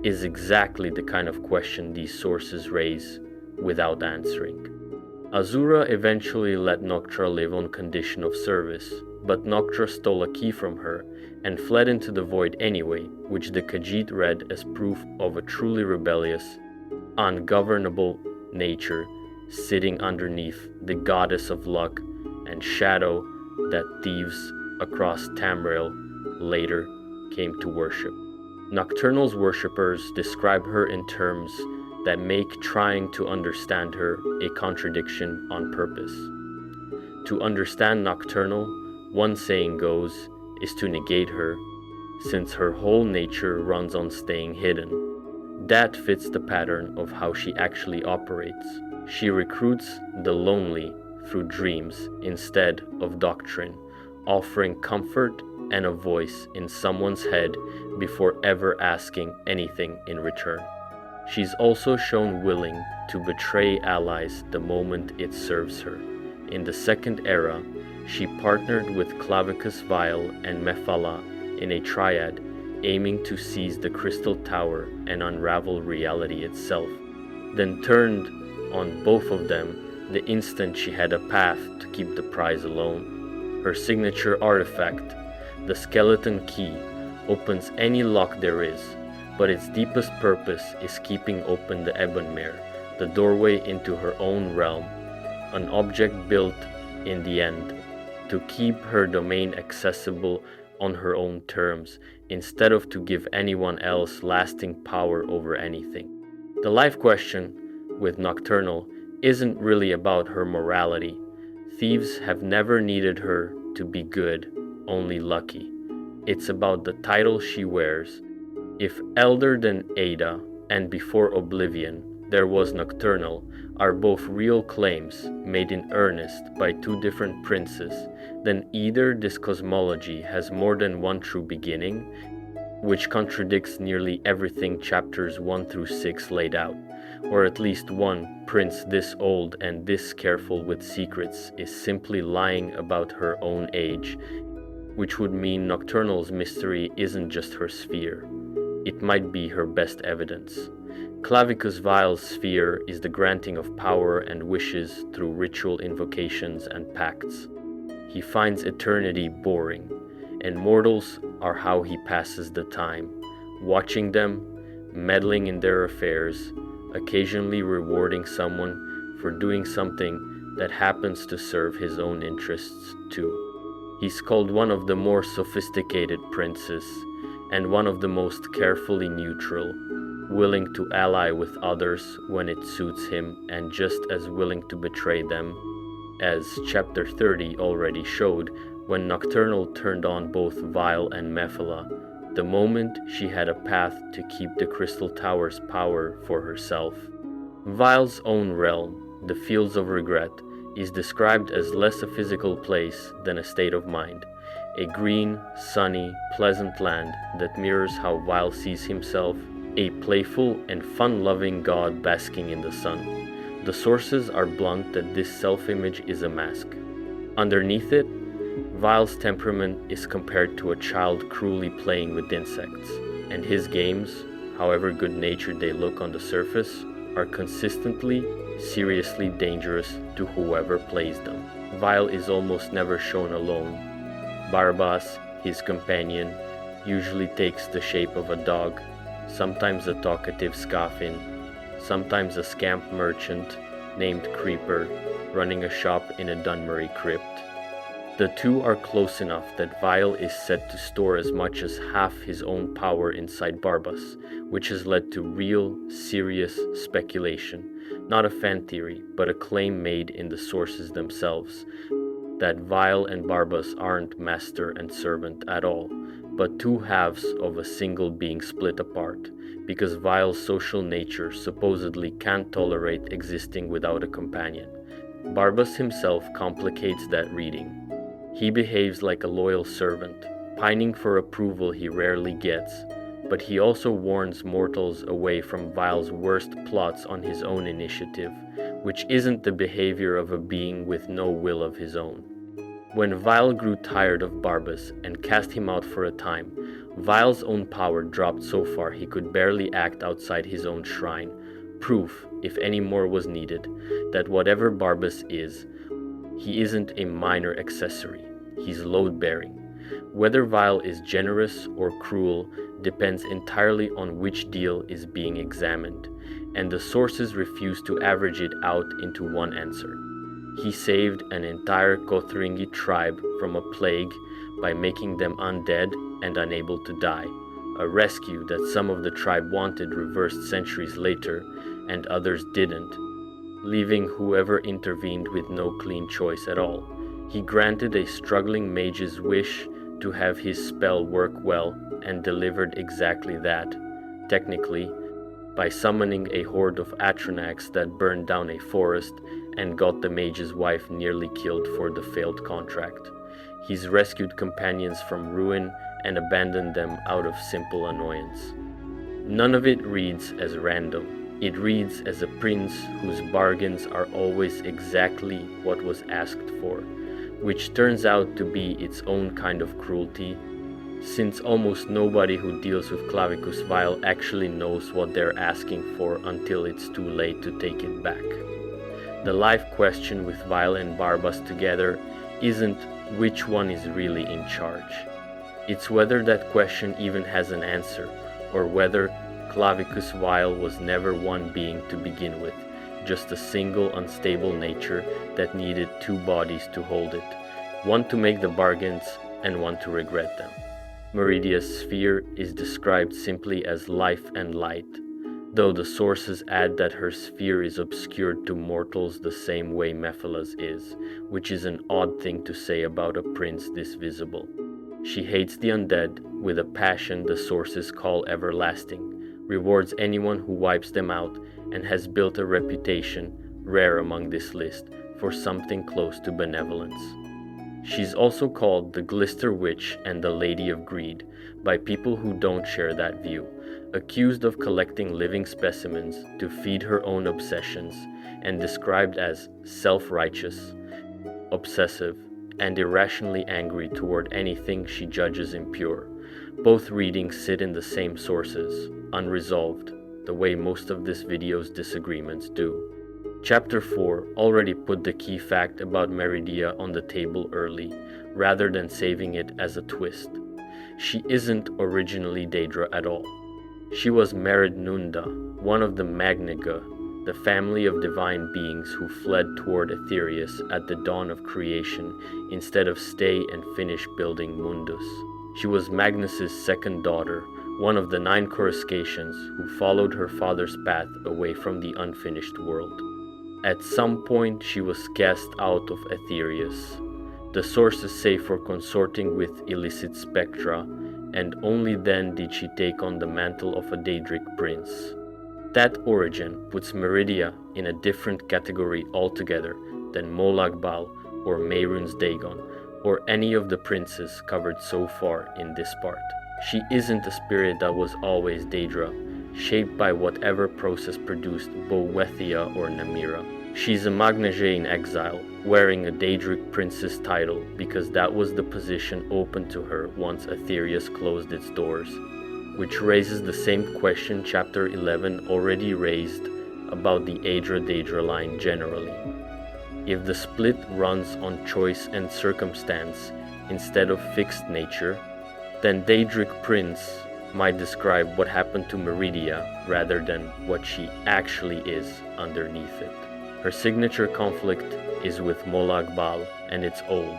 [SPEAKER 1] is exactly the kind of question these sources raise without answering. Azura eventually let Noctra live on condition of service, but Noctra stole a key from her and fled into the void anyway, which the Khajiit read as proof of a truly rebellious, ungovernable nature sitting underneath the goddess of luck and shadow that thieves across Tamriel later came to worship. Nocturnal's worshippers describe her in terms that make trying to understand her a contradiction on purpose. To understand Nocturnal, one saying goes, is to negate her, since her whole nature runs on staying hidden. That fits the pattern of how she actually operates. She recruits the lonely through dreams instead of doctrine, offering comfort and a voice in someone's head before ever asking anything in return. She's also shown willing to betray allies the moment it serves her. In the Second Era, she partnered with Clavicus Vile and Mephala in a triad aiming to seize the Crystal Tower and unravel reality itself, then turned on both of them the instant she had a path to keep the prize alone. Her signature artifact, the Skeleton Key, opens any lock there is, but its deepest purpose is keeping open the Ebonmere, the doorway into her own realm, an object built, in the end, to keep her domain accessible on her own terms, instead of to give anyone else lasting power over anything. The life question with Nocturnal isn't really about her morality. Thieves have never needed her to be good, only lucky. It's about the title she wears. If Elder than Ada and before Oblivion there was Nocturnal are both real claims made in earnest by two different princes, then either this cosmology has more than one true beginning, which contradicts nearly everything chapters 1 through 6 laid out, or at least one prince this old and this careful with secrets is simply lying about her own age, which would mean Nocturnal's mystery isn't just her sphere. It might be her best evidence. Clavicus Vile's sphere is the granting of power and wishes through ritual invocations and pacts. He finds eternity boring, and mortals are how he passes the time, watching them, meddling in their affairs, occasionally rewarding someone for doing something that happens to serve his own interests too. He's called one of the more sophisticated princes, and one of the most carefully neutral, willing to ally with others when it suits him and just as willing to betray them, as chapter 30 already showed when Nocturnal turned on both Vile and Mephala, the moment she had a path to keep the Crystal Tower's power for herself. Vile's own realm, the Fields of Regret, is described as less a physical place than a state of mind, a green, sunny, pleasant land that mirrors how Vile sees himself, a playful and fun-loving god basking in the sun. The sources are blunt that this self-image is a mask. Underneath it, Vile's temperament is compared to a child cruelly playing with insects, and his games, however good-natured they look on the surface, are consistently, seriously dangerous to whoever plays them. Vile is almost never shown alone. Barbas, his companion, usually takes the shape of a dog, sometimes a talkative scoffin, sometimes a scamp merchant named Creeper, running a shop in a Dunmurry crypt. The two are close enough that Vile is said to store as much as half his own power inside Barbas, which has led to real, serious speculation, not a fan theory, but a claim made in the sources themselves, that Vile and Barbas aren't master and servant at all, but two halves of a single being split apart, because Vile's social nature supposedly can't tolerate existing without a companion. Barbas himself complicates that reading. He behaves like a loyal servant, pining for approval he rarely gets, but he also warns mortals away from Vile's worst plots on his own initiative, which isn't the behavior of a being with no will of his own. When Vile grew tired of Barbas and cast him out for a time, Vile's own power dropped so far he could barely act outside his own shrine, proof, if any more was needed, that whatever Barbas is, he isn't a minor accessory, he's load-bearing. Whether Vile is generous or cruel depends entirely on which deal is being examined, and the sources refuse to average it out into one answer. He saved an entire Kothringi tribe from a plague by making them undead and unable to die, a rescue that some of the tribe wanted reversed centuries later and others didn't, leaving whoever intervened with no clean choice at all. He granted a struggling mage's wish to have his spell work well and delivered exactly that, technically, by summoning a horde of Atronachs that burned down a forest and got the mage's wife nearly killed for the failed contract. He's rescued companions from ruin and abandoned them out of simple annoyance. None of it reads as random. It reads as a prince whose bargains are always exactly what was asked for, which turns out to be its own kind of cruelty, since almost nobody who deals with Clavicus Vile actually knows what they're asking for until it's too late to take it back. The life question with Vile and Barbas together isn't which one is really in charge. It's whether that question even has an answer, or whether Clavicus Vile was never one being to begin with, just a single unstable nature that needed two bodies to hold it, one to make the bargains and one to regret them. Meridia's sphere is described simply as life and light, though the sources add that her sphere is obscured to mortals the same way Mephala's is, which is an odd thing to say about a prince this visible. She hates the undead with a passion the sources call everlasting, rewards anyone who wipes them out, and has built a reputation, rare among this list, for something close to benevolence. She's also called the Glister Witch and the Lady of Greed by people who don't share that view, accused of collecting living specimens to feed her own obsessions, and described as self-righteous, obsessive, and irrationally angry toward anything she judges impure. Both readings sit in the same sources, unresolved, the way most of this video's disagreements do. Chapter 4 already put the key fact about Meridia on the table early, rather than saving it as a twist. She isn't originally Daedra at all. She was Meridnunda, one of the Magniga, the family of divine beings who fled toward Aetherius at the dawn of creation instead of stay and finish building Mundus. She was Magnus's second daughter, one of the 9 Coruscations who followed her father's path away from the unfinished world. At some point she was cast out of Aetherius. The sources say for consorting with illicit spectra, and only then did she take on the mantle of a Daedric prince. That origin puts Meridia in a different category altogether than Molag Bal or Mehrunes Dagon, or any of the princes covered so far in this part. She isn't a spirit that was always Daedra, shaped by whatever process produced Boethia or Namira. She's a Magnage in exile, wearing a Daedric princess title because that was the position open to her once Aetherius closed its doors, which raises the same question Chapter 11 already raised about the Aedra Daedra line generally. If the split runs on choice and circumstance instead of fixed nature, then Daedric Prince might describe what happened to Meridia rather than what she actually is underneath it. Her signature conflict is with Molag Bal, and it's old,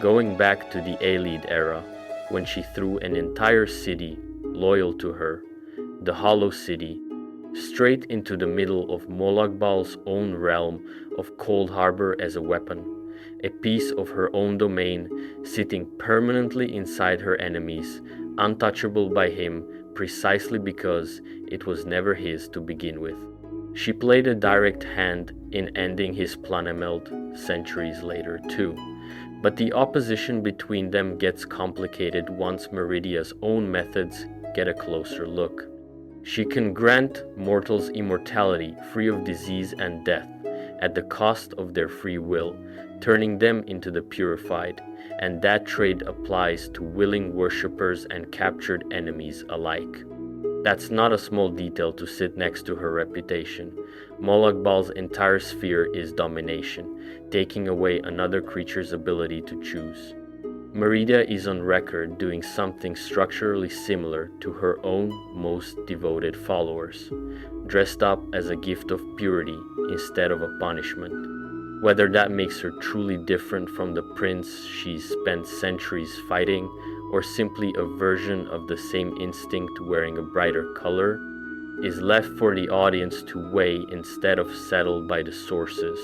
[SPEAKER 1] going back to the Aelid era, when she threw an entire city loyal to her, the Hollow City, straight into the middle of Molag Bal's own realm of Cold Harbor as a weapon, a piece of her own domain sitting permanently inside her enemies, untouchable by him precisely because it was never his to begin with. She played a direct hand in ending his Planemeld centuries later too, but the opposition between them gets complicated once Meridia's own methods get a closer look. She can grant mortals immortality free of disease and death at the cost of their free will, turning them into the purified, and that trait applies to willing worshippers and captured enemies alike. That's not a small detail to sit next to her reputation. Molag Bal's entire sphere is domination, taking away another creature's ability to choose. Meridia is on record doing something structurally similar to her own most devoted followers, dressed up as a gift of purity instead of a punishment. Whether that makes her truly different from the prince she's spent centuries fighting, or simply a version of the same instinct wearing a brighter color, is left for the audience to weigh instead of settled by the sources,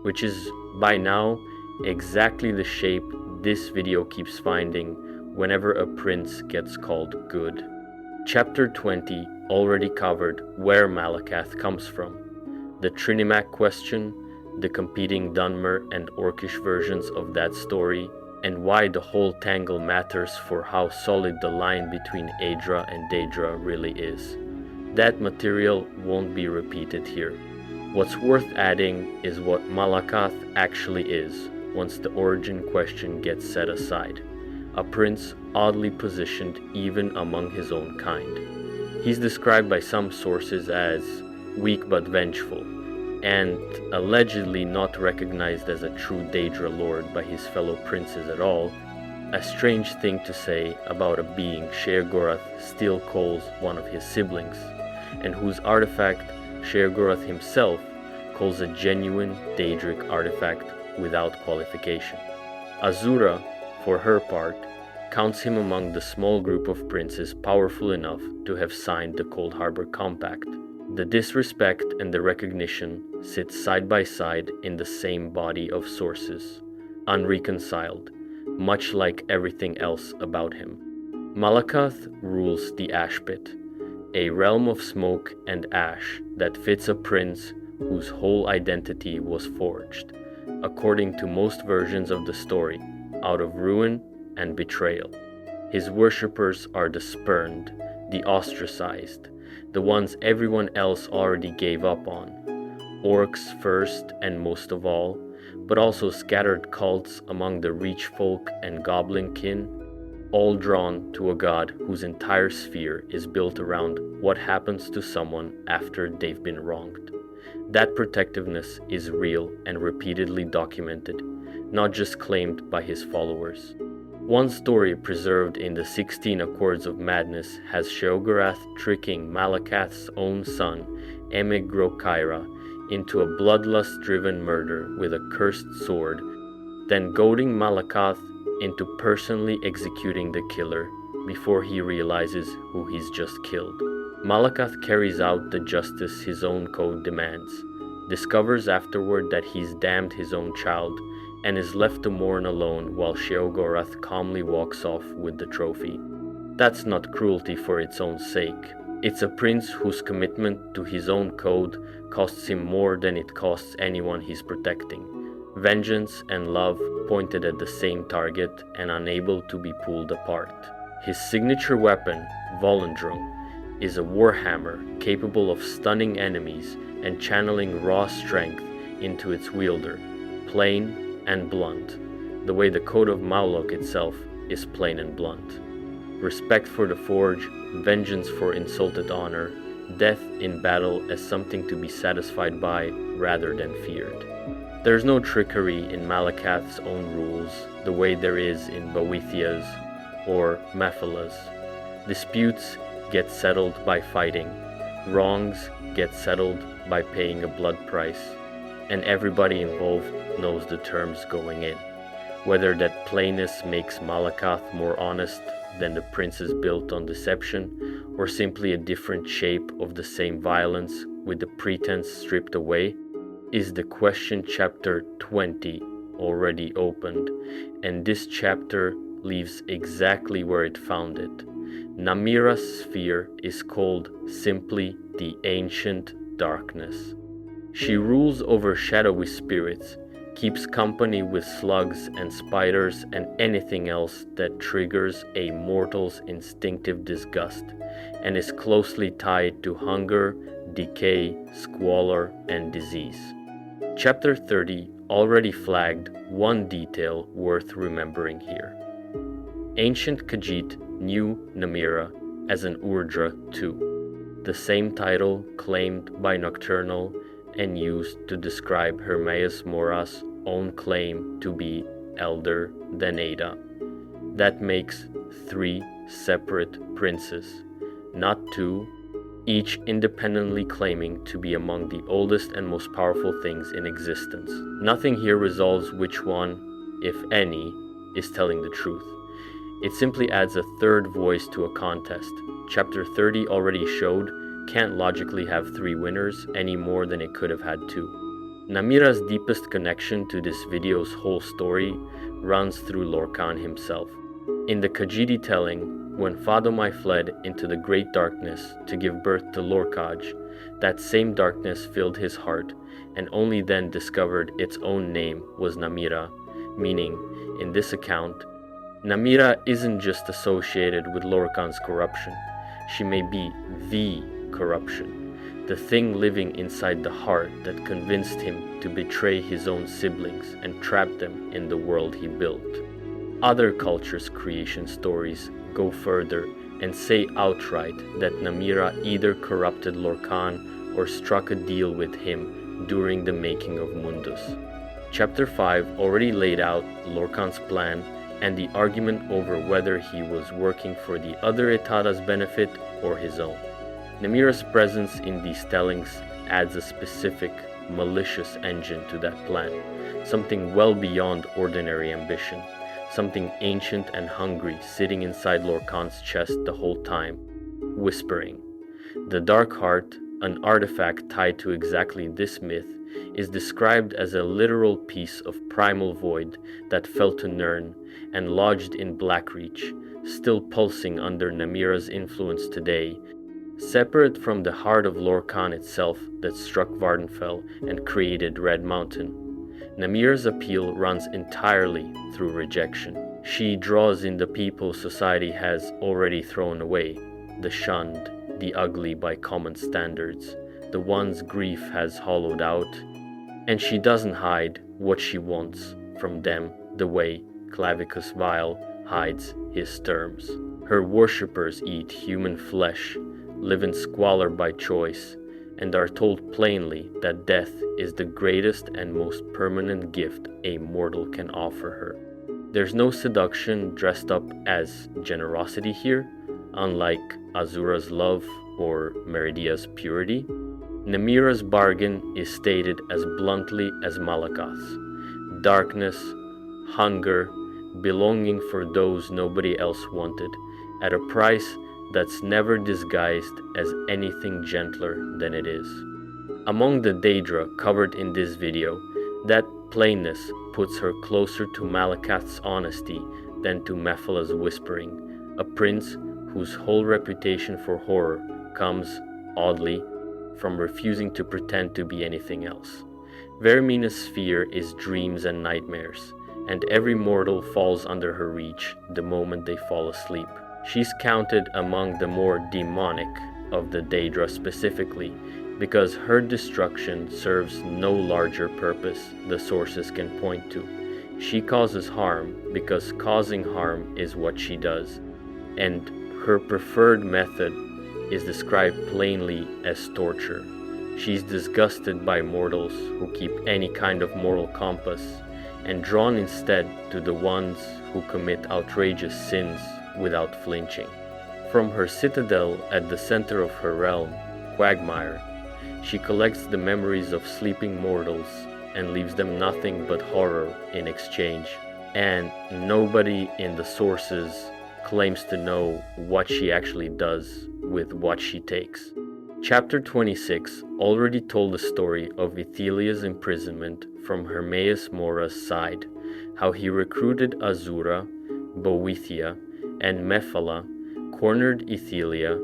[SPEAKER 1] which is by now exactly the shape this video keeps finding whenever a prince gets called good. Chapter 20 already covered where Malakath comes from, the Trinimac question, the competing Dunmer and Orcish versions of that story, and why the whole tangle matters for how solid the line between Aedra and Daedra really is. That material won't be repeated here. What's worth adding is what Malakath actually is, once the origin question gets set aside. A prince oddly positioned even among his own kind. He's described by some sources as weak but vengeful, and allegedly not recognized as a true Daedra lord by his fellow princes at all, a strange thing to say about a being Sheogorath still calls one of his siblings, and whose artifact Sheogorath himself calls a genuine Daedric artifact without qualification. Azura, for her part, counts him among the small group of princes powerful enough to have signed the Cold Harbor Compact. The disrespect and the recognition sit side by side in the same body of sources, unreconciled, much like everything else about him. Malakath rules the Ash Pit, a realm of smoke and ash that fits a prince whose whole identity was forged, according to most versions of the story, out of ruin and betrayal. His worshippers are the spurned, the ostracized, the ones everyone else already gave up on. Orcs first and most of all, but also scattered cults among the Reach folk and Goblin kin, all drawn to a god whose entire sphere is built around what happens to someone after they've been wronged. That protectiveness is real and repeatedly documented, not just claimed by his followers. One story preserved in the 16 Accords of Madness has Sheogorath tricking Malakath's own son, Emig-Grokaira, into a bloodlust-driven murder with a cursed sword, then goading Malakath into personally executing the killer before he realizes who he's just killed. Malakath carries out the justice his own code demands, discovers afterward that he's damned his own child, and is left to mourn alone while Sheogorath calmly walks off with the trophy. That's not cruelty for its own sake. It's a prince whose commitment to his own code costs him more than it costs anyone he's protecting. Vengeance and love pointed at the same target and unable to be pulled apart. His signature weapon, Volendrung, is a warhammer capable of stunning enemies and channeling raw strength into its wielder, plain and blunt, the way the code of Mauloc itself is plain and blunt. Respect for the forge, vengeance for insulted honor, death in battle as something to be satisfied by rather than feared. There's no trickery in Malakath's own rules, the way there is in Boethiah's or Mephala's. Disputes get settled by fighting, wrongs get settled by paying a blood price, and everybody involved knows the terms going in. Whether that plainness makes Malakath more honest than the princes built on deception, or simply a different shape of the same violence with the pretense stripped away, is the question chapter 20 already opened, and this chapter leaves exactly where it found it. Namira's sphere is called simply the Ancient Darkness. She rules over shadowy spirits, keeps company with slugs and spiders and anything else that triggers a mortal's instinctive disgust, and is closely tied to hunger, decay, squalor, and disease. Chapter 30 already flagged one detail worth remembering here. Ancient Khajiit knew Namira as an Urdra too, the same title claimed by Nocturnal and used to describe Hermaeus Mora's own claim to be elder than Ada. That makes 3 separate princes, not 2, each independently claiming to be among the oldest and most powerful things in existence. Nothing here resolves which one, if any, is telling the truth. It simply adds a third voice to a contest. Chapter 30 already showed can't logically have 3 winners any more than it could have had 2. Namira's deepest connection to this video's whole story runs through Lorkhan himself. In the Khajiiti telling, when Fadomai fled into the great darkness to give birth to Lorkhaj, that same darkness filled his heart, and only then discovered its own name was Namira, meaning, in this account, Namira isn't just associated with Lorkhan's corruption. She may be the corruption, the thing living inside the heart that convinced him to betray his own siblings and trap them in the world he built. Other cultures' creation stories go further and say outright that Namira either corrupted Lorkhan or struck a deal with him during the making of Mundus. Chapter 5 already laid out Lorkhan's plan and the argument over whether he was working for the other Etada's benefit or his own. Namira's presence in these tellings adds a specific, malicious engine to that plan, something well beyond ordinary ambition, something ancient and hungry sitting inside Lorkhan's chest the whole time, whispering. The Dark Heart, an artifact tied to exactly this myth, is described as a literal piece of primal void that fell to Nirn and lodged in Blackreach, still pulsing under Namira's influence today, separate from the heart of Lorkhan itself that struck Vardenfell and created Red Mountain. Namira's appeal runs entirely through rejection. She draws in the people society has already thrown away, the shunned, the ugly by common standards, the ones grief has hollowed out, and she doesn't hide what she wants from them the way Clavicus Vile hides his terms. Her worshippers eat human flesh, live in squalor by choice, and are told plainly that death is the greatest and most permanent gift a mortal can offer her. There's no seduction dressed up as generosity here, unlike Azura's love or Meridia's purity. Namira's bargain is stated as bluntly as Malakath's: darkness, hunger, belonging for those nobody else wanted, at a price that's never disguised as anything gentler than it is. Among the Daedra covered in this video, that plainness puts her closer to Malakath's honesty than to Mephala's whispering, a prince whose whole reputation for horror comes, oddly, from refusing to pretend to be anything else. Vermina's sphere is dreams and nightmares, and every mortal falls under her reach the moment they fall asleep. She's counted among the more demonic, of the Daedra specifically, because her destruction serves no larger purpose the sources can point to. She causes harm because causing harm is what she does, and her preferred method is described plainly as torture. She's disgusted by mortals who keep any kind of moral compass, and drawn instead to the ones who commit outrageous sins without flinching. From her citadel at the center of her realm, Quagmire, she collects the memories of sleeping mortals and leaves them nothing but horror in exchange. And nobody in the sources claims to know what she actually does with what she takes. Chapter 26 already told the story of Ithilia's imprisonment from Hermaeus Mora's side, how he recruited Azura, Boethia, and Mephala, cornered Ithelia,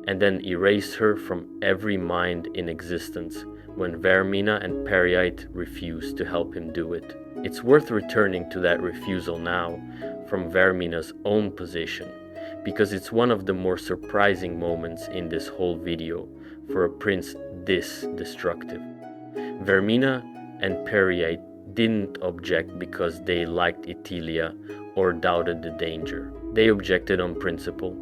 [SPEAKER 1] and then erased her from every mind in existence when Vermina and Periite refused to help him do it. It's worth returning to that refusal now from Vermina's own position, because it's one of the more surprising moments in this whole video for a prince this destructive. Vermina and Periite didn't object because they liked Ithelia or doubted the danger. They objected on principle,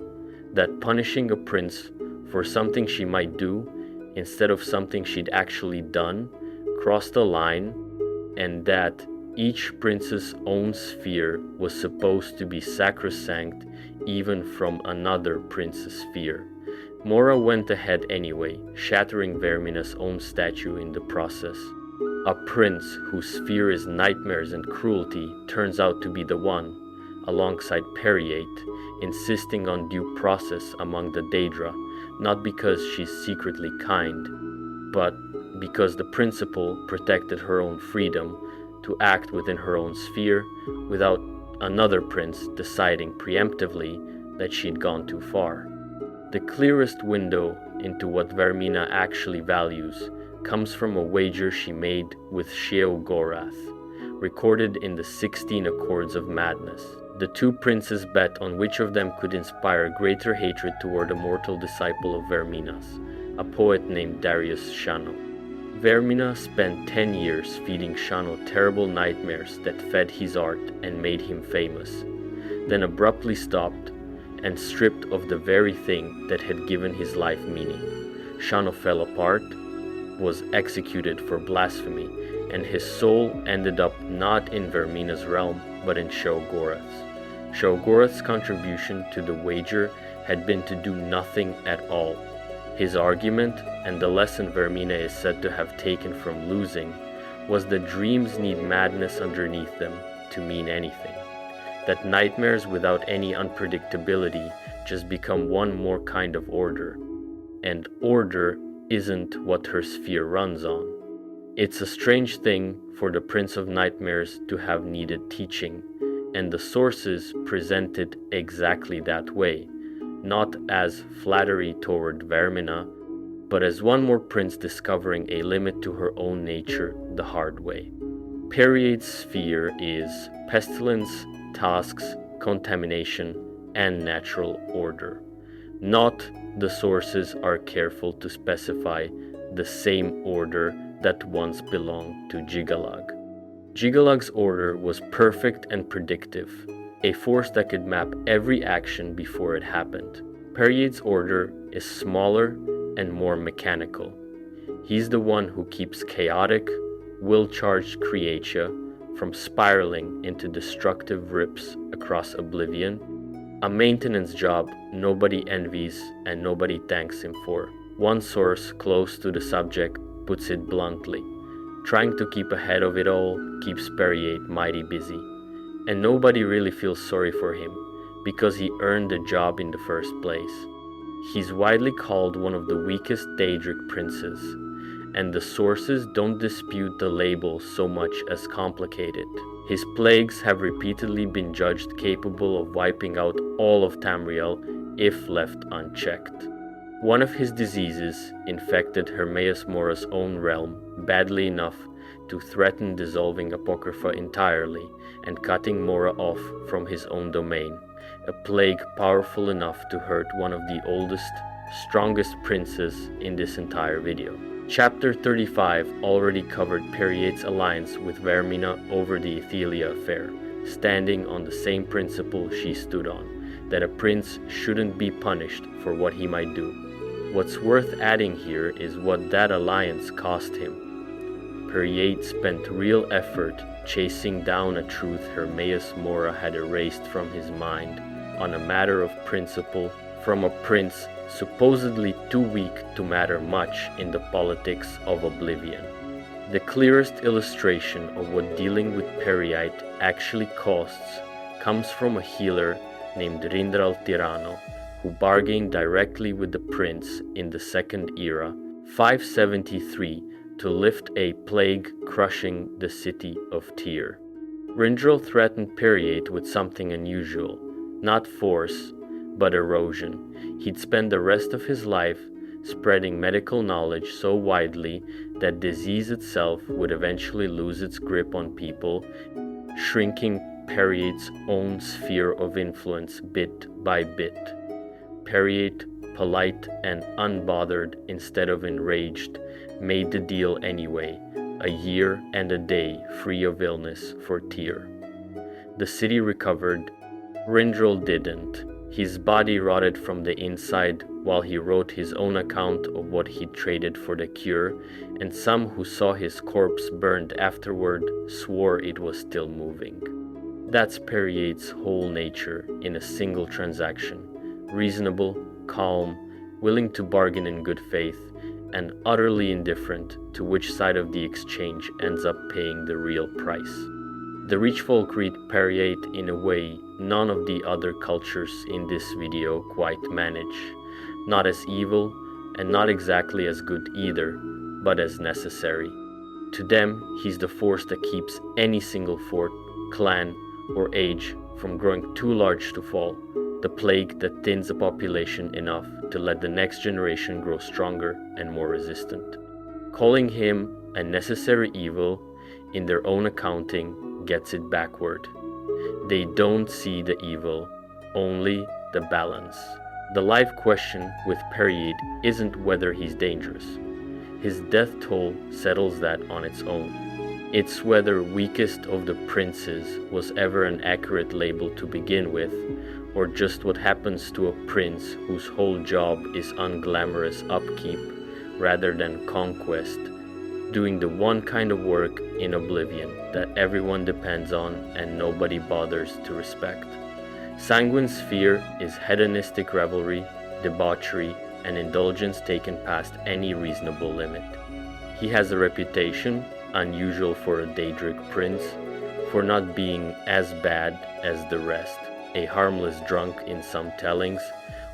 [SPEAKER 1] that punishing a prince for something she might do instead of something she'd actually done crossed a line, and that each prince's own sphere was supposed to be sacrosanct even from another prince's sphere. Mora went ahead anyway, shattering Vermina's own statue in the process. A prince whose sphere is nightmares and cruelty turns out to be the one, alongside Periate, insisting on due process among the Daedra, not because she's secretly kind, but because the principle protected her own freedom to act within her own sphere without another prince deciding preemptively that she'd gone too far. The clearest window into what Vermina actually values comes from a wager she made with Sheogorath, recorded in the 16 Accords of Madness. The two princes bet on which of them could inspire greater hatred toward a mortal disciple of Vermina's, a poet named Darius Shano. Vermina spent 10 years feeding Shano terrible nightmares that fed his art and made him famous, then abruptly stopped and stripped of the very thing that had given his life meaning. Shano fell apart, was executed for blasphemy, and his soul ended up not in Vermina's realm but in Sheogorath's. Sheogorath's contribution to the wager had been to do nothing at all. His argument, and the lesson Vermina is said to have taken from losing, was that dreams need madness underneath them to mean anything. That nightmares without any unpredictability just become one more kind of order, and order isn't what her sphere runs on. It's a strange thing for the Prince of Nightmares to have needed teaching, and the sources present it exactly that way, not as flattery toward Vermina, but as one more prince discovering a limit to her own nature the hard way. Periate's sphere is pestilence, tasks, contamination, and natural order. Not, the sources are careful to specify, the same order that once belonged to Jigalag. Jigalag's order was perfect and predictive, a force that could map every action before it happened. Periate's order is smaller and more mechanical. He's the one who keeps chaotic, will-charged creatia from spiraling into destructive rips across oblivion, a maintenance job nobody envies and nobody thanks him for. One source close to the subject puts it bluntly: trying to keep ahead of it all keeps Periate mighty busy, and nobody really feels sorry for him because he earned the job in the first place. He's widely called one of the weakest Daedric princes, and the sources don't dispute the label so much as complicate it. His plagues have repeatedly been judged capable of wiping out all of Tamriel if left unchecked. One of his diseases infected Hermaeus Mora's own realm badly enough to threaten dissolving Apocrypha entirely and cutting Mora off from his own domain, a plague powerful enough to hurt one of the oldest strongest princes in this entire video. Chapter 35 already covered Periate's alliance with Vermina over the Athelia affair, standing on the same principle she stood on, that a prince shouldn't be punished for what he might do. What's worth adding here is what that alliance cost him. Periate spent real effort chasing down a truth Hermaeus Mora had erased from his mind on a matter of principle from a prince supposedly too weak to matter much in the politics of oblivion. The clearest illustration of what dealing with Periate actually costs comes from a healer named Rindral Tirano, who bargained directly with the prince in the Second Era, 573, to lift a plague crushing the city of Tyre. Rindral threatened Periate with something unusual, not force, but erosion. He'd spend the rest of his life spreading medical knowledge so widely that disease itself would eventually lose its grip on people, shrinking Periate's own sphere of influence bit by bit. Periate, polite and unbothered instead of enraged, made the deal anyway, a year and a day free of illness for Tyre. The city recovered. Rindral didn't. His body rotted from the inside while he wrote his own account of what he'd traded for the cure, and some who saw his corpse burned afterward swore it was still moving. That's Periate's whole nature in a single transaction: reasonable, calm, willing to bargain in good faith, and utterly indifferent to which side of the exchange ends up paying the real price. The rich folk read Periate in a way none of the other cultures in this video quite manage. Not as evil, and not exactly as good either, but as necessary. To them, he's the force that keeps any single fort, clan, or age from growing too large to fall, the plague that thins a population enough to let the next generation grow stronger and more resistant. Calling him a necessary evil, in their own accounting, gets it backward. They don't see the evil, only the balance. The life question with Periate isn't whether he's dangerous. His death toll settles that on its own. It's whether weakest of the princes was ever an accurate label to begin with, or just what happens to a prince whose whole job is unglamorous upkeep rather than conquest, doing the one kind of work in oblivion that everyone depends on and nobody bothers to respect. Sanguine's fear is hedonistic revelry, debauchery, and indulgence taken past any reasonable limit. He has a reputation, unusual for a Daedric prince, for not being as bad as the rest, a harmless drunk in some tellings,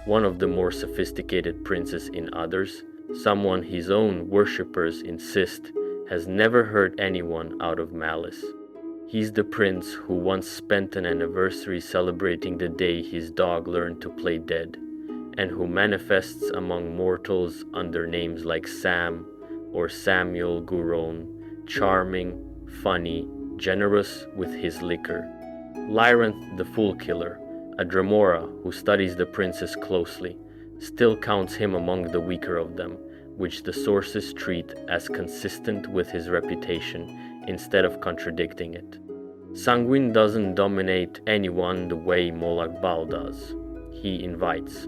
[SPEAKER 1] one of the more sophisticated princes in others, someone his own worshippers insist has never hurt anyone out of malice. He's the prince who once spent an anniversary celebrating the day his dog learned to play dead, and who manifests among mortals under names like Sam or Samuel Gouron, charming, funny, generous with his liquor. Lyranth the Fool Killer, a Dremora who studies the princes closely, still counts him among the weaker of them, which the sources treat as consistent with his reputation instead of contradicting it. Sanguine doesn't dominate anyone the way Molag Bal does. He invites.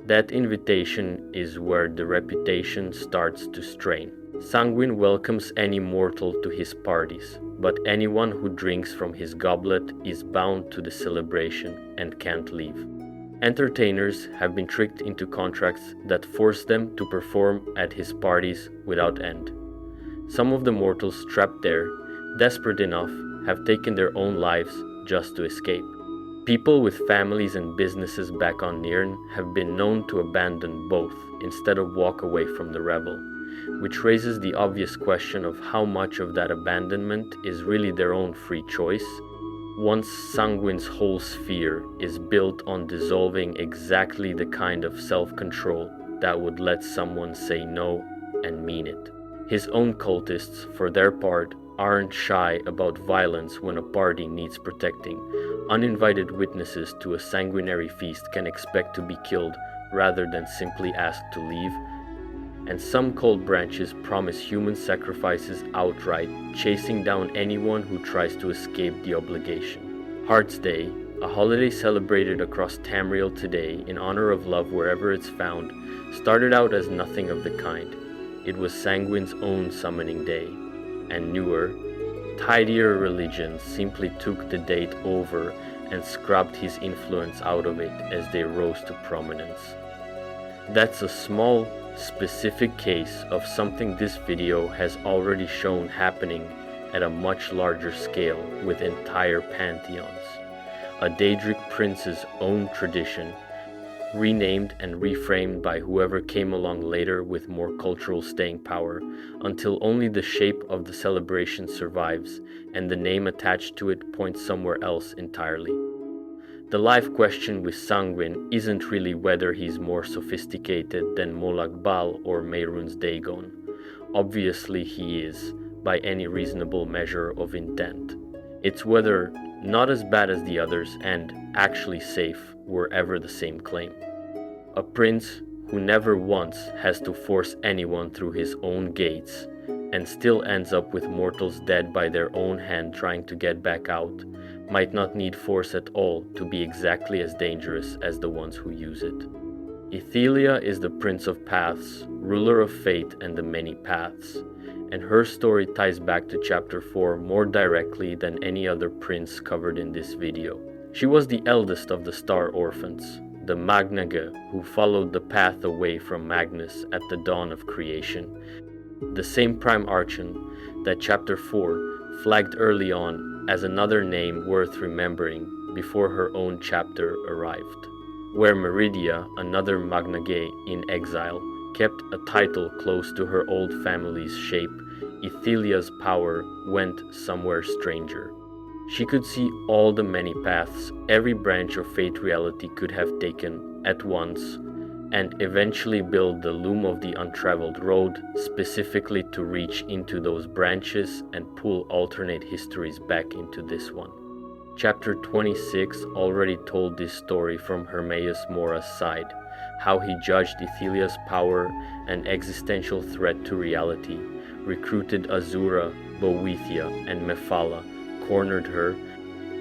[SPEAKER 1] That invitation is where the reputation starts to strain. Sanguine welcomes any mortal to his parties, but anyone who drinks from his goblet is bound to the celebration and can't leave. Entertainers have been tricked into contracts that force them to perform at his parties without end. Some of the mortals trapped there, desperate enough, have taken their own lives just to escape. People with families and businesses back on Nirn have been known to abandon both instead of walk away from the revel, which raises the obvious question of how much of that abandonment is really their own free choice, once Sanguine's whole sphere is built on dissolving exactly the kind of self-control that would let someone say no and mean it. His own cultists, for their part, aren't shy about violence when a party needs protecting. Uninvited witnesses to a sanguinary feast can expect to be killed rather than simply asked to leave, and some cult branches promise human sacrifices outright, chasing down anyone who tries to escape the obligation. Heart's Day, a holiday celebrated across Tamriel today in honor of love wherever it's found, started out as nothing of the kind. It was Sanguine's own summoning day, and newer, tidier religions simply took the date over and scrubbed his influence out of it as they rose to prominence. That's a small, specific case of something this video has already shown happening at a much larger scale with entire pantheons. A Daedric prince's own tradition, renamed and reframed by whoever came along later with more cultural staying power, until only the shape of the celebration survives and the name attached to it points somewhere else entirely. The life question with Sanguine isn't really whether he's more sophisticated than Molag Bal or Mehrunes Dagon. Obviously he is, by any reasonable measure of intent. It's whether not as bad as the others and actually safe were ever the same claim. A prince who never once has to force anyone through his own gates and still ends up with mortals dead by their own hand trying to get back out, might not need force at all to be exactly as dangerous as the ones who use it. Ithelia is the Prince of Paths, ruler of fate and the many paths, and her story ties back to chapter 4 more directly than any other prince covered in this video. She was the eldest of the Star Orphans, the Magnage who followed the path away from Magnus at the dawn of creation, the same Prime Archon that chapter 4 flagged early on as another name worth remembering before her own chapter arrived, where Meridia, another Magnage in exile, kept a title close to her old family's shape. Ithelia's power went somewhere stranger. She could see all the many paths every branch of fate reality could have taken at once, and eventually build the loom of the untraveled road specifically to reach into those branches and pull alternate histories back into this one. Chapter 26 already told this story from Hermaeus Mora's side, how he judged Ithelia's power an existential threat to reality, recruited Azura, Boethia, and Mephala, cornered her,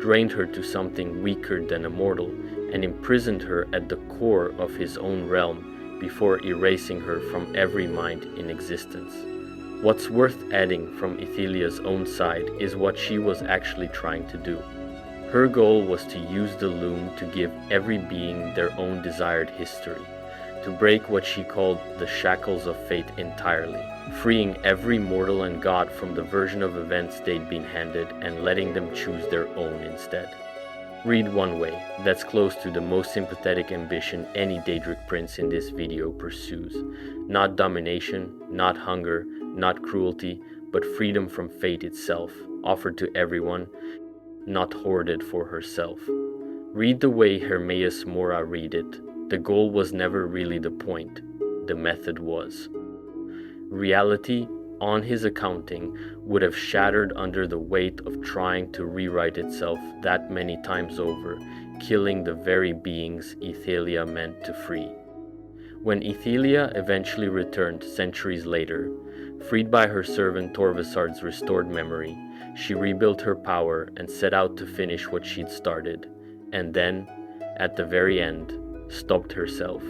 [SPEAKER 1] drained her to something weaker than a mortal, and imprisoned her at the core of his own realm before erasing her from every mind in existence. What's worth adding from Ithelia's own side is what she was actually trying to do. Her goal was to use the loom to give every being their own desired history, to break what she called the shackles of fate entirely, freeing every mortal and god from the version of events they'd been handed and letting them choose their own instead. Read one way, that's close to the most sympathetic ambition any Daedric prince in this video pursues. Not domination, not hunger, not cruelty, but freedom from fate itself, offered to everyone, not hoarded for herself. Read the way Hermaeus Mora read it. The goal was never really the point, the method was. Reality, on his accounting, would have shattered under the weight of trying to rewrite itself that many times over, killing the very beings Ithelia meant to free. When Ithelia eventually returned centuries later, freed by her servant Torvasard's restored memory, she rebuilt her power and set out to finish what she'd started, and then, at the very end, stopped herself.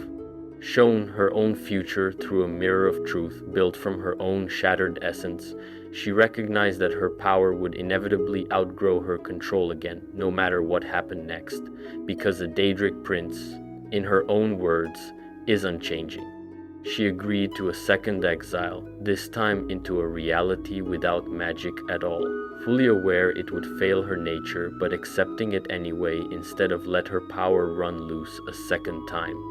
[SPEAKER 1] Shown her own future through a mirror of truth built from her own shattered essence, she recognized that her power would inevitably outgrow her control again, no matter what happened next, because a Daedric prince, in her own words, is unchanging. She agreed to a second exile, this time into a reality without magic at all, fully aware it would fail her nature, but accepting it anyway instead of let her power run loose a second time.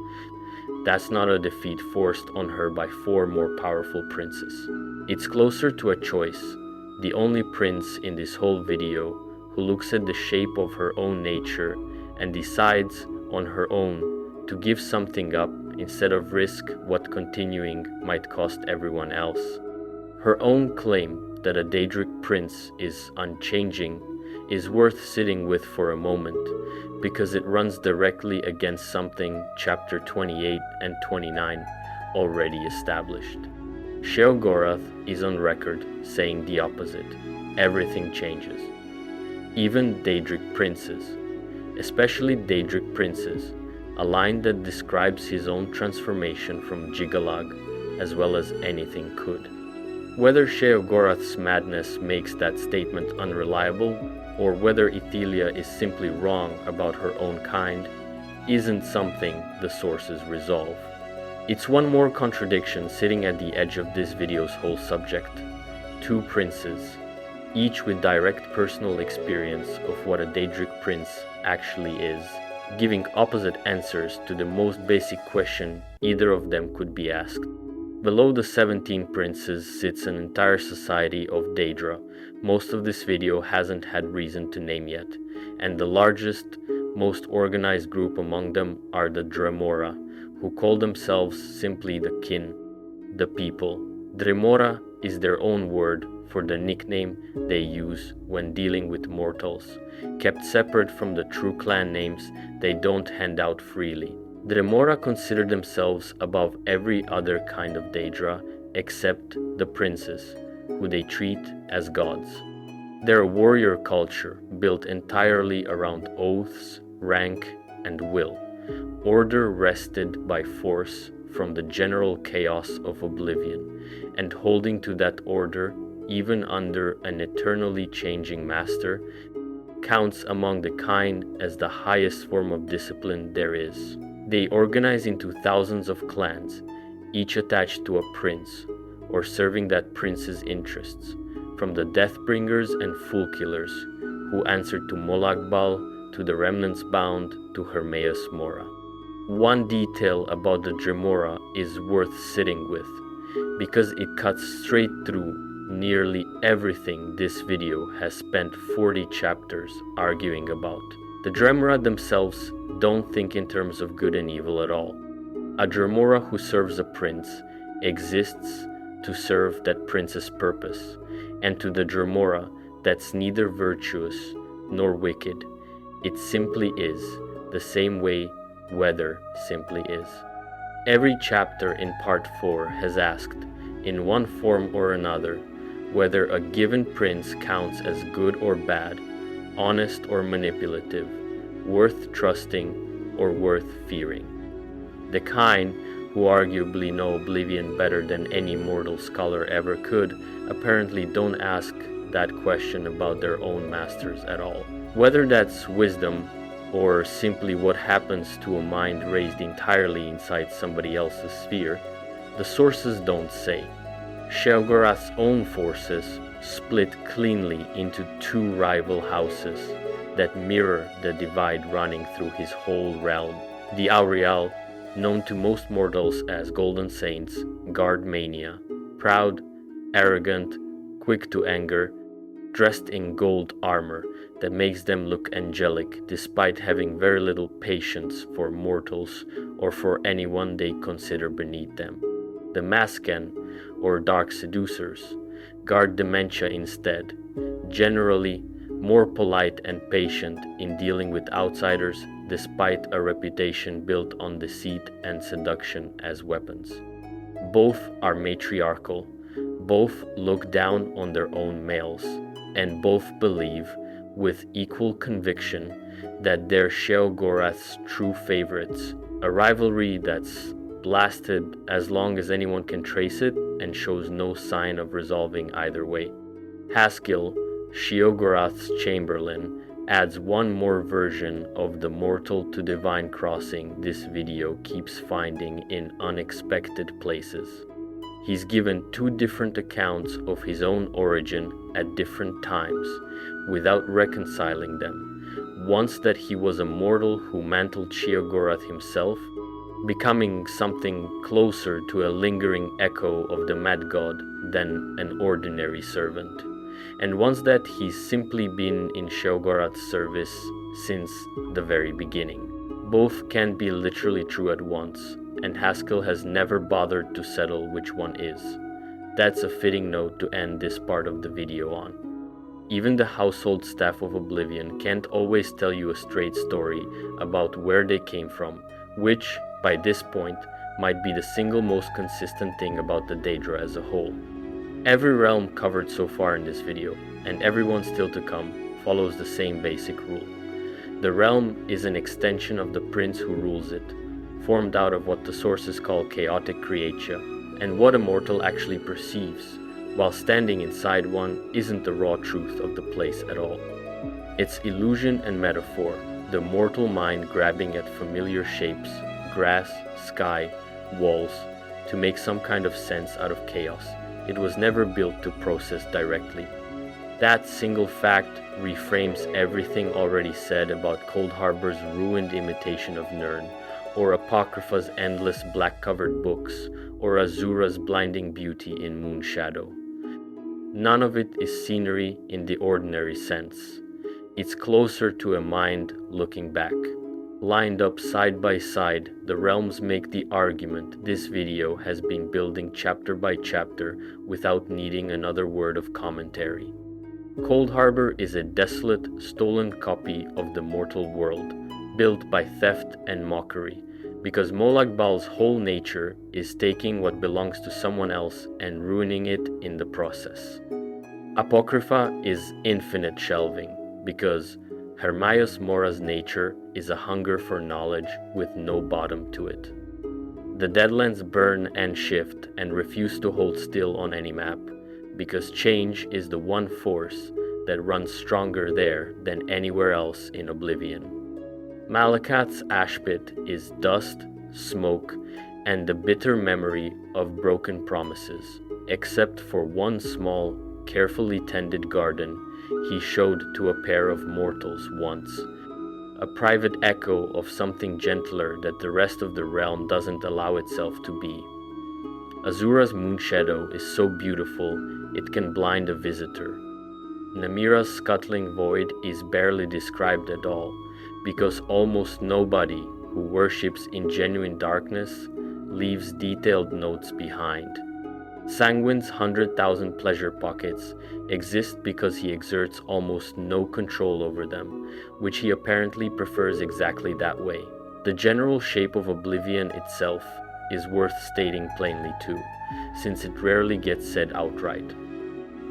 [SPEAKER 1] That's not a defeat forced on her by 4 more powerful princes. It's closer to a choice, the only prince in this whole video who looks at the shape of her own nature and decides on her own to give something up instead of risk what continuing might cost everyone else. Her own claim that a Daedric prince is unchanging is worth sitting with for a moment, because it runs directly against something chapter 28 and 29 already established. Sheogorath is on record saying the opposite. Everything changes. Even Daedric princes, especially Daedric princes, a line that describes his own transformation from Gigalag as well as anything could. Whether Sheogorath's madness makes that statement unreliable, or whether Ethelia is simply wrong about her own kind, isn't something the sources resolve. It's one more contradiction sitting at the edge of this video's whole subject. Two princes, each with direct personal experience of what a Daedric prince actually is, giving opposite answers to the most basic question either of them could be asked. Below the 17 princes sits an entire society of Daedra. Most of this video hasn't had reason to name yet, and the largest, most organized group among them are the Dremora, who call themselves simply the kin, the people. Dremora is their own word for the nickname they use when dealing with mortals, kept separate from the true clan names they don't hand out freely. The Dremora consider themselves above every other kind of Daedra except the princes, who they treat as gods. They're a warrior culture built entirely around oaths, rank, and will, order wrested by force from the general chaos of oblivion, and holding to that order even under an eternally changing master counts among the kind as the highest form of discipline there is. They organize into thousands of clans, each attached to a prince, or serving that prince's interests, from the Deathbringers and Fool Killers, who answer to Molagbal, to the Remnants Bound, to Hermaeus Mora. One detail about the Dremora is worth sitting with, because it cuts straight through nearly everything this video has spent 40 chapters arguing about. The Dremora themselves don't think in terms of good and evil at all. A Dremora who serves a prince exists to serve that prince's purpose, and to the Dremora that's neither virtuous nor wicked. It simply is, the same way weather simply is. Every chapter in part 4 has asked, in one form or another, whether a given prince counts as good or bad, honest or manipulative, worth trusting or worth fearing. The kind, who arguably know Oblivion better than any mortal scholar ever could, apparently don't ask that question about their own masters at all. Whether that's wisdom or simply what happens to a mind raised entirely inside somebody else's sphere, the sources don't say. Sheogorath's own forces split cleanly into two rival houses that mirror the divide running through his whole realm. The Aurial, known to most mortals as Golden Saints, guard Mania, proud, arrogant, quick to anger, dressed in gold armor that makes them look angelic despite having very little patience for mortals or for anyone they consider beneath them. The Masken, or Dark Seducers, guard Dementia instead, generally more polite and patient in dealing with outsiders despite a reputation built on deceit and seduction as weapons. Both are matriarchal, both look down on their own males, and both believe, with equal conviction, that they're Sheogorath's true favorites, a rivalry that's lasted as long as anyone can trace it and shows no sign of resolving either way. Haskill, Sheogorath's Chamberlain, adds one more version of the mortal to divine crossing this video keeps finding in unexpected places. He's given two different accounts of his own origin at different times, without reconciling them. Once that he was a mortal who mantled Sheogorath himself, becoming something closer to a lingering echo of the Mad God than an ordinary servant. And once that he's simply been in Sheogorath's service since the very beginning. Both can be literally true at once, and Haskill has never bothered to settle which one is. That's a fitting note to end this part of the video on. Even the household staff of Oblivion can't always tell you a straight story about where they came from, which, by this point, might be the single most consistent thing about the Daedra as a whole. Every realm covered so far in this video, and every one still to come, follows the same basic rule. The realm is an extension of the prince who rules it, formed out of what the sources call chaotic creatia, and what a mortal actually perceives, while standing inside one isn't the raw truth of the place at all. It's illusion and metaphor, the mortal mind grabbing at familiar shapes, grass, sky, walls, to make some kind of sense out of chaos. It was never built to process directly. That single fact reframes everything already said about Cold Harbor's ruined imitation of Nirn, or Apocrypha's endless black-covered books, or Azura's blinding beauty in Moonshadow. None of it is scenery in the ordinary sense. It's closer to a mind looking back. Lined up side by side, the realms make the argument this video has been building chapter by chapter without needing another word of commentary. Cold Harbor is a desolate, stolen copy of the mortal world, built by theft and mockery, because Molag Bal's whole nature is taking what belongs to someone else and ruining it in the process. Apocrypha is infinite shelving, because Hermaios Mora's nature is a hunger for knowledge with no bottom to it. The Deadlands burn and shift and refuse to hold still on any map, because change is the one force that runs stronger there than anywhere else in Oblivion. Malakat's ash pit is dust, smoke, and the bitter memory of broken promises, except for one small, carefully tended garden he showed to a pair of mortals once, a private echo of something gentler that the rest of the realm doesn't allow itself to be. Azura's Moonshadow is so beautiful it can blind a visitor. Namira's scuttling void is barely described at all, because almost nobody who worships in genuine darkness leaves detailed notes behind. Sanguine's 100,000 pleasure pockets exist because he exerts almost no control over them, which he apparently prefers exactly that way. The general shape of Oblivion itself is worth stating plainly too, since it rarely gets said outright.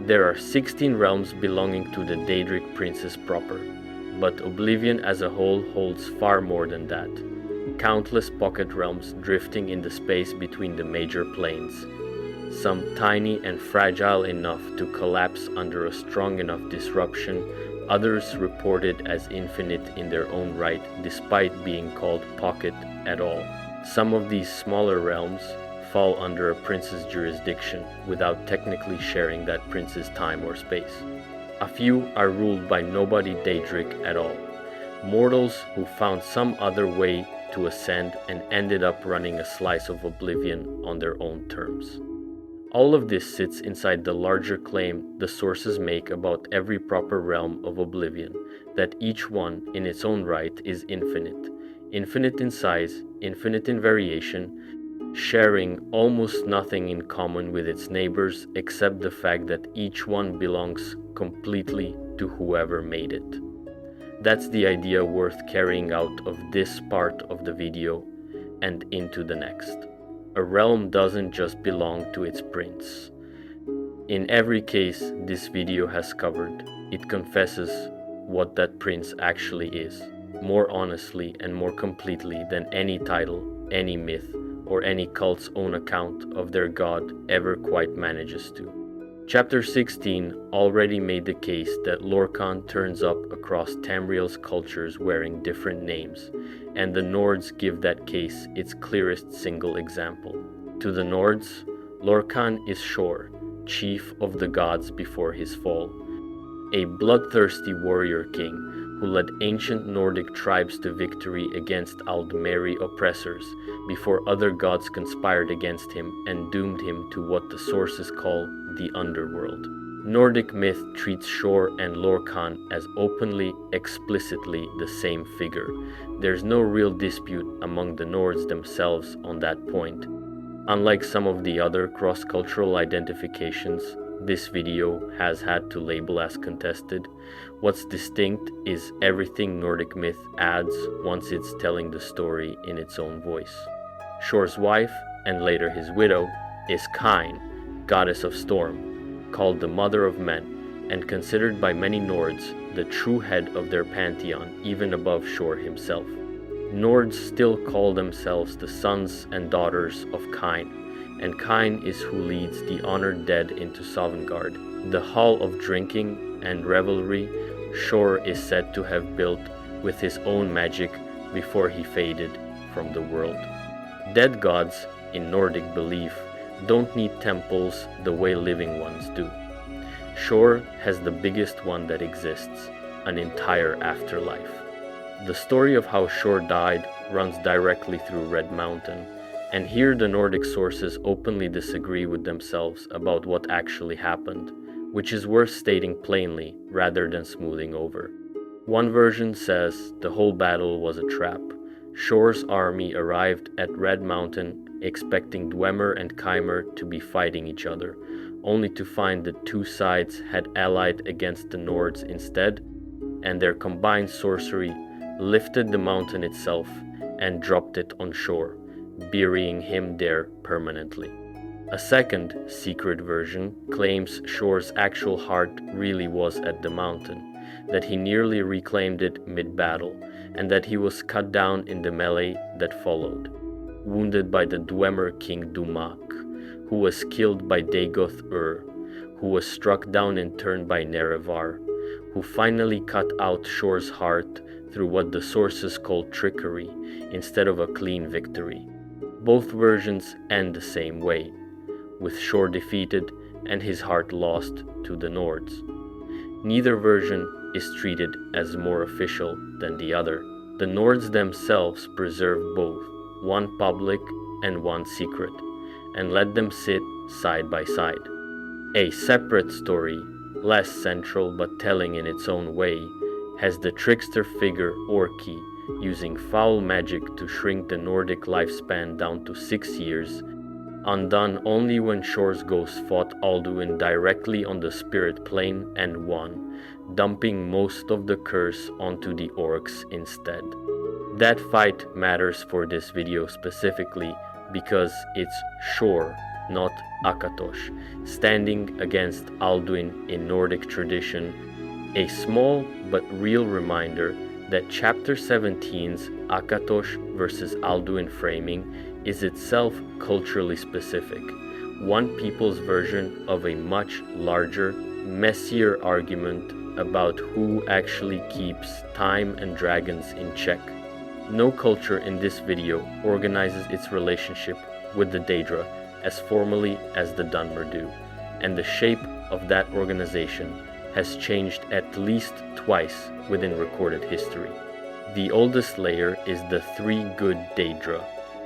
[SPEAKER 1] There are 16 realms belonging to the Daedric princes proper, but Oblivion as a whole holds far more than that. Countless pocket realms drifting in the space between the major planes, some tiny and fragile enough to collapse under a strong enough disruption, others reported as infinite in their own right despite being called pocket at all. Some of these smaller realms fall under a prince's jurisdiction without technically sharing that prince's time or space. A few are ruled by nobody Daedric at all, mortals who found some other way to ascend and ended up running a slice of Oblivion on their own terms. All of this sits inside the larger claim the sources make about every proper realm of Oblivion, that each one in its own right is infinite. Infinite in size, infinite in variation, sharing almost nothing in common with its neighbors except the fact that each one belongs completely to whoever made it. That's the idea worth carrying out of this part of the video and into the next. A realm doesn't just belong to its prince. In every case this video has covered, it confesses what that prince actually is, more honestly and more completely than any title, any myth, or any cult's own account of their god ever quite manages to. Chapter 16 already made the case that Lorkhan turns up across Tamriel's cultures wearing different names, and the Nords give that case its clearest single example. To the Nords, Lorkhan is Shor, chief of the gods before his fall, a bloodthirsty warrior king who led ancient Nordic tribes to victory against Aldmeri oppressors before other gods conspired against him and doomed him to what the sources call the underworld. Nordic myth treats Shor and Lorkhan as openly, explicitly the same figure. There's no real dispute among the Nords themselves on that point. Unlike some of the other cross-cultural identifications, this video has had to label as contested. What's distinct is everything Nordic myth adds once it's telling the story in its own voice. Shor's wife, and later his widow, is Kine, goddess of storm, called the mother of men, and considered by many Nords the true head of their pantheon, even above Shor himself. Nords still call themselves the sons and daughters of Kine, and Kine is who leads the honored dead into Sovngarde, the hall of drinking and revelry Shor is said to have built with his own magic before he faded from the world. Dead gods, in Nordic belief, don't need temples the way living ones do. Shor has the biggest one that exists, an entire afterlife. The story of how Shor died runs directly through Red Mountain, and here the Nordic sources openly disagree with themselves about what actually happened, which is worth stating plainly rather than smoothing over. One version says the whole battle was a trap. Shor's army arrived at Red Mountain expecting Dwemer and Keimer to be fighting each other, only to find the two sides had allied against the Nords instead, and their combined sorcery lifted the mountain itself and dropped it on Shor, burying him there permanently. A second, secret version claims Shor's actual heart really was at the mountain, that he nearly reclaimed it mid-battle, and that he was cut down in the melee that followed, wounded by the Dwemer king Dumak, who was killed by Dagoth Ur, who was struck down in turn by Nerevar, who finally cut out Shor's heart through what the sources call trickery instead of a clean victory. Both versions end the same way, with Shor defeated and his heart lost to the Nords. Neither version is treated as more official than the other. The Nords themselves preserved both, one public and one secret, and let them sit side by side. A separate story, less central but telling in its own way, has the trickster figure Orki using foul magic to shrink the Nordic lifespan down to 6 years, undone only when Shor's ghost fought Alduin directly on the spirit plane and won, dumping most of the curse onto the orcs instead. That fight matters for this video specifically because it's Shor, not Akatosh, standing against Alduin in Nordic tradition, a small but real reminder that Chapter 17's Akatosh versus Alduin framing is itself culturally specific, one people's version of a much larger, messier argument about who actually keeps time and dragons in check. No culture in this video organizes its relationship with the Daedra as formally as the Dunmer do, and the shape of that organization has changed at least twice within recorded history. The oldest layer is the three good Daedra,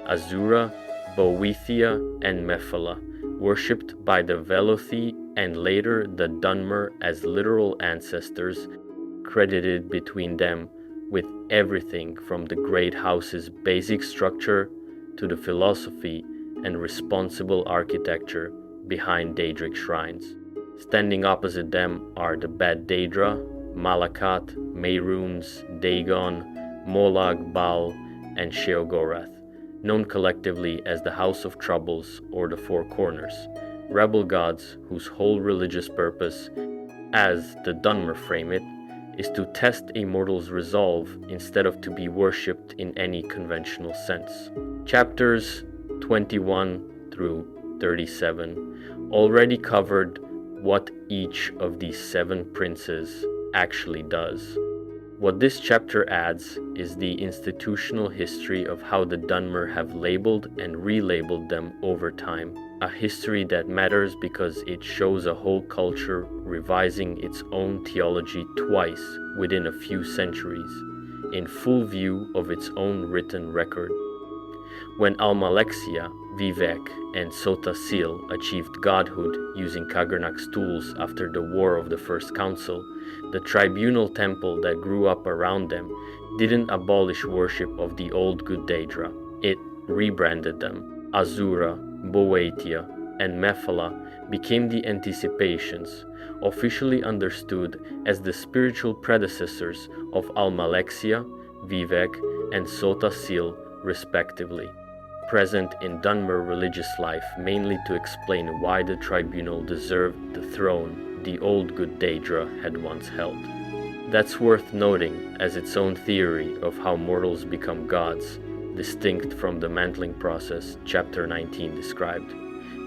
[SPEAKER 1] Azura, Boethia, and Mephala, worshipped by the Velothi and later the Dunmer as literal ancestors, credited between them with everything from the great house's basic structure to the philosophy and responsible architecture behind Daedric shrines. Standing opposite them are the bad Daedra, Malakat, Mehrunes, Dagon, Molag Bal, and Sheogorath, known collectively as the House of Troubles or the Four Corners, rebel gods whose whole religious purpose, as the Dunmer frame it, is to test a mortal's resolve instead of to be worshipped in any conventional sense. Chapters 21 through 37 already covered what each of these 7 princes actually does. What this chapter adds is the institutional history of how the Dunmer have labeled and relabeled them over time, a history that matters because it shows a whole culture revising its own theology twice within a few centuries, in full view of its own written record. When Almalexia, Vivek, and Sotasil achieved godhood using Kagernak's tools after the War of the First Council, the tribunal temple that grew up around them didn't abolish worship of the old good Daedra. It rebranded them. Azura, Boethia, and Mephala became the Anticipations, officially understood as the spiritual predecessors of Almalexia, Vivek, and Sota Sil, respectively, present in Dunmer religious life mainly to explain why the tribunal deserved the throne the old good Daedra had once held. That's worth noting as its own theory of how mortals become gods, distinct from the mantling process Chapter 19 described.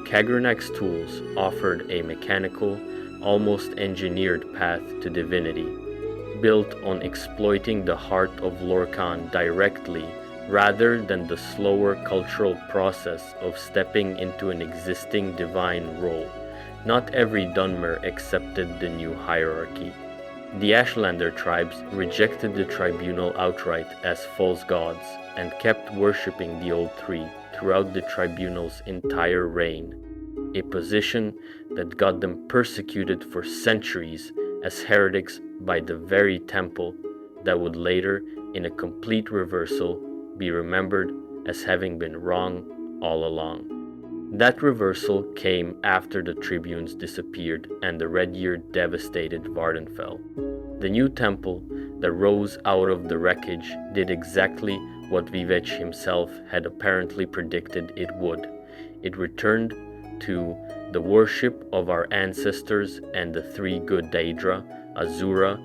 [SPEAKER 1] Kagranak's tools offered a mechanical, almost engineered path to divinity, built on exploiting the heart of Lorcan directly rather than the slower cultural process of stepping into an existing divine role. Not every Dunmer accepted the new hierarchy. The Ashlander tribes rejected the tribunal outright as false gods and kept worshipping the Old Three throughout the tribunal's entire reign, a position that got them persecuted for centuries as heretics by the very temple that would later, in a complete reversal, be remembered as having been wrong all along. That reversal came after the tribunes disappeared and the Red Year devastated Vardenfell. The new temple that rose out of the wreckage did exactly what Vivek himself had apparently predicted it would. It returned to the worship of our ancestors and the three good Daedra, Azura,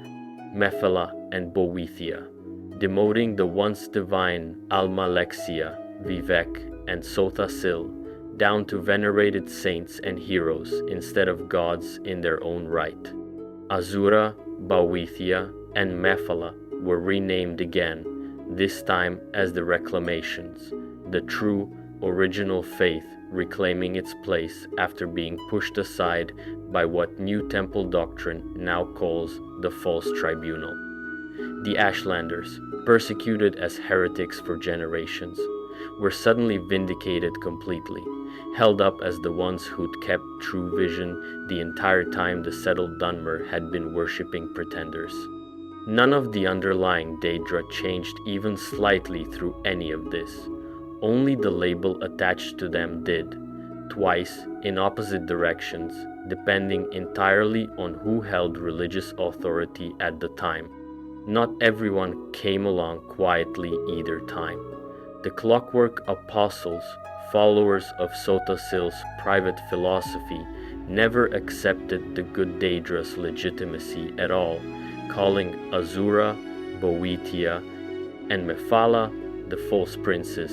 [SPEAKER 1] Mephala, and Boethia, demoting the once divine Almalexia, Vivek, and Sota Sil down to venerated saints and heroes instead of gods in their own right. Azura, Boethia, and Mephala were renamed again, this time as the Reclamations, the true, original faith reclaiming its place after being pushed aside by what New Temple doctrine now calls the False Tribunal. The Ashlanders, persecuted as heretics for generations, were suddenly vindicated completely, held up as the ones who'd kept true vision the entire time the settled Dunmer had been worshipping pretenders. None of the underlying Daedra changed even slightly through any of this. Only the label attached to them did, twice in opposite directions, depending entirely on who held religious authority at the time. Not everyone came along quietly either time. The Clockwork Apostles, followers of Sota Sil's private philosophy, never accepted the good Daedra's legitimacy at all, calling Azura, Boethia, and Mephala the false princes,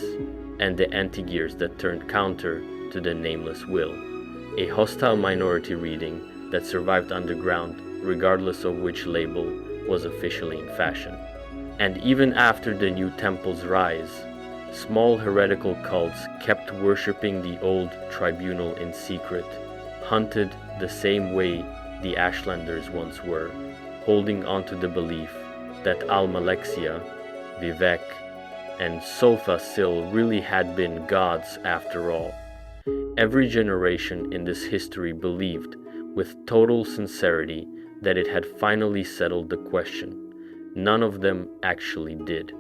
[SPEAKER 1] and the anti-gears that turned counter to the nameless will, a hostile minority reading that survived underground regardless of which label was officially in fashion. And even after the New Temple's rise, small heretical cults kept worshipping the old tribunal in secret, hunted the same way the Ashlanders once were, holding onto the belief that Almalexia, Vivek, and Sota Sil really had been gods after all. Every generation in this history believed, with total sincerity, that it had finally settled the question. None of them actually did.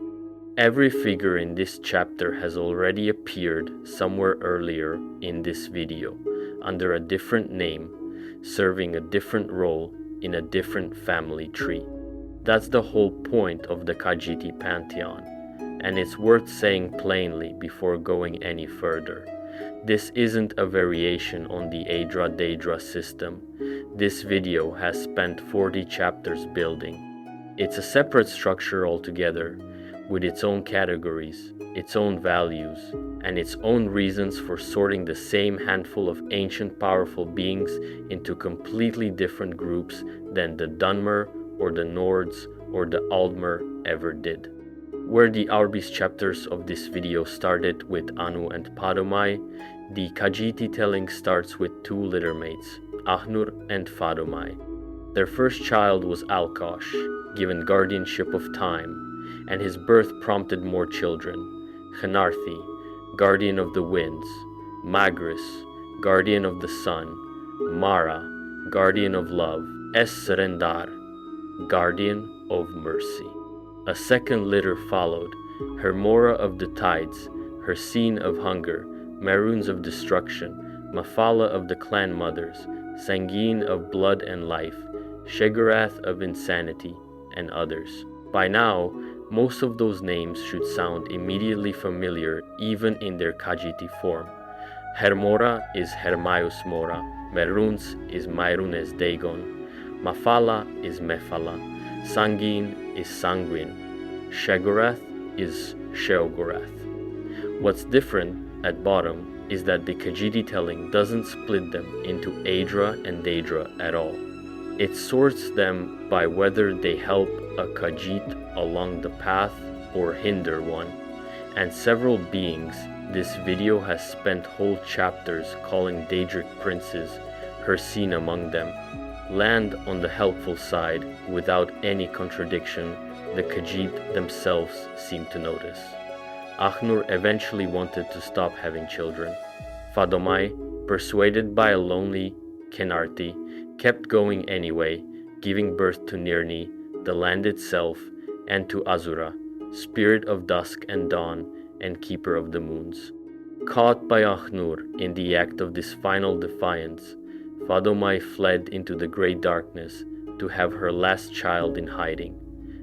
[SPEAKER 1] Every figure in this chapter has already appeared somewhere earlier in this video, under a different name, serving a different role in a different family tree. That's the whole point of the Khajiit pantheon, and it's worth saying plainly before going any further. This isn't a variation on the Aedra Daedra system. This video has spent 40 chapters building. It's a separate structure altogether, with its own categories, its own values, and its own reasons for sorting the same handful of ancient powerful beings into completely different groups than the Dunmer or the Nords or the Aldmer ever did. Where the Arbis chapters of this video started with Anu and Padomai, the Khajiit telling starts with two littermates, Ahnur and Fadomai. Their first child was Alkosh, given guardianship of time, and his birth prompted more children, Khenarthi, guardian of the winds, Magris, guardian of the sun, Mara, guardian of love, Esrendar, guardian of mercy. A second litter followed, Hermora of the tides, her scene of hunger, Maroons of destruction, Mafala of the clan mothers, Sangin of blood and life, Shegarath of insanity, and others. By now, most of those names should sound immediately familiar even in their Khajiiti form. Hermora is Hermaios Mora, Meruns is Mairunes Dagon, Mafala is Mefala, Sangin is Sanguin, Shegorath is Sheogorath. What's different at bottom is that the Khajiiti telling doesn't split them into Aedra and Daedra at all. It sorts them by whether they help a Khajiit along the path or hinder one, and several beings this video has spent whole chapters calling Daedric princes Hircine among them, land on the helpful side without any contradiction the Khajiit themselves seem to notice. Akhnur eventually wanted to stop having children. Fadomai, persuaded by a lonely Kenarti, kept going anyway, giving birth to Nirni, the land itself, and to Azura, spirit of dusk and dawn and keeper of the moons. Caught by Akhnur in the act of this final defiance, Fadomai fled into the great darkness to have her last child in hiding,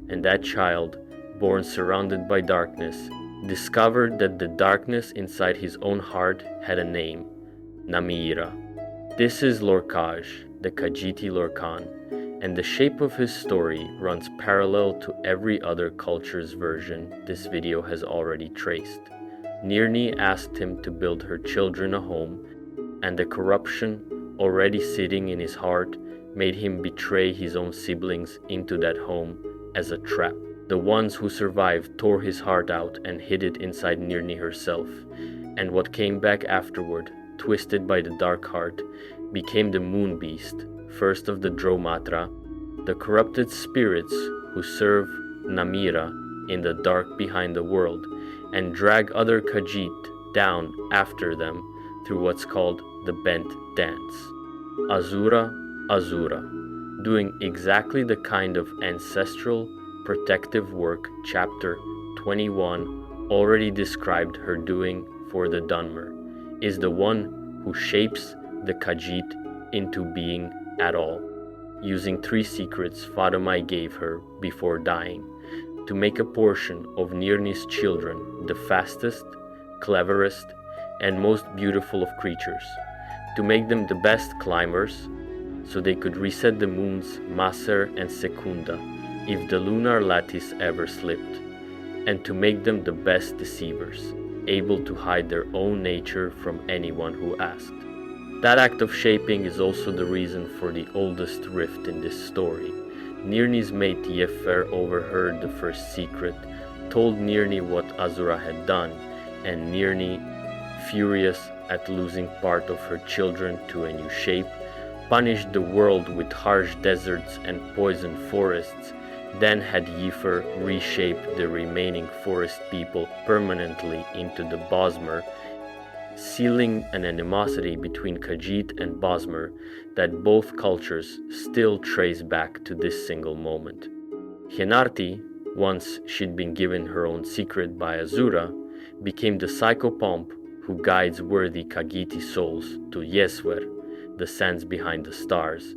[SPEAKER 1] and that child, born surrounded by darkness, discovered that the darkness inside his own heart had a name, Namira. This is Lorkaj, the Khajiiti Lorcan, and the shape of his story runs parallel to every other culture's version this video has already traced. Nirni asked him to build her children a home, and the corruption already sitting in his heart made him betray his own siblings into that home as a trap. The ones who survived tore his heart out and hid it inside Nirni herself, and what came back afterward, twisted by the dark heart, became the moon beast, first of the Dromatra, the corrupted spirits who serve Namira in the dark behind the world, and drag other Khajiit down after them through what's called the Bent Dance. Azura, Azura, doing exactly the kind of ancestral protective work chapter 21 already described her doing for the Dunmer, is the one who shapes the Khajiit into being at all, using 3 secrets Fadomai gave her before dying, to make a portion of Nirni's children the fastest, cleverest, and most beautiful of creatures, to make them the best climbers, so they could reset the moons Maser and Secunda if the lunar lattice ever slipped, and to make them the best deceivers, able to hide their own nature from anyone who asked. That act of shaping is also the reason for the oldest rift in this story. Nirni's mate Yefer overheard the first secret, told Nirni what Azura had done, and Nirni, furious at losing part of her children to a new shape, punished the world with harsh deserts and poisoned forests, then had Yefer reshape the remaining forest people permanently into the Bosmer, sealing an animosity between Khajiit and Bosmer that both cultures still trace back to this single moment. Henarti, once she'd been given her own secret by Azura, became the psychopomp who guides worthy Khajiiti souls to Yeswer, the sands behind the stars,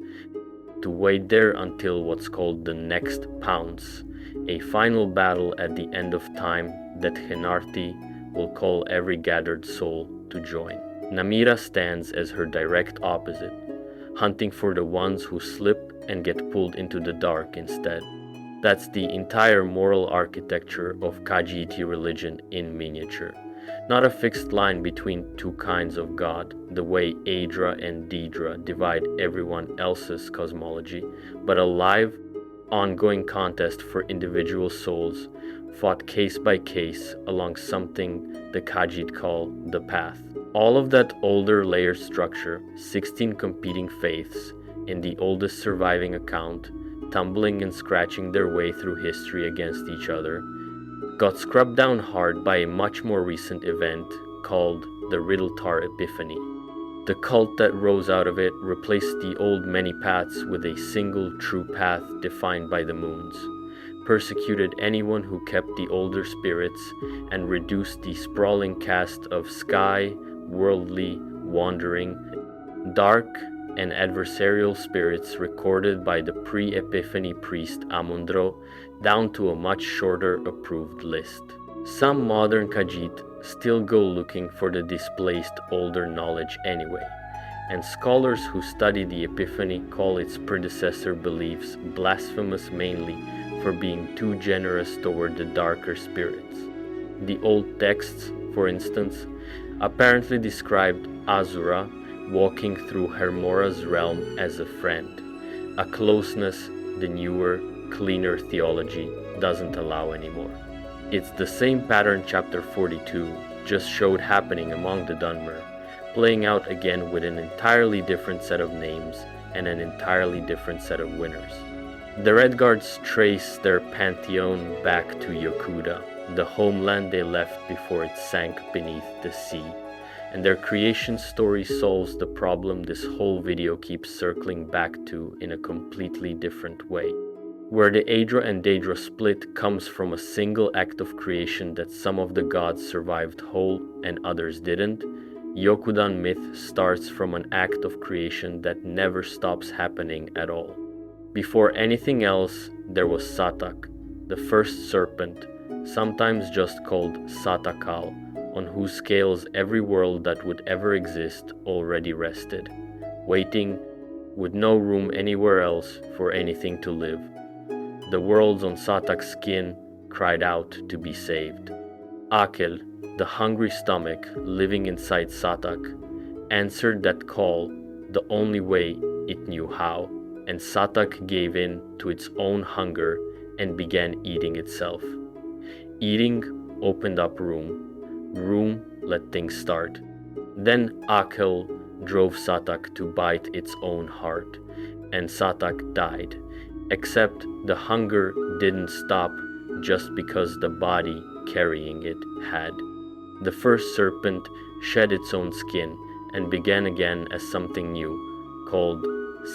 [SPEAKER 1] to wait there until what's called the next pounce, a final battle at the end of time that Henarti will call every gathered soul to join. Namira stands as her direct opposite, hunting for the ones who slip and get pulled into the dark instead. That's the entire moral architecture of Khajiiti religion in miniature. Not a fixed line between 2 kinds of God, the way Aedra and Daedra divide everyone else's cosmology, but a live, ongoing contest for individual souls, fought case by case along something the Khajiit call the path. All of that older layered structure, 16 competing faiths, in the oldest surviving account, tumbling and scratching their way through history against each other, got scrubbed down hard by a much more recent event called the Riddletar Epiphany. The cult that rose out of it replaced the old many paths with a single true path defined by the moons, persecuted anyone who kept the older spirits, and reduced the sprawling cast of sky, worldly, wandering, dark and adversarial spirits recorded by the pre-Epiphany priest Amundro, down to a much shorter approved list. Some modern Khajiit still go looking for the displaced older knowledge anyway, and scholars who study the Epiphany call its predecessor beliefs blasphemous mainly for being too generous toward the darker spirits. The old texts, for instance, apparently described Azura walking through Hermora's realm as a friend, a closeness the newer, cleaner theology doesn't allow anymore. It's the same pattern chapter 42 just showed happening among the Dunmer, playing out again with an entirely different set of names and an entirely different set of winners. The Red Guards trace their pantheon back to Yokuda, the homeland they left before it sank beneath the sea, and their creation story solves the problem this whole video keeps circling back to in a completely different way. Where the Aedra and Daedra split comes from a single act of creation that some of the gods survived whole and others didn't, Yokudan myth starts from an act of creation that never stops happening at all. Before anything else, there was Satak, the first serpent, sometimes just called Satakal, on whose scales every world that would ever exist already rested, waiting, with no room anywhere else for anything to live. The worlds on Satak's skin cried out to be saved. Akel, the hungry stomach living inside Satak, answered that call the only way it knew how, and Satak gave in to its own hunger and began eating itself. Eating opened up room let things start. Then Akel drove Satak to bite its own heart, and Satak died, except the hunger didn't stop just because the body carrying it had. The first serpent shed its own skin and began again as something new, called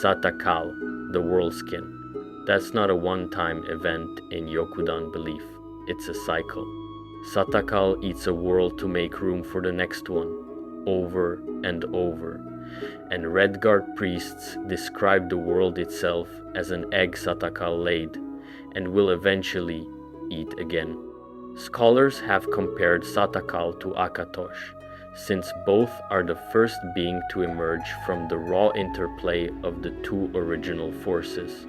[SPEAKER 1] Satakal, the world skin. That's not a one-time event in Yokudan belief, it's a cycle. Satakal eats a world to make room for the next one, over and over. And Redguard priests describe the world itself as an egg Satakal laid, and will eventually eat again. Scholars have compared Satakal to Akatosh, since both are the first being to emerge from the raw interplay of the two original forces,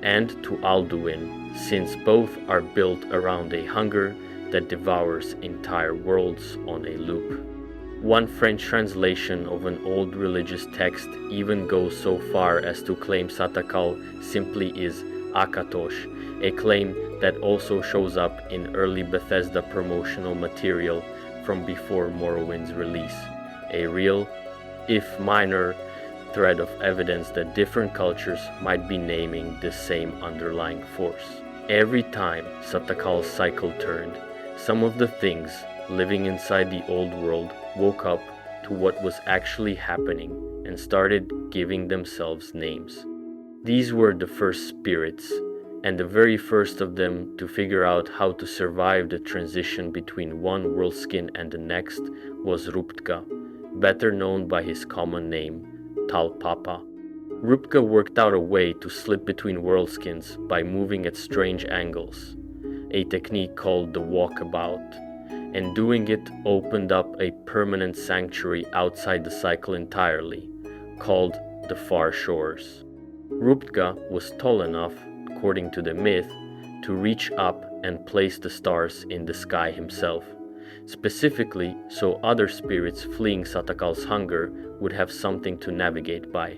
[SPEAKER 1] and to Alduin, since both are built around a hunger that devours entire worlds on a loop. One French translation of an old religious text even goes so far as to claim Satakal simply is Akatosh, a claim that also shows up in early Bethesda promotional material from before Morrowind's release, a real, if minor, thread of evidence that different cultures might be naming the same underlying force. Every time Satakal's cycle turned, some of the things living inside the old world woke up to what was actually happening and started giving themselves names. These were the first spirits, and the very first of them to figure out how to survive the transition between one world skin and the next was Ruptka, better known by his common name, Talpapa. Ruptka worked out a way to slip between world skins by moving at strange angles, a technique called the walkabout, and doing it opened up a permanent sanctuary outside the cycle entirely, called the Far Shores. Ruptka was tall enough, according to the myth, to reach up and place the stars in the sky himself, specifically so other spirits fleeing Satakal's hunger would have something to navigate by.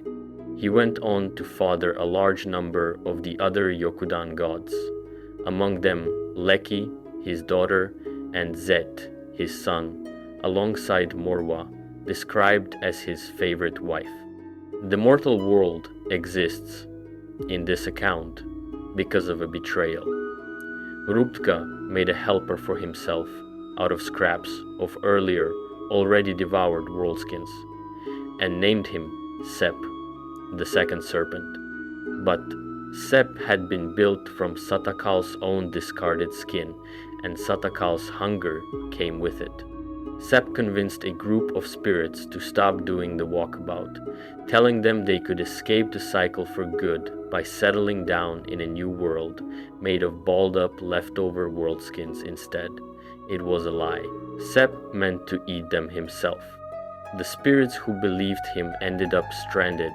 [SPEAKER 1] He went on to father a large number of the other Yokudan gods, among them Leki, his daughter, and Zet, his son, alongside Morwa, described as his favorite wife. The mortal world exists, in this account, because of a betrayal. Ruptka made a helper for himself out of scraps of earlier, already devoured worldskins, and named him Sep, the second serpent. But Sep had been built from Satakal's own discarded skin, and Satakal's hunger came with it. Sep convinced a group of spirits to stop doing the walkabout, telling them they could escape the cycle for good by settling down in a new world made of balled-up leftover world skins instead. It was a lie. Sep meant to eat them himself. The spirits who believed him ended up stranded,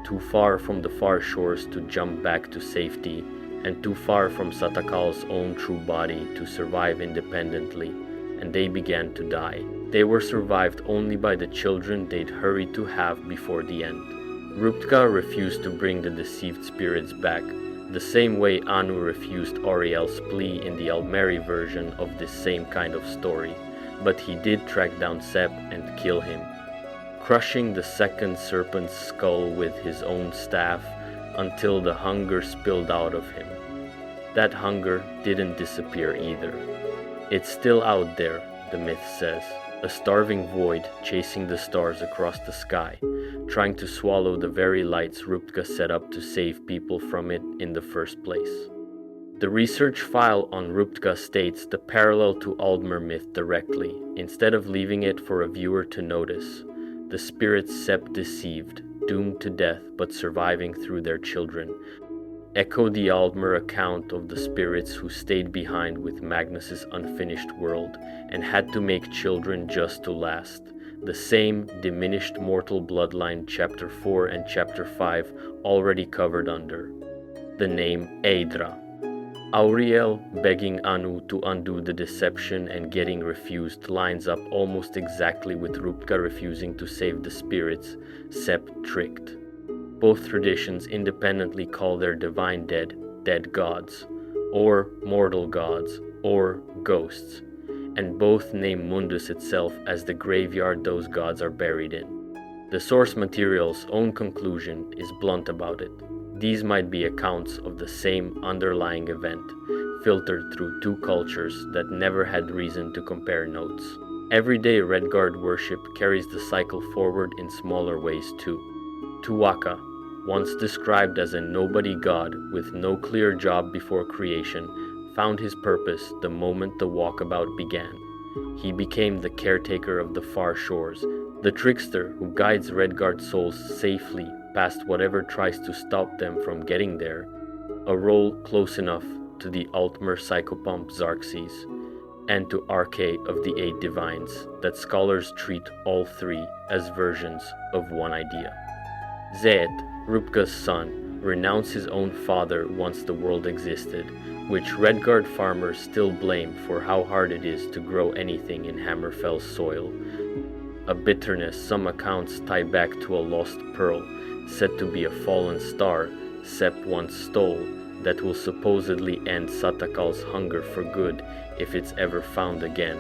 [SPEAKER 1] too far from the far shores to jump back to safety, and too far from Satakal's own true body to survive independently, and they began to die. They were survived only by the children they'd hurried to have before the end. Ruptka refused to bring the deceived spirits back, the same way Anu refused Auriel's plea in the Almeri version of this same kind of story, but he did track down Sep and kill him, crushing the second serpent's skull with his own staff until the hunger spilled out of him. That hunger didn't disappear either. It's still out there, the myth says, a starving void chasing the stars across the sky, trying to swallow the very lights Ruptka set up to save people from it in the first place. The research file on Ruptka states the parallel to Aldmer myth directly, instead of leaving it for a viewer to notice. The spirits Sep deceived, doomed to death but surviving through their children, echo the Aldmer account of the spirits who stayed behind with Magnus's unfinished world and had to make children just to last. The same diminished mortal bloodline Chapter 4 and Chapter 5 already covered under the name Aedra. Auriel begging Anu to undo the deception and getting refused lines up almost exactly with Ruptka refusing to save the spirits Sep tricked. Both traditions independently call their divine dead gods, or mortal gods, or ghosts, and both name Mundus itself as the graveyard those gods are buried in. The source material's own conclusion is blunt about it. These might be accounts of the same underlying event, filtered through two cultures that never had reason to compare notes. Everyday Redguard worship carries the cycle forward in smaller ways too. Tuwaka, once described as a nobody god with no clear job before creation, found his purpose the moment the walkabout began. He became the caretaker of the far shores, the trickster who guides Redguard souls safely past whatever tries to stop them from getting there, a role close enough to the Altmer psychopomp Xarxes and to Arche of the Eight Divines that scholars treat all three as versions of one idea. Zed, Rupka's son, renounced his own father once the world existed, which Redguard farmers still blame for how hard it is to grow anything in Hammerfell's soil, a bitterness some accounts tie back to a lost pearl, said to be a fallen star Sep once stole, that will supposedly end Satakal's hunger for good if it's ever found again.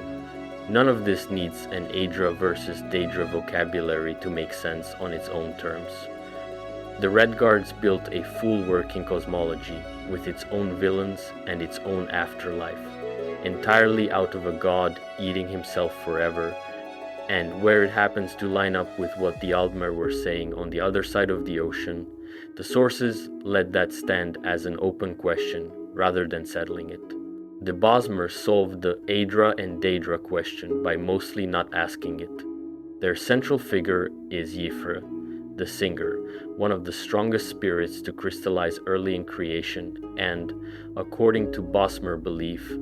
[SPEAKER 1] None of this needs an Aedra versus Daedra vocabulary to make sense on its own terms. The Redguards built a full working cosmology with its own villains and its own afterlife, entirely out of a god eating himself forever, and where it happens to line up with what the Aldmer were saying on the other side of the ocean, the sources let that stand as an open question rather than settling it. The Bosmer solved the Aedra and Daedra question by mostly not asking it. Their central figure is Yifre, the singer, one of the strongest spirits to crystallize early in creation and, according to Bosmer belief,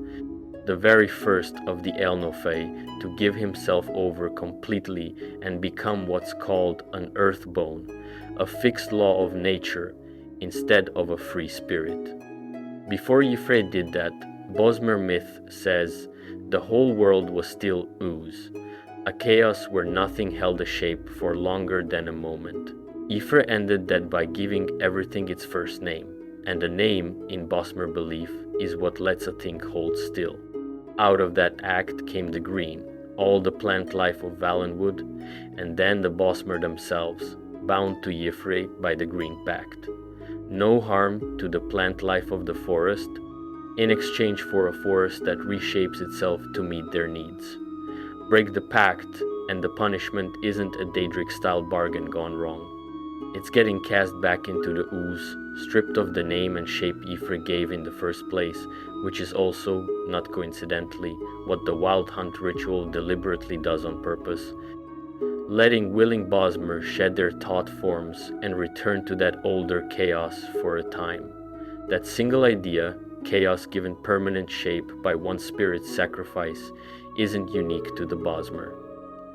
[SPEAKER 1] the very first of the Elnofei to give himself over completely and become what's called an earthbone, a fixed law of nature instead of a free spirit. Before Yifre did that, Bosmer myth says the whole world was still ooze, a chaos where nothing held a shape for longer than a moment. Yifre ended that by giving everything its first name, and a name, in Bosmer belief, is what lets a thing hold still. Out of that act came the green, all the plant life of Valenwood, and then the Bosmer themselves, bound to Yifre by the Green Pact. No harm to the plant life of the forest, in exchange for a forest that reshapes itself to meet their needs. Break the pact, and the punishment isn't a Daedric-style bargain gone wrong. It's getting cast back into the ooze stripped of the name and shape Yfre gave in the first place, which is also, not coincidentally, what the Wild Hunt ritual deliberately does on purpose, letting willing Bosmer shed their thought forms and return to that older chaos for a time. That single idea, chaos given permanent shape by one spirit's sacrifice, isn't unique to the Bosmer.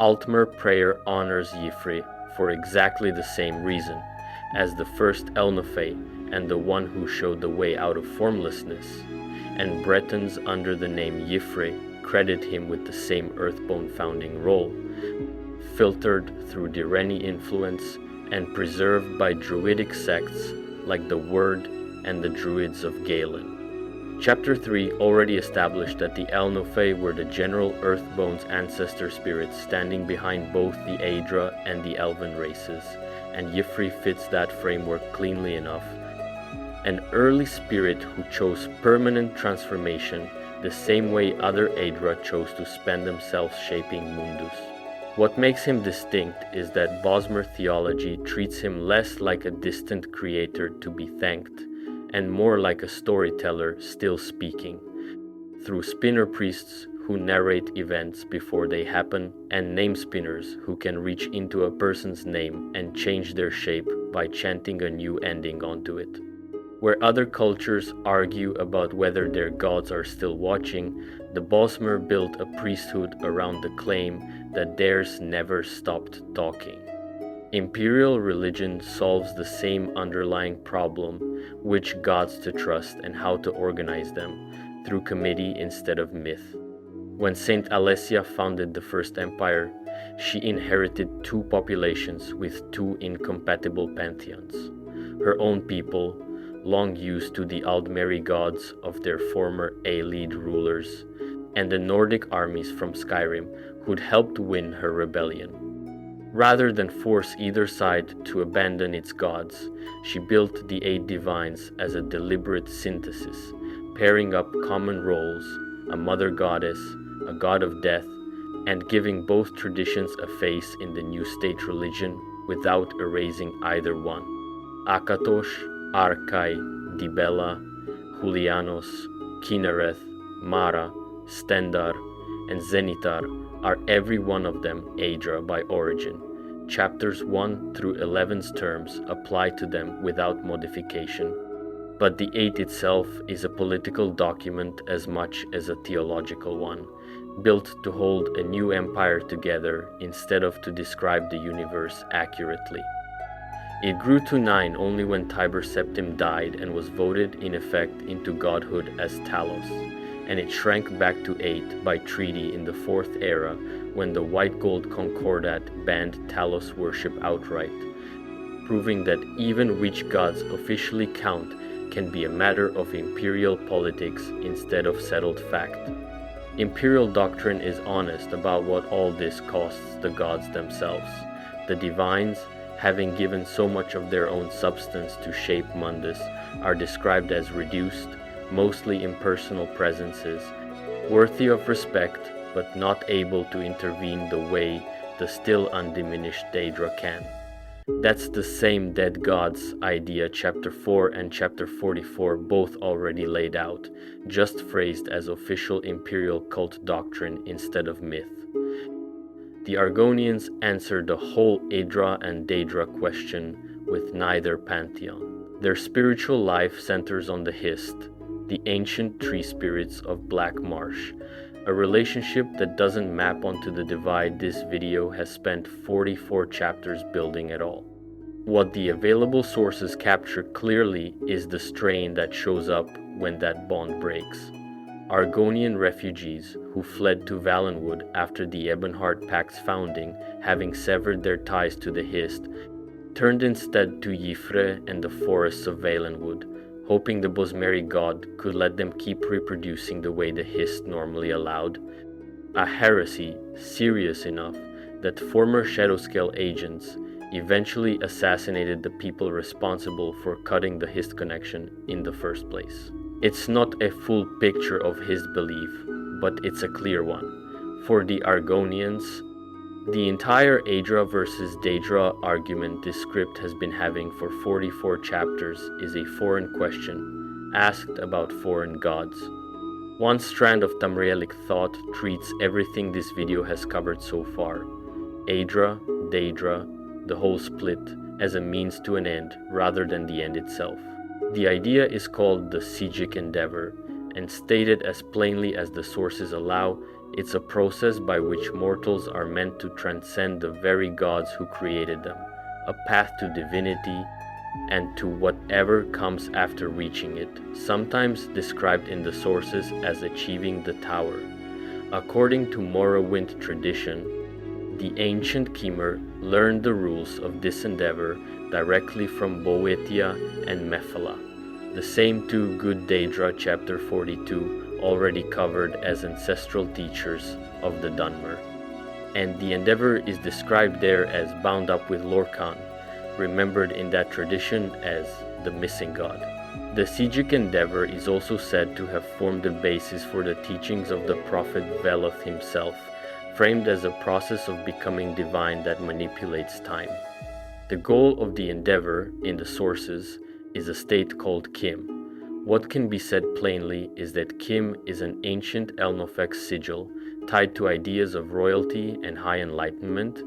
[SPEAKER 1] Altmer prayer honors Yfre for exactly the same reason, as the first Elnofey and the one who showed the way out of formlessness, and Bretons under the name Yfre credit him with the same earthbone founding role, filtered through Direni influence and preserved by druidic sects like the Word and the Druids of Galen. Chapter 3 already established that the Elnofey were the general Earthbone's ancestor spirits standing behind both the Aedra and the Elven races, and Yfre fits that framework cleanly enough. An early spirit who chose permanent transformation the same way other Aedra chose to spend themselves shaping Mundus. What makes him distinct is that Bosmer theology treats him less like a distant creator to be thanked, and more like a storyteller still speaking, through spinner priests who narrate events before they happen, and name spinners who can reach into a person's name and change their shape by chanting a new ending onto it. Where other cultures argue about whether their gods are still watching, the Bosmer built a priesthood around the claim that theirs never stopped talking. Imperial religion solves the same underlying problem, which gods to trust and how to organize them, through committee instead of myth. When Saint Alessia founded the First Empire, she inherited two populations with two incompatible pantheons. Her own people, long used to the Aldmeri gods of their former Aelid rulers, and the Nordic armies from Skyrim who'd helped win her rebellion. Rather than force either side to abandon its gods, she built the 8 divines as a deliberate synthesis, pairing up common roles, a mother goddess, a god of death, and giving both traditions a face in the new state religion without erasing either one. Akatosh, Arkai, Dibella, Julianos, Kinnereth, Mara, Stendar, and Zenitar are every one of them Aedra by origin. Chapters 1 through 11's terms apply to them without modification, but the 8 itself is a political document as much as a theological one, built to hold a new empire together instead of to describe the universe accurately. It grew to 9 only when Tiber Septim died and was voted in effect into godhood as Talos, and it shrank back to 8 by treaty in the 4th era when the White Gold Concordat banned Talos worship outright, proving that even which gods officially count can be a matter of imperial politics instead of settled fact. Imperial doctrine is honest about what all this costs the gods themselves. The divines, having given so much of their own substance to shape Mundus, are described as reduced, mostly impersonal presences, worthy of respect but not able to intervene the way the still undiminished Daedra can. That's the same dead gods idea Chapter 4 and Chapter 44 both already laid out, just phrased as official imperial cult doctrine instead of myth. The Argonians answer the whole Aedra and Daedra question with neither pantheon. Their spiritual life centers on the Hist, the ancient tree spirits of Black Marsh, a relationship that doesn't map onto the divide this video has spent 44 chapters building at all. What the available sources capture clearly is the strain that shows up when that bond breaks. Argonian refugees who fled to Valenwood after the Ebonheart Pact's founding, having severed their ties to the Hist, turned instead to Yfre and the forests of Valenwood, hoping the Bosmeri god could let them keep reproducing the way the Hist normally allowed. A heresy serious enough that former Shadowscale agents eventually assassinated the people responsible for cutting the Hist connection in the first place. It's not a full picture of his belief, but it's a clear one. For the Argonians, The entire Aedra versus Daedra argument this script has been having for 44 chapters is a foreign question, asked about foreign gods. One strand of Tamrielic thought treats everything this video has covered so far, Aedra, Daedra, the whole split, as a means to an end rather than the end itself. The idea is called the Sijic endeavor, and stated as plainly as the sources allow, it's a process by which mortals are meant to transcend the very gods who created them, a path to divinity and to whatever comes after reaching it, sometimes described in the sources as achieving the tower. According to Morrowind tradition, the ancient Khmer learned the rules of this endeavor directly from Boeotia and Mephala, the same two good Daedra chapter 42 already covered as ancestral teachers of the Dunmer. And the endeavor is described there as bound up with Lorkhan, remembered in that tradition as the missing god. The Sijic endeavor is also said to have formed the basis for the teachings of the prophet Veloth himself, framed as a process of becoming divine that manipulates time. The goal of the endeavor, in the sources, is a state called Kim. What can be said plainly is that Kim is an ancient Elnofex sigil tied to ideas of royalty and high enlightenment,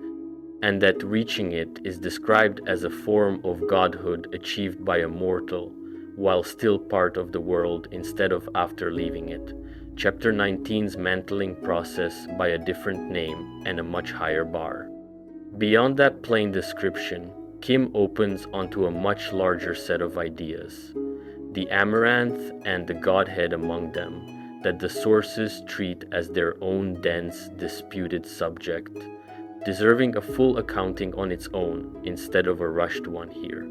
[SPEAKER 1] and that reaching it is described as a form of godhood achieved by a mortal, while still part of the world instead of after leaving it. Chapter 19's mantling process by a different name and a much higher bar. Beyond that plain description, Kim opens onto a much larger set of ideas, the Amaranth and the Godhead among them, that the sources treat as their own dense, disputed subject, deserving a full accounting on its own instead of a rushed one here.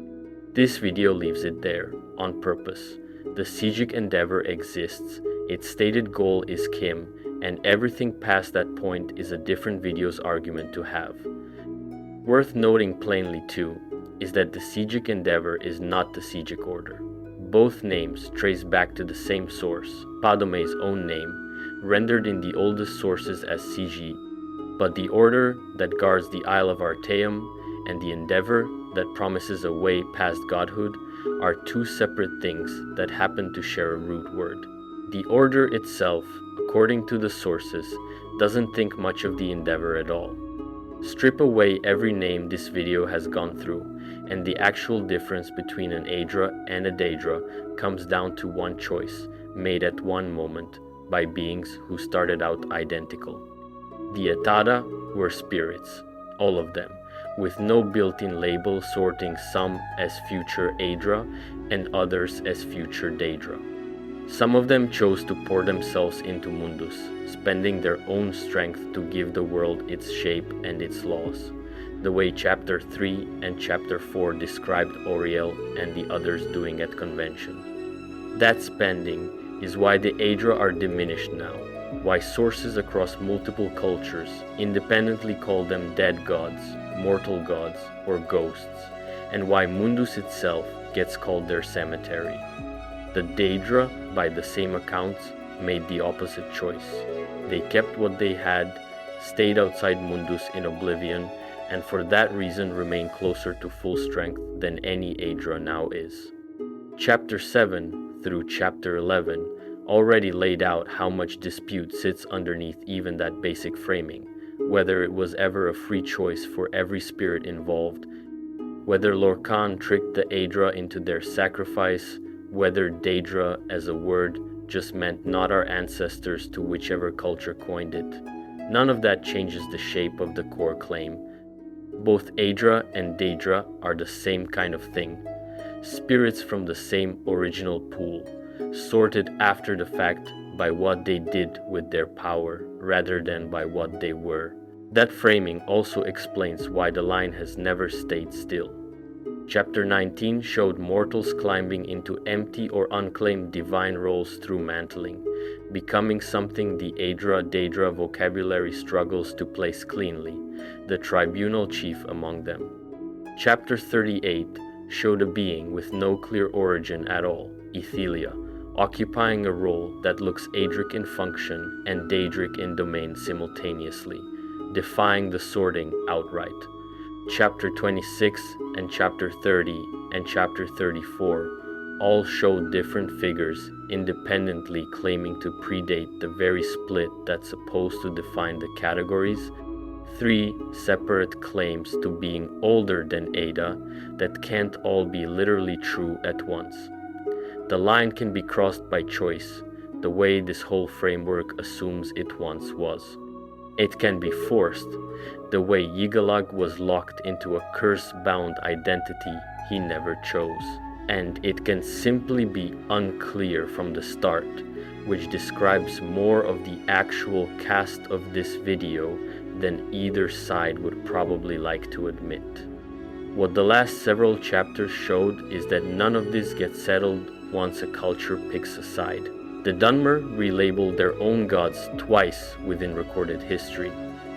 [SPEAKER 1] This video leaves it there, on purpose. The Sijic endeavor exists, its stated goal is Kim, and everything past that point is a different video's argument to have. Worth noting plainly too, is that the Sijic endeavor is not the Sijic order. Both names trace back to the same source, Padome's own name, rendered in the oldest sources as Siji, but the order that guards the Isle of Artaeum and the endeavor that promises a way past godhood are two separate things that happen to share a root word. The order itself, according to the sources, doesn't think much of the endeavor at all. Strip away every name this video has gone through, and the actual difference between an Aedra and a Daedra comes down to one choice, made at one moment by beings who started out identical. The Atada were spirits, all of them, with no built-in label sorting some as future Aedra and others as future Daedra. Some of them chose to pour themselves into Mundus, spending their own strength to give the world its shape and its laws, the way Chapter 3 and Chapter 4 described Auriel and the others doing at convention. That spending is why the Aedra are diminished now, why sources across multiple cultures independently call them dead gods, mortal gods, or ghosts, and why Mundus itself gets called their cemetery. The Daedra, by the same accounts, made the opposite choice. They kept what they had, stayed outside Mundus in oblivion, and for that reason remain closer to full strength than any Aedra now is. Chapter 7 through Chapter 11 already laid out how much dispute sits underneath even that basic framing, whether it was ever a free choice for every spirit involved, whether Lorkhan tricked the Aedra into their sacrifice, whether Daedra as a word just meant not our ancestors to whichever culture coined it. None of that changes the shape of the core claim. Both Aedra and Daedra are the same kind of thing, spirits from the same original pool, sorted after the fact by what they did with their power rather than by what they were. That framing also explains why the line has never stayed still. Chapter 19 showed mortals climbing into empty or unclaimed divine roles through mantling, becoming something the Aedra-Daedra vocabulary struggles to place cleanly, the tribunal chief among them. Chapter 38 showed a being with no clear origin at all, Ethelia, occupying a role that looks Aedric in function and Daedric in domain simultaneously, defying the sorting outright. Chapter 26 and Chapter 30 and Chapter 34 all show different figures independently claiming to predate the very split that's supposed to define the categories, 3 separate claims to being older than Aeda that can't all be literally true at once. The line can be crossed by choice, the way this whole framework assumes it once was. It can be forced, the way Yigalag was locked into a curse-bound identity he never chose. And it can simply be unclear from the start, which describes more of the actual cast of this video than either side would probably like to admit. What the last several chapters showed is that none of this gets settled once a culture picks a side. The Dunmer relabeled their own gods twice within recorded history,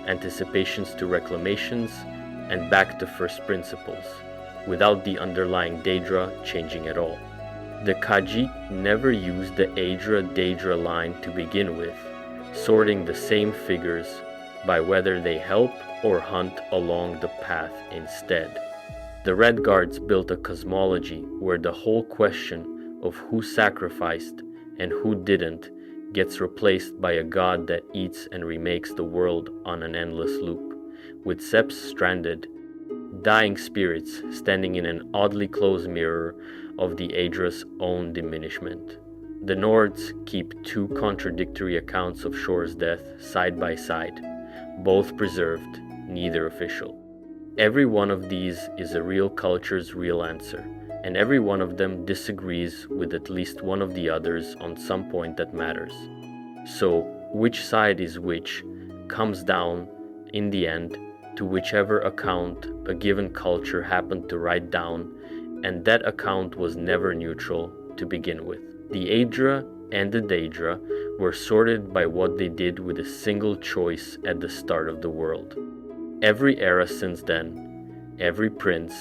[SPEAKER 1] anticipations to reclamations and back to first principles, without the underlying Daedra changing at all. The Khajiit never used the Aedra Daedra line to begin with, sorting the same figures by whether they help or hunt along the path instead. The Red Guards built a cosmology where the whole question of who sacrificed and who didn't gets replaced by a god that eats and remakes the world on an endless loop, with Seps stranded, dying spirits standing in an oddly close mirror of the Aedra's own diminishment. The Nords keep 2 contradictory accounts of Shor's death side by side, both preserved, neither official. Every one of these is a real culture's real answer, and every one of them disagrees with at least one of the others on some point that matters. So, which side is which comes down, in the end, to whichever account a given culture happened to write down, and that account was never neutral to begin with. The Aedra and the Daedra were sorted by what they did with a single choice at the start of the world. Every era since then, every prince,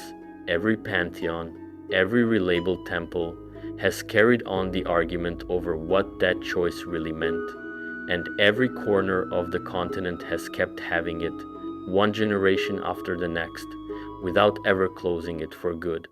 [SPEAKER 1] every pantheon, every relabeled temple has carried on the argument over what that choice really meant, and every corner of the continent has kept having it, one generation after the next, without ever closing it for good.